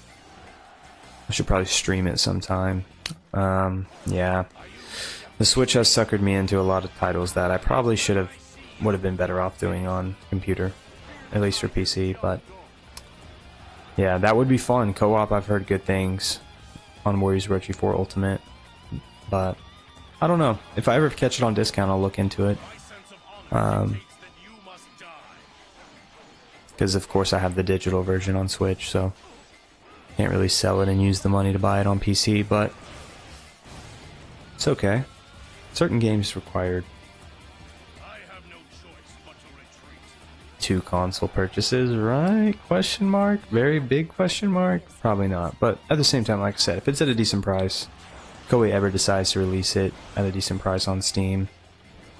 I should probably stream it sometime. Yeah. The Switch has suckered me into a lot of titles that I probably should have would have been better off doing on computer, at least for PC. But yeah, that would be fun. Co-op, I've heard good things on Warriors Orochi 4 Ultimate, but I don't know. If I ever catch it on discount, I'll look into it. Because of course I have the digital version on Switch, so can't really sell it and use the money to buy it on PC, but it's okay. Certain games required 2 console purchases, right? Question mark? Very big question mark? Probably not, but at the same time, like I said, if it's at a decent price, Koei ever decides to release it at a decent price on Steam,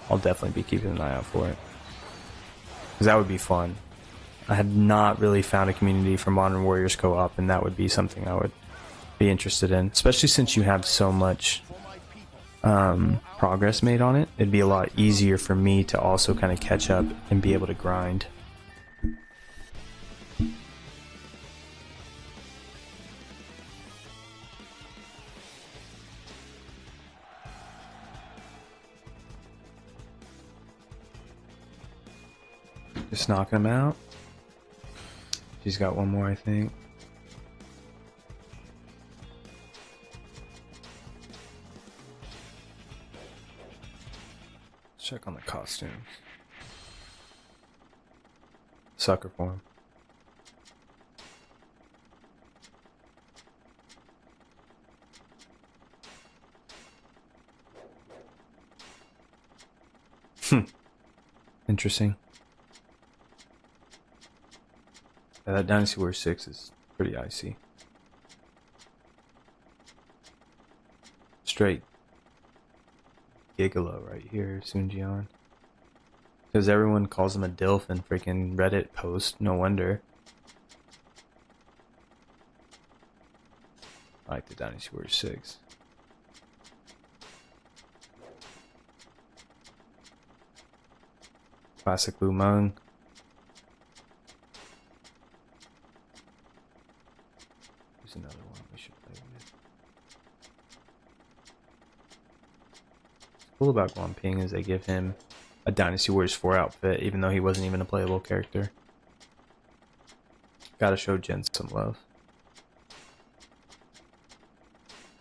I'll definitely be keeping an eye out for it. Because that would be fun. I had not really found a community for Modern Warriors co-op, and that would be something I would be interested in. Especially since you have so much progress made on it. It'd be a lot easier for me to also kind of catch up and be able to grind. Just knocking him out. She's got one more, I think. Check on the costumes. Sucker form. Interesting. Yeah, that Dynasty Warriors 6 is pretty icy. Straight gigolo right here, Sunjian. Because everyone calls him a DILF in freaking Reddit post, no wonder. I like the Dynasty Warriors 6. Classic Lu Meng. There's another one we should play with. What's cool about Guanping is they give him a Dynasty Warriors 4 outfit, even though he wasn't even a playable character. Gotta show Jen some love.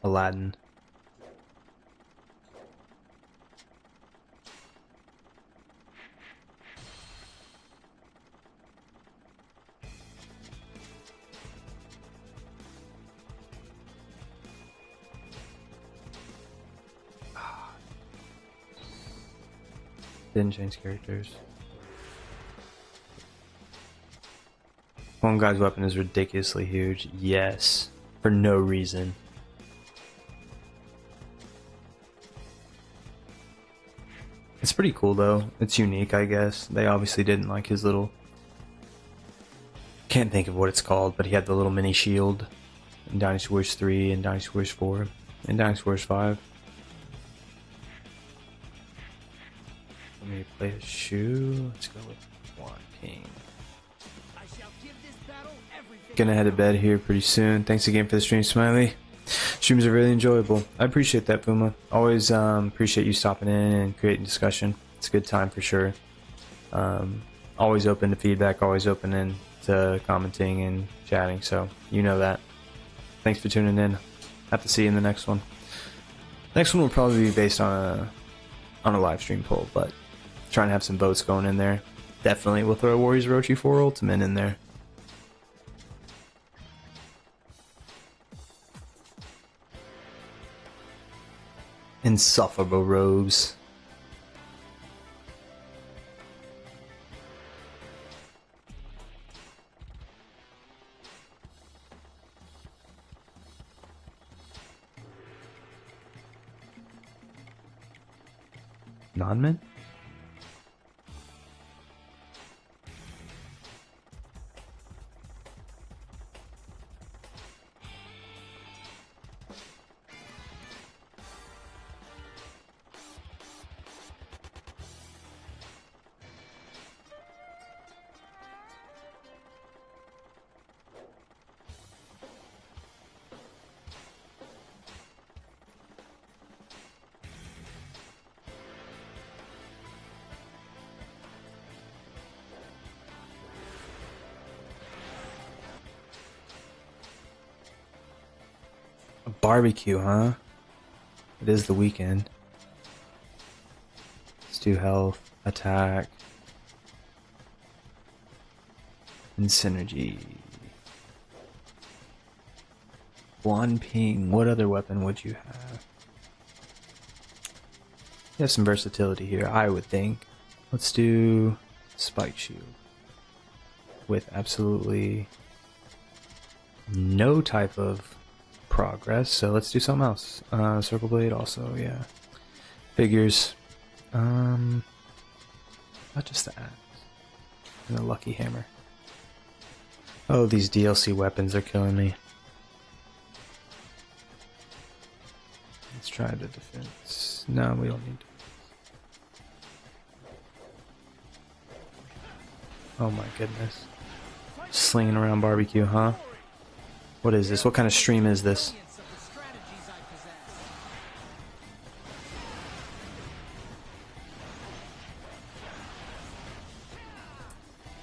Aladdin. Didn't change characters. One guy's weapon is ridiculously huge. Yes. For no reason. It's pretty cool though. It's unique, I guess. They obviously didn't like his little... Can't think of what it's called, but he had the little mini shield in Dynasty Warriors 3 and Dynasty Warriors 4 and Dynasty Warriors 5. Let me play a Shu. Let's go with Guanping. Gonna head to bed here pretty soon. Thanks again for the stream, Smiley. Streams are really enjoyable. I appreciate that, Puma. Always appreciate you stopping in and creating discussion. It's a good time for sure. Always open to feedback, always open to commenting and chatting, so you know that. Thanks for tuning in. Have to see you in the next one. Next one will probably be based on a live stream poll, but trying to have some votes going in there. Definitely we'll throw Warriors Orochi 4 Ultimate in there. Insufferable robes. Non-men? barbecue, huh? It is the weekend. Let's do health, attack, and synergy. One ping. What other weapon would you have? You have some versatility here, I would think. Let's do spike shield with absolutely no type of progress. So let's do something else. Circle blade also, yeah. Figures. Not just the axe and the lucky hammer. Oh, these DLC weapons are killing me. Let's try the defense. No, we don't need to. Oh my goodness. Slinging around barbecue, huh? What is this? What kind of stream is this?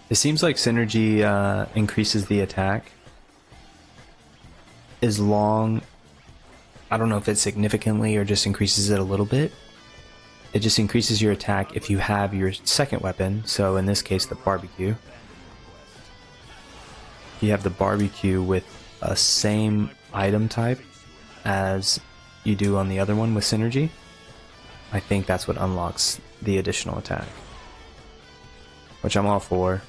It seems like synergy increases the attack as long... I don't know if it significantly or just increases it a little bit. It just increases your attack if you have your second weapon, so in this case the barbecue. If you have the barbecue with a same item type as you do on the other one with synergy, I think that's what unlocks the additional attack. Which I'm all for,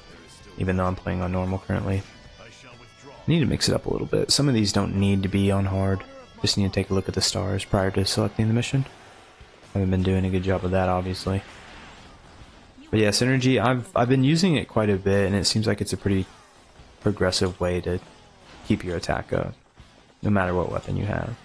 even though I'm playing on normal currently. I need to mix it up a little bit. Some of these don't need to be on hard. Just need to take a look at the stars prior to selecting the mission. I haven't been doing a good job of that, obviously. But yeah, synergy, I've been using it quite a bit, and it seems like it's a pretty progressive way to keep your attack up, no matter what weapon you have.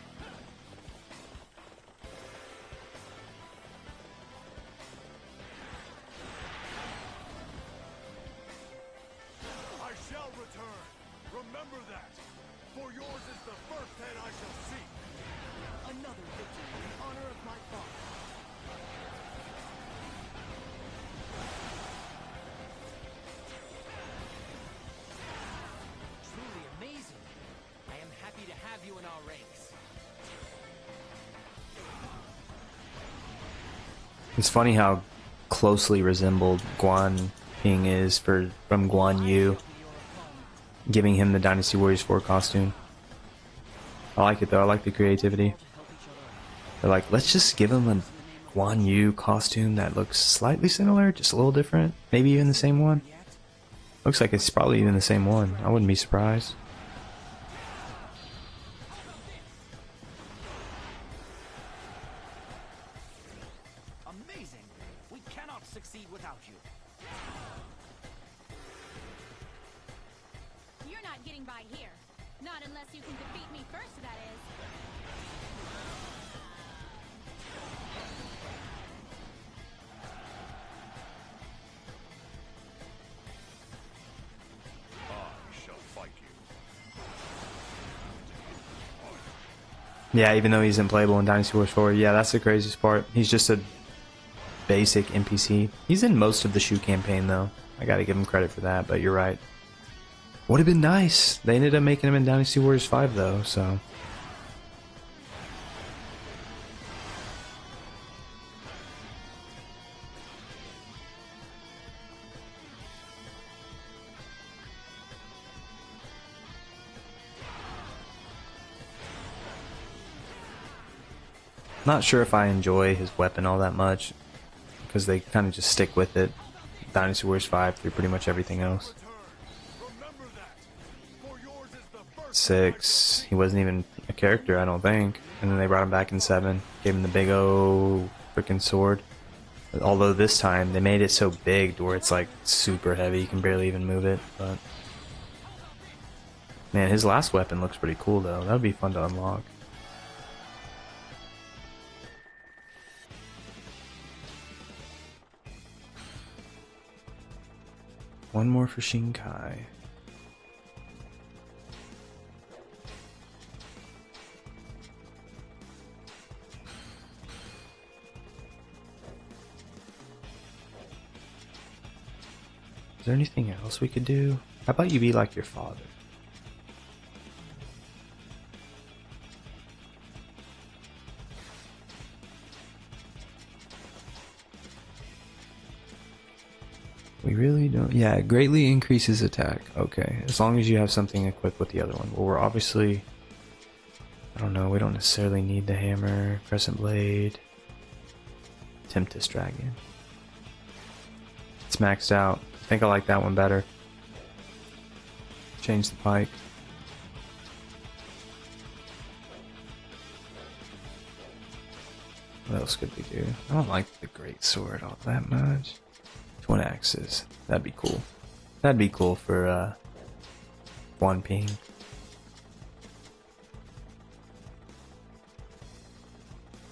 I shall return. Remember that. For yours is the first head I shall see. Another victory in honor of my father. Truly amazing. I am happy to have you in our ranks. It's funny how closely resembled Guan Ping is from Guan Yu, giving him the Dynasty Warriors 4 costume. I like it though, I like the creativity. They're like, let's just give him a Guan Yu costume that looks slightly similar, just a little different. Maybe even the same one. Looks like it's probably even the same one. I wouldn't be surprised. Amazing. We cannot succeed without you. You're not getting by here. Not unless you can defeat me first, that is. I shall fight you. Yeah, even though he's unplayable in Dynasty Warriors 4, yeah, that's the craziest part. He's just a basic NPC. He's in most of the Shu campaign though. I gotta give him credit for that, but you're right. Would have been nice. They ended up making him in Dynasty Warriors 5 though, so. Not sure if I enjoy his weapon all that much, because they kind of just stick with it. Dynasty Warriors 5 through pretty much everything else. Remember that. For yours is the first 6, he wasn't even a character, I don't think. And then they brought him back in 7, gave him the big O freaking sword. Although this time they made it so big to where it's like super heavy, you can barely even move it. But man, his last weapon looks pretty cool though. That would be fun to unlock. One more for Shinkai. Is there anything else we could do? How about you be like your father? We really don't. Yeah, it greatly increases attack. Okay, as long as you have something equipped with the other one. Well, we're obviously... I don't know, we don't necessarily need the hammer, crescent blade, Tempest Dragon. It's maxed out. I think I like that one better. Change the pike. What else could we do? I don't like the great sword all that much. Twin axes. That'd be cool. That'd be cool for one ping.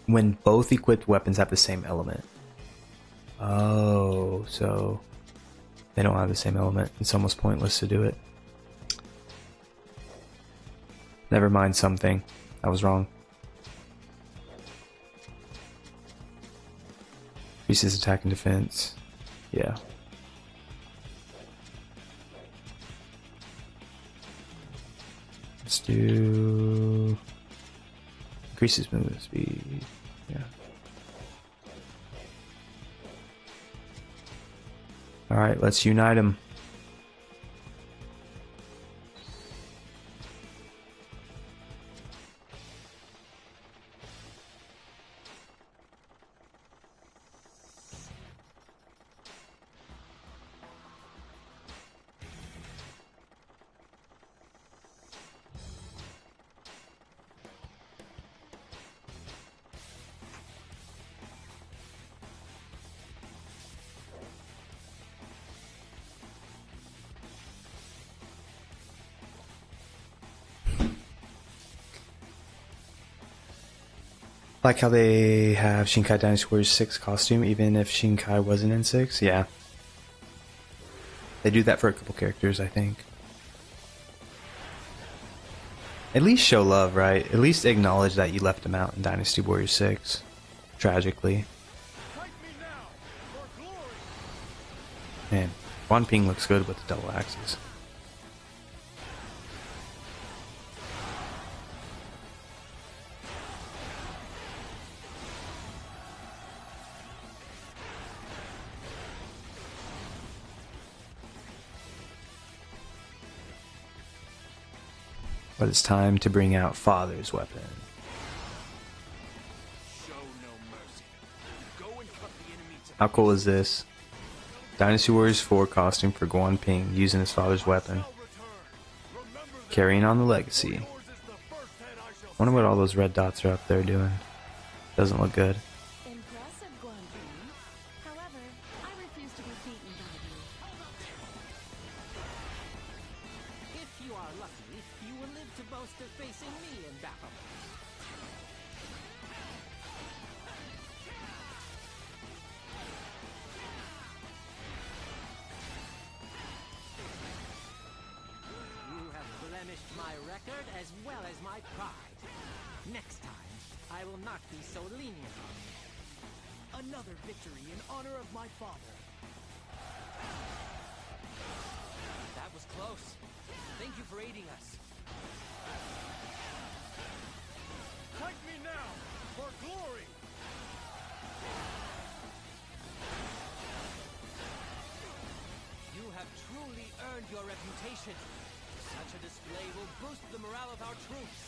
When both equipped weapons have the same element. Oh, so they don't have the same element. It's almost pointless to do it. Never mind something. I was wrong. Increases attack and defense. Yeah. Let's do... Increases movement speed. Yeah. Alright, let's unite them. Like how they have Shinkai Dynasty Warriors 6 costume, even if Shinkai wasn't in 6. Yeah. They do that for a couple characters, I think. At least show love, right? At least acknowledge that you left him out in Dynasty Warriors 6. Tragically. Man, Wan Ping looks good with the double axes. But it's time to bring out Father's weapon. Show no mercy. Go and cut the enemy to How cool is this? Dynasty Warriors 4 costume for Guan Ping using his father's weapon. Carrying on the legacy. Wonder what all those red dots are up there doing. Doesn't look good. Impressive, Guan Ping. However, I refuse to be beaten by you. If you are lucky, you will live to boast of facing me in battle. You have blemished my record as well as my pride. Next time, I will not be so lenient on you. Another victory in honor of my father. That was close. Thank you for aiding us. Fight me now, for glory! You have truly earned your reputation. Such a display will boost the morale of our troops.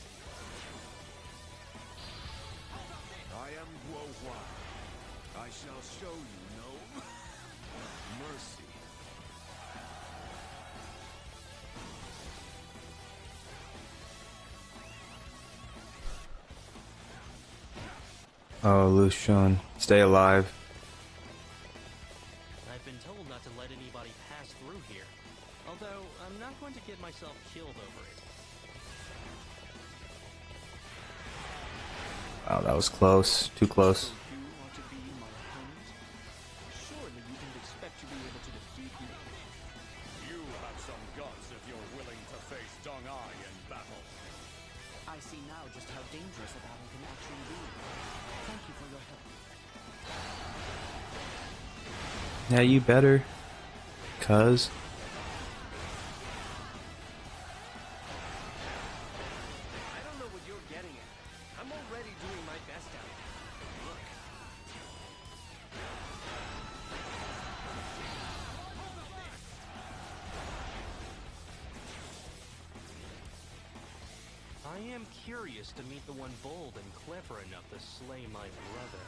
I am Guo Huai. I shall show you no mercy. Oh, Liu Shan, stay alive. I've been told not to let anybody pass through here. Although, I'm not going to get myself killed over it. Wow, that was close. Too close. You want to be my opponent? Surely you didn't expect to be able to defeat me. You have some guts if you're willing to face Dong Ai in battle. I see now just how dangerous a battle can actually be. Thank you for your help. Yeah, you better. Cuz. I don't know what you're getting at. I'm already doing my best out here. Look. curious to meet the one bold and clever enough to slay my brother.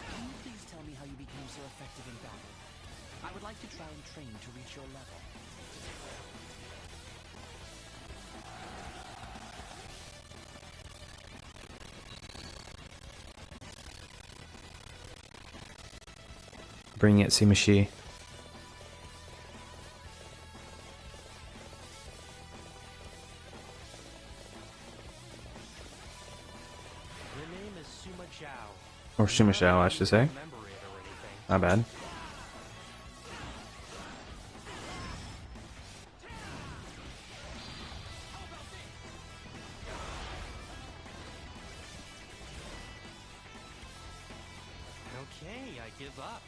Can you please tell me how you became so effective in battle? I would like to try and train to reach your level. Bring it, Simashi. The name is Suma Zhao. Or Shimashao, I should say. Remember it or anything. Not bad. Okay, I give up.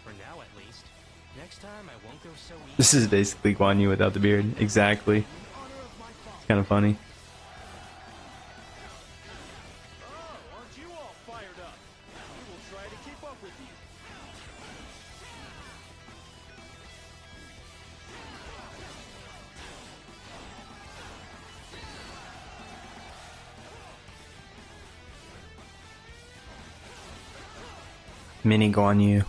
For now, at least. Next time, I won't go so easy. This is basically Guan Yu without the beard. Exactly. It's kind of funny. Oh, aren't you all fired up? We will try to keep up with you. Mini Guan Yu.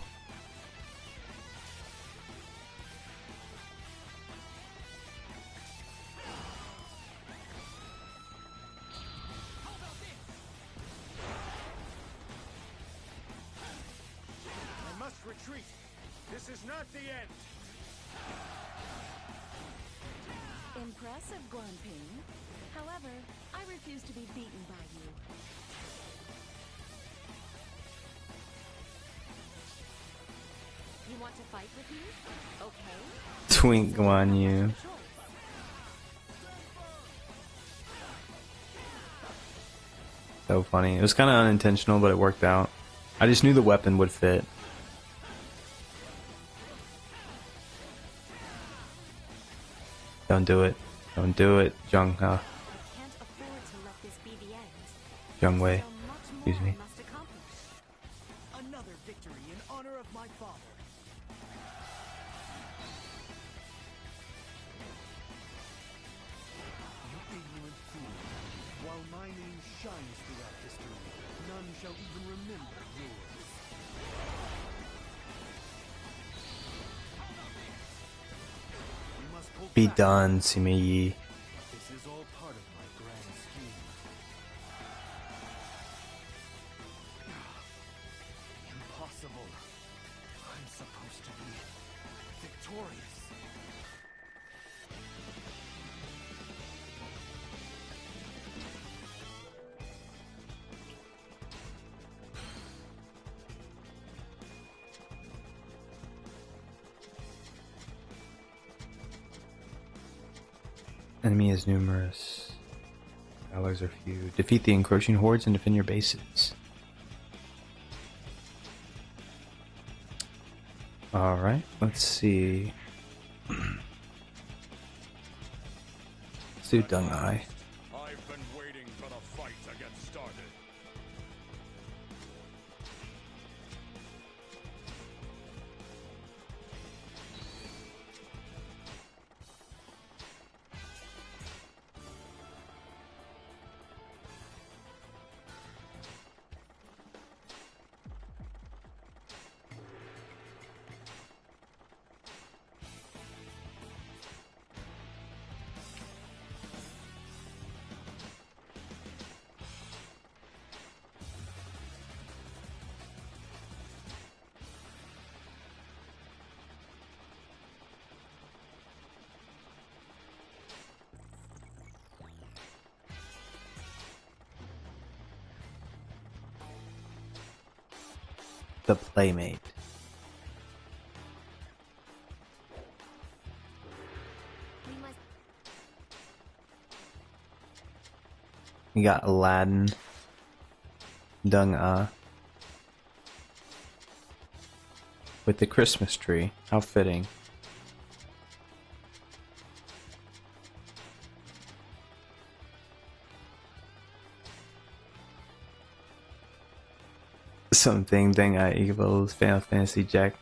I must retreat. This is not the end. Impressive, Guanping. However, I refuse to be beaten by you. You want to fight with me? Okay. Twink Guan Yu. Choice. So funny. It was kind of unintentional, but it worked out. I just knew the weapon would fit. Don't do it. Don't do it, Zheng. I can't afford to let this be the end. Zheng Wei. So much more Excuse me. I must accomplish. Another victory in honor of my father. You ignorant fool. While my name shines throughout history, none shall even remember yours. We must pull Be back. done, Sima Yi. This is all part of my grand scheme. Impossible. I'm supposed to be victorious. Enemy is numerous. Allies are few. Defeat the encroaching hordes and defend your bases. Alright, let's see. Let's do Dung Ai. I've been waiting for the fight to get started. The Playmate. We must. We got Aladdin. Dung Ah. With the Christmas tree. How fitting. Something Dung Ah equals Final Fantasy Jack.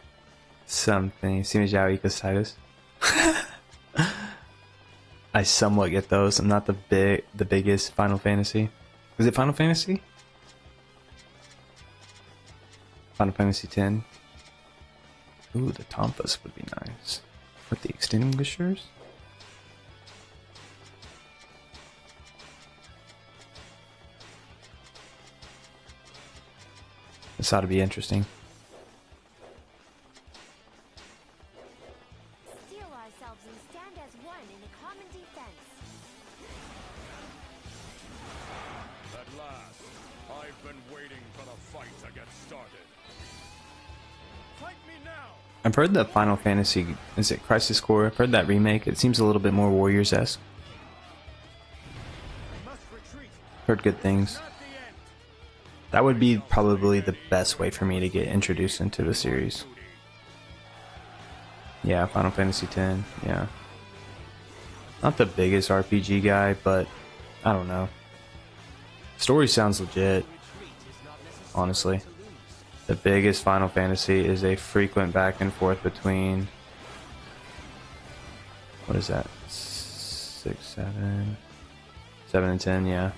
Something Sima Zhao equals Titus. I I somewhat get those. I'm not the biggest Final Fantasy. Is it Final Fantasy? Final Fantasy X. Ooh, the Tompas would be nice. With the extinguishers? This ought to be interesting. Steel ourselves and stand as one in a common defense. At last, I've been waiting for the fight to get started. Fight me now! I've heard that Final Fantasy, is it Crisis Core? I've heard that remake. It seems a little bit more Warriors-esque. Heard good things. That would be probably the best way for me to get introduced into the series. Yeah, Final Fantasy X, yeah. Not the biggest RPG guy, but I don't know. Story sounds legit, honestly. The biggest Final Fantasy is a frequent back and forth between... What is that? 6, 7... 7 and 10, yeah.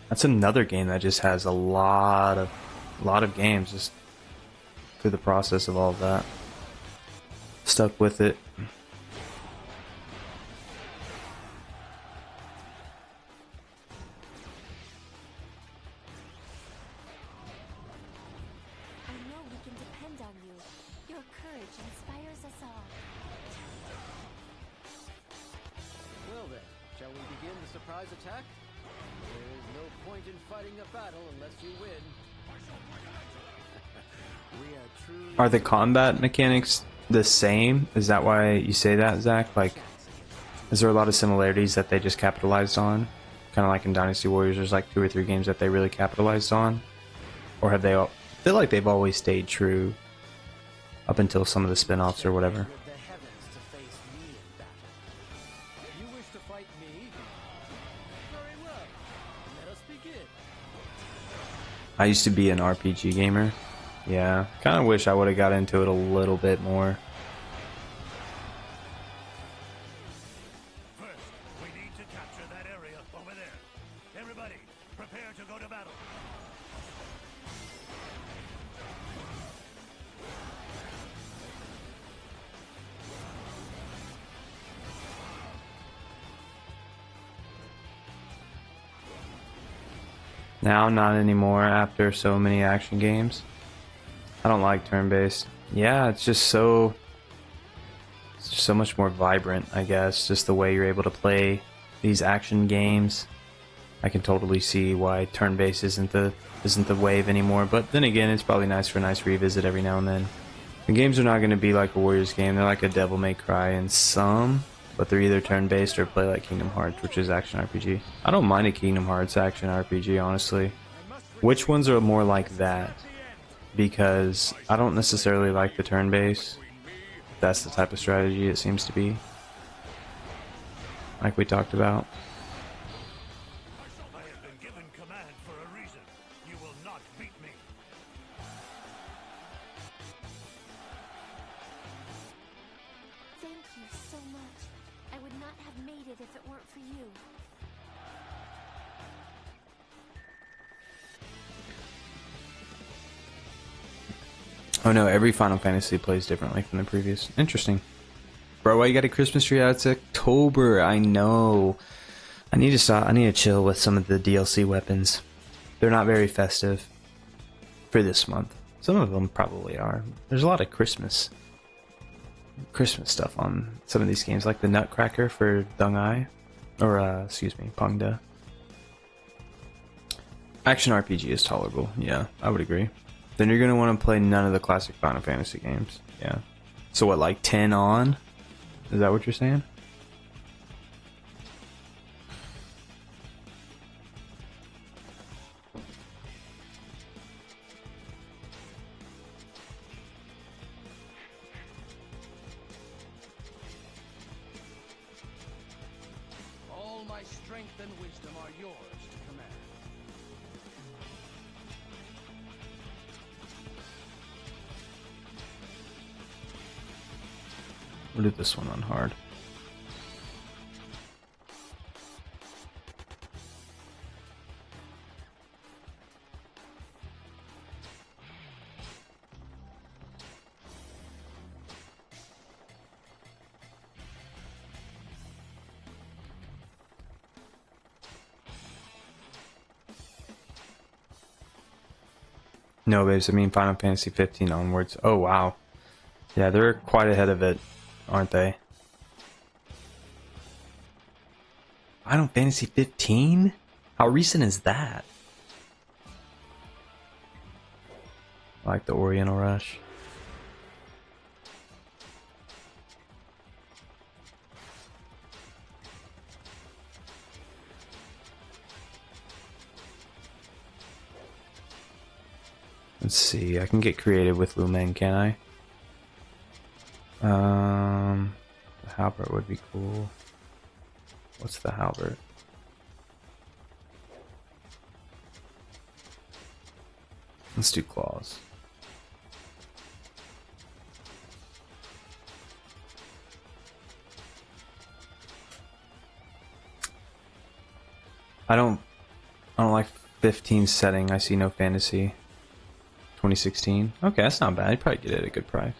That's another game that just has a lot of games just through the process of all of that. Stuck with it. I know we can depend on you. Your courage inspires us all. Well then, shall we begin the surprise attack? There is no point in fighting a battle unless you win. We are truly... Are the combat mechanics the same? Is that why you say that, Zach? Like, is there a lot of similarities that they just capitalized on? Kind of like in Dynasty Warriors, there's like 2 or 3 games that they really capitalized on? Or have they all... I feel like they've always stayed true up until some of the spin-offs or whatever. With the heavens to face me in battle. You wish to fight me? Very well. Let us begin. I used to be an RPG gamer. Yeah, kind of wish I would have got into it a little bit more. First, we need to capture that area over there. Everybody, prepare to go to battle. Now, not anymore after so many action games. I don't like turn-based. Yeah, it's just so much more vibrant, I guess. Just the way you're able to play these action games. I can totally see why turn-based isn't the wave anymore. But then again, it's probably nice for a nice revisit every now and then. The games are not going to be like a Warriors game. They're like a Devil May Cry in some, but they're either turn-based or play like Kingdom Hearts, which is action RPG. I don't mind a Kingdom Hearts action RPG, honestly. Which ones are more like that? Because I don't necessarily like the turn-based. That's the type of strategy it seems to be. Like we talked about. I have been given command for a reason. You will not beat me. Thank you so much. I would not have made it if it weren't for you. Oh no, every Final Fantasy plays differently from the previous. Interesting. Bro, why you got a Christmas tree out? It's October, I know. I need to stop. I need to chill with some of the DLC weapons. They're not very festive for this month. Some of them probably are. There's a lot of Christmas stuff on some of these games, like the Nutcracker for Dung Ai. Or, excuse me, Pongda. Action RPG is tolerable, yeah, I would agree. Then you're going to want to play none of the classic Final Fantasy games. Yeah. So what, like 10 on? Is that what you're saying? All my strength and wisdom are yours to command. Or did this one run hard? No, babes, I mean Final Fantasy 15 onwards. Oh, wow. Yeah, they're quite ahead of it, aren't they? Final Fantasy 15? How recent is that? I like the Oriental Rush. Let's see, I can get creative with Liu Meng, can I? The halberd would be cool. What's the halberd? Let's do claws. I don't like 15 setting. I see no fantasy. 2016. Okay, that's not bad. You'd probably get it at a good price.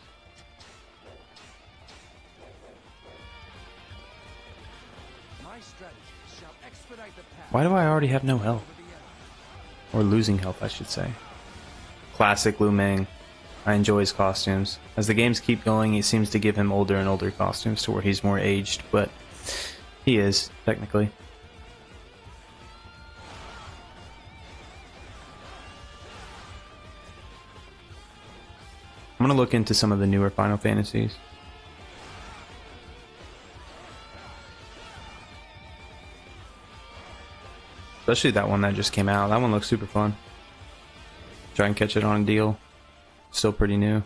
Why do I already have no health? Or losing health, I should say. Classic Liu Meng. I enjoy his costumes. As the games keep going, it seems to give him older and older costumes to where he's more aged, but he is, technically. I'm gonna look into some of the newer Final Fantasies. Especially that one that just came out. That one looks super fun. Try and catch it on a deal. Still pretty new.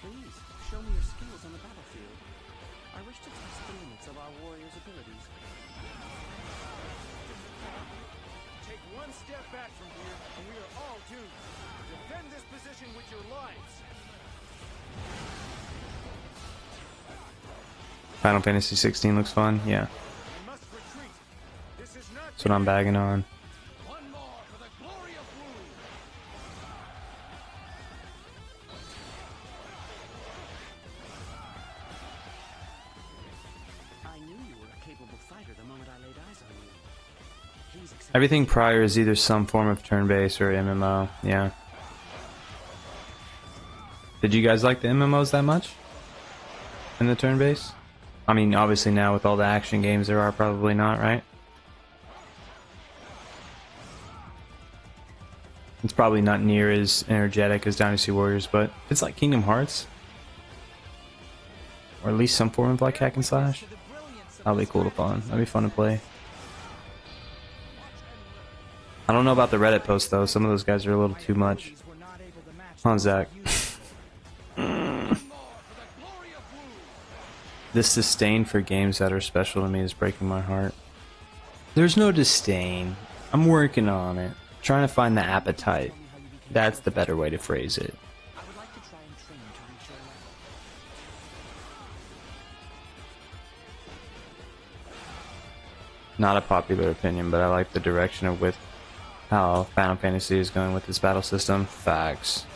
Please, show me your skills on the battlefield. I wish to test the limits of our warriors' abilities. Take one step back from here, and we are all doomed. Defend this position with your lives. Final Fantasy 16 looks fun, yeah. We must retreat. This is not That's what I'm bagging on. one more for the glory of Wu. I knew you were a capable fighter the moment I laid eyes on you. Please accept. Everything prior is either some form of turn-based or MMO, yeah. Did you guys like the MMOs that much? In the turn-based? I mean, obviously now with all the action games there are, probably not, right? It's probably not near as energetic as Dynasty Warriors, but it's like Kingdom Hearts. Or at least some form of like hack and slash. That'll be cool to fun. That'd be fun to play. I don't know about the Reddit posts though. Some of those guys are a little too much. Huh, Zach? This disdain for games that are special to me is breaking my heart. There's no disdain. I'm working on it. Trying to find the appetite. That's the better way to phrase it. I would like to try and train to reach your level. Not a popular opinion, but I like the direction of with how Final Fantasy is going with its battle system. Facts.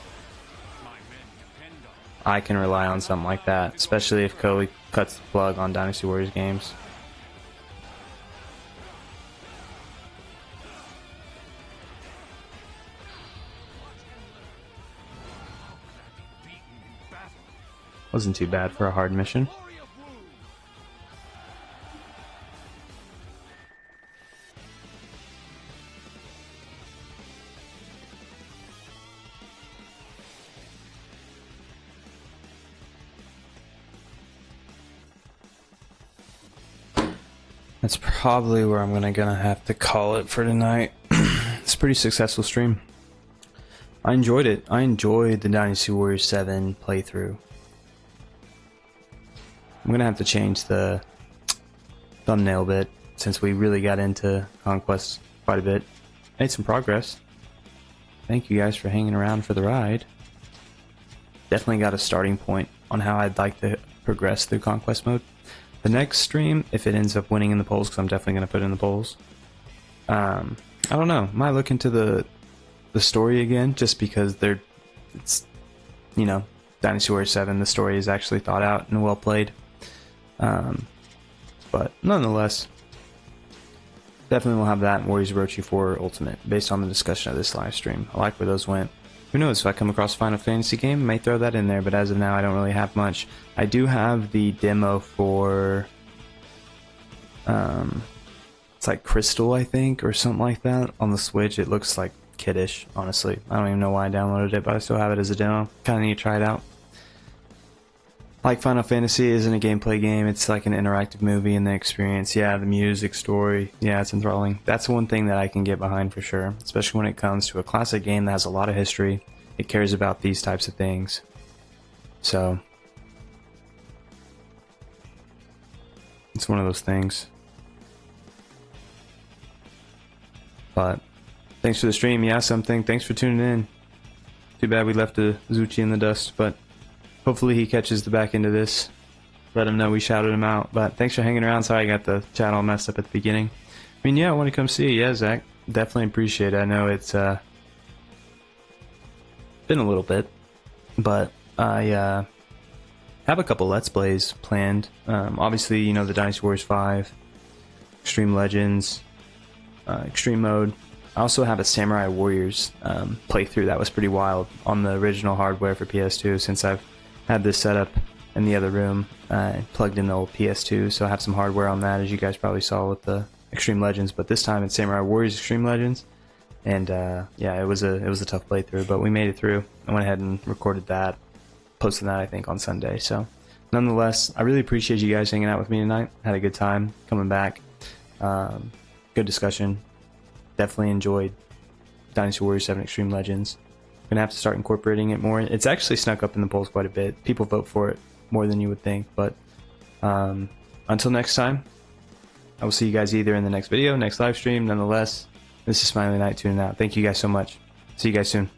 I can rely on something like that, especially if Koei cuts the plug on Dynasty Warriors games. Wasn't too bad for a hard mission. That's probably where I'm gonna have to call it for tonight. It's a pretty successful stream. I enjoyed it. I enjoyed the Dynasty Warriors 7 playthrough. I'm gonna have to change the thumbnail bit since we really got into Conquest quite a bit. Made some progress. thank you guys for hanging around for the ride. Definitely got a starting point on how I'd like to progress through Conquest Mode. The next stream, if it ends up winning in the polls, because I'm definitely going to put it in the polls, I don't know. Might look into the story again, just because it's, you know, Dynasty Warriors 7, the story is actually thought out and well played. But nonetheless, definitely will have that in Warriors Orochi 4 Ultimate, based on the discussion of this live stream. I like where those went. Who knows, if I come across a Final Fantasy game, I may throw that in there, but as of now, I don't really have much. I do have the demo for, it's like Crystal, I think, or something like that, on the Switch. It looks like kiddish, honestly. I don't even know why I downloaded it, but I still have it as a demo. Kind of need to try it out. Like Final Fantasy isn't a gameplay game, it's like an interactive movie, and the experience, yeah, the music, story, yeah, it's enthralling. That's one thing that I can get behind for sure, especially when it comes to a classic game that has a lot of history. It cares about these types of things. So, it's one of those things. But, thanks for the stream, yeah, something. Thanks for tuning in. Too bad we left Zuchi in the dust, but hopefully he catches the back end of this. Let him know we shouted him out. But thanks for hanging around. Sorry I got the chat all messed up at the beginning. I mean, yeah, I want to come see you. Yeah, Zach. Definitely appreciate it. I know it's been a little bit, but I have a couple Let's Plays planned. Obviously, you know, the Dynasty Warriors 5, Extreme Legends, Extreme Mode. I also have a Samurai Warriors playthrough that was pretty wild on the original hardware for PS2, since I've had this set up in the other room. I plugged in the old PS2, so I have some hardware on that, as you guys probably saw with the Extreme Legends, but this time it's Samurai Warriors Extreme Legends. And yeah, it was a tough playthrough, but we made it through. I went ahead and recorded that, posted that I think on Sunday. So nonetheless, I really appreciate you guys hanging out with me tonight. Had a good time coming back. Good discussion. Definitely enjoyed Dynasty Warriors 7 Extreme Legends. Gonna have to start incorporating it more. It's actually snuck up in the polls quite a bit. People vote for it more than you would think. But until next time, I will see you guys either in the next video, next live stream. Nonetheless, this is Smiley Knight tuning out. Thank you guys so much. See you guys soon.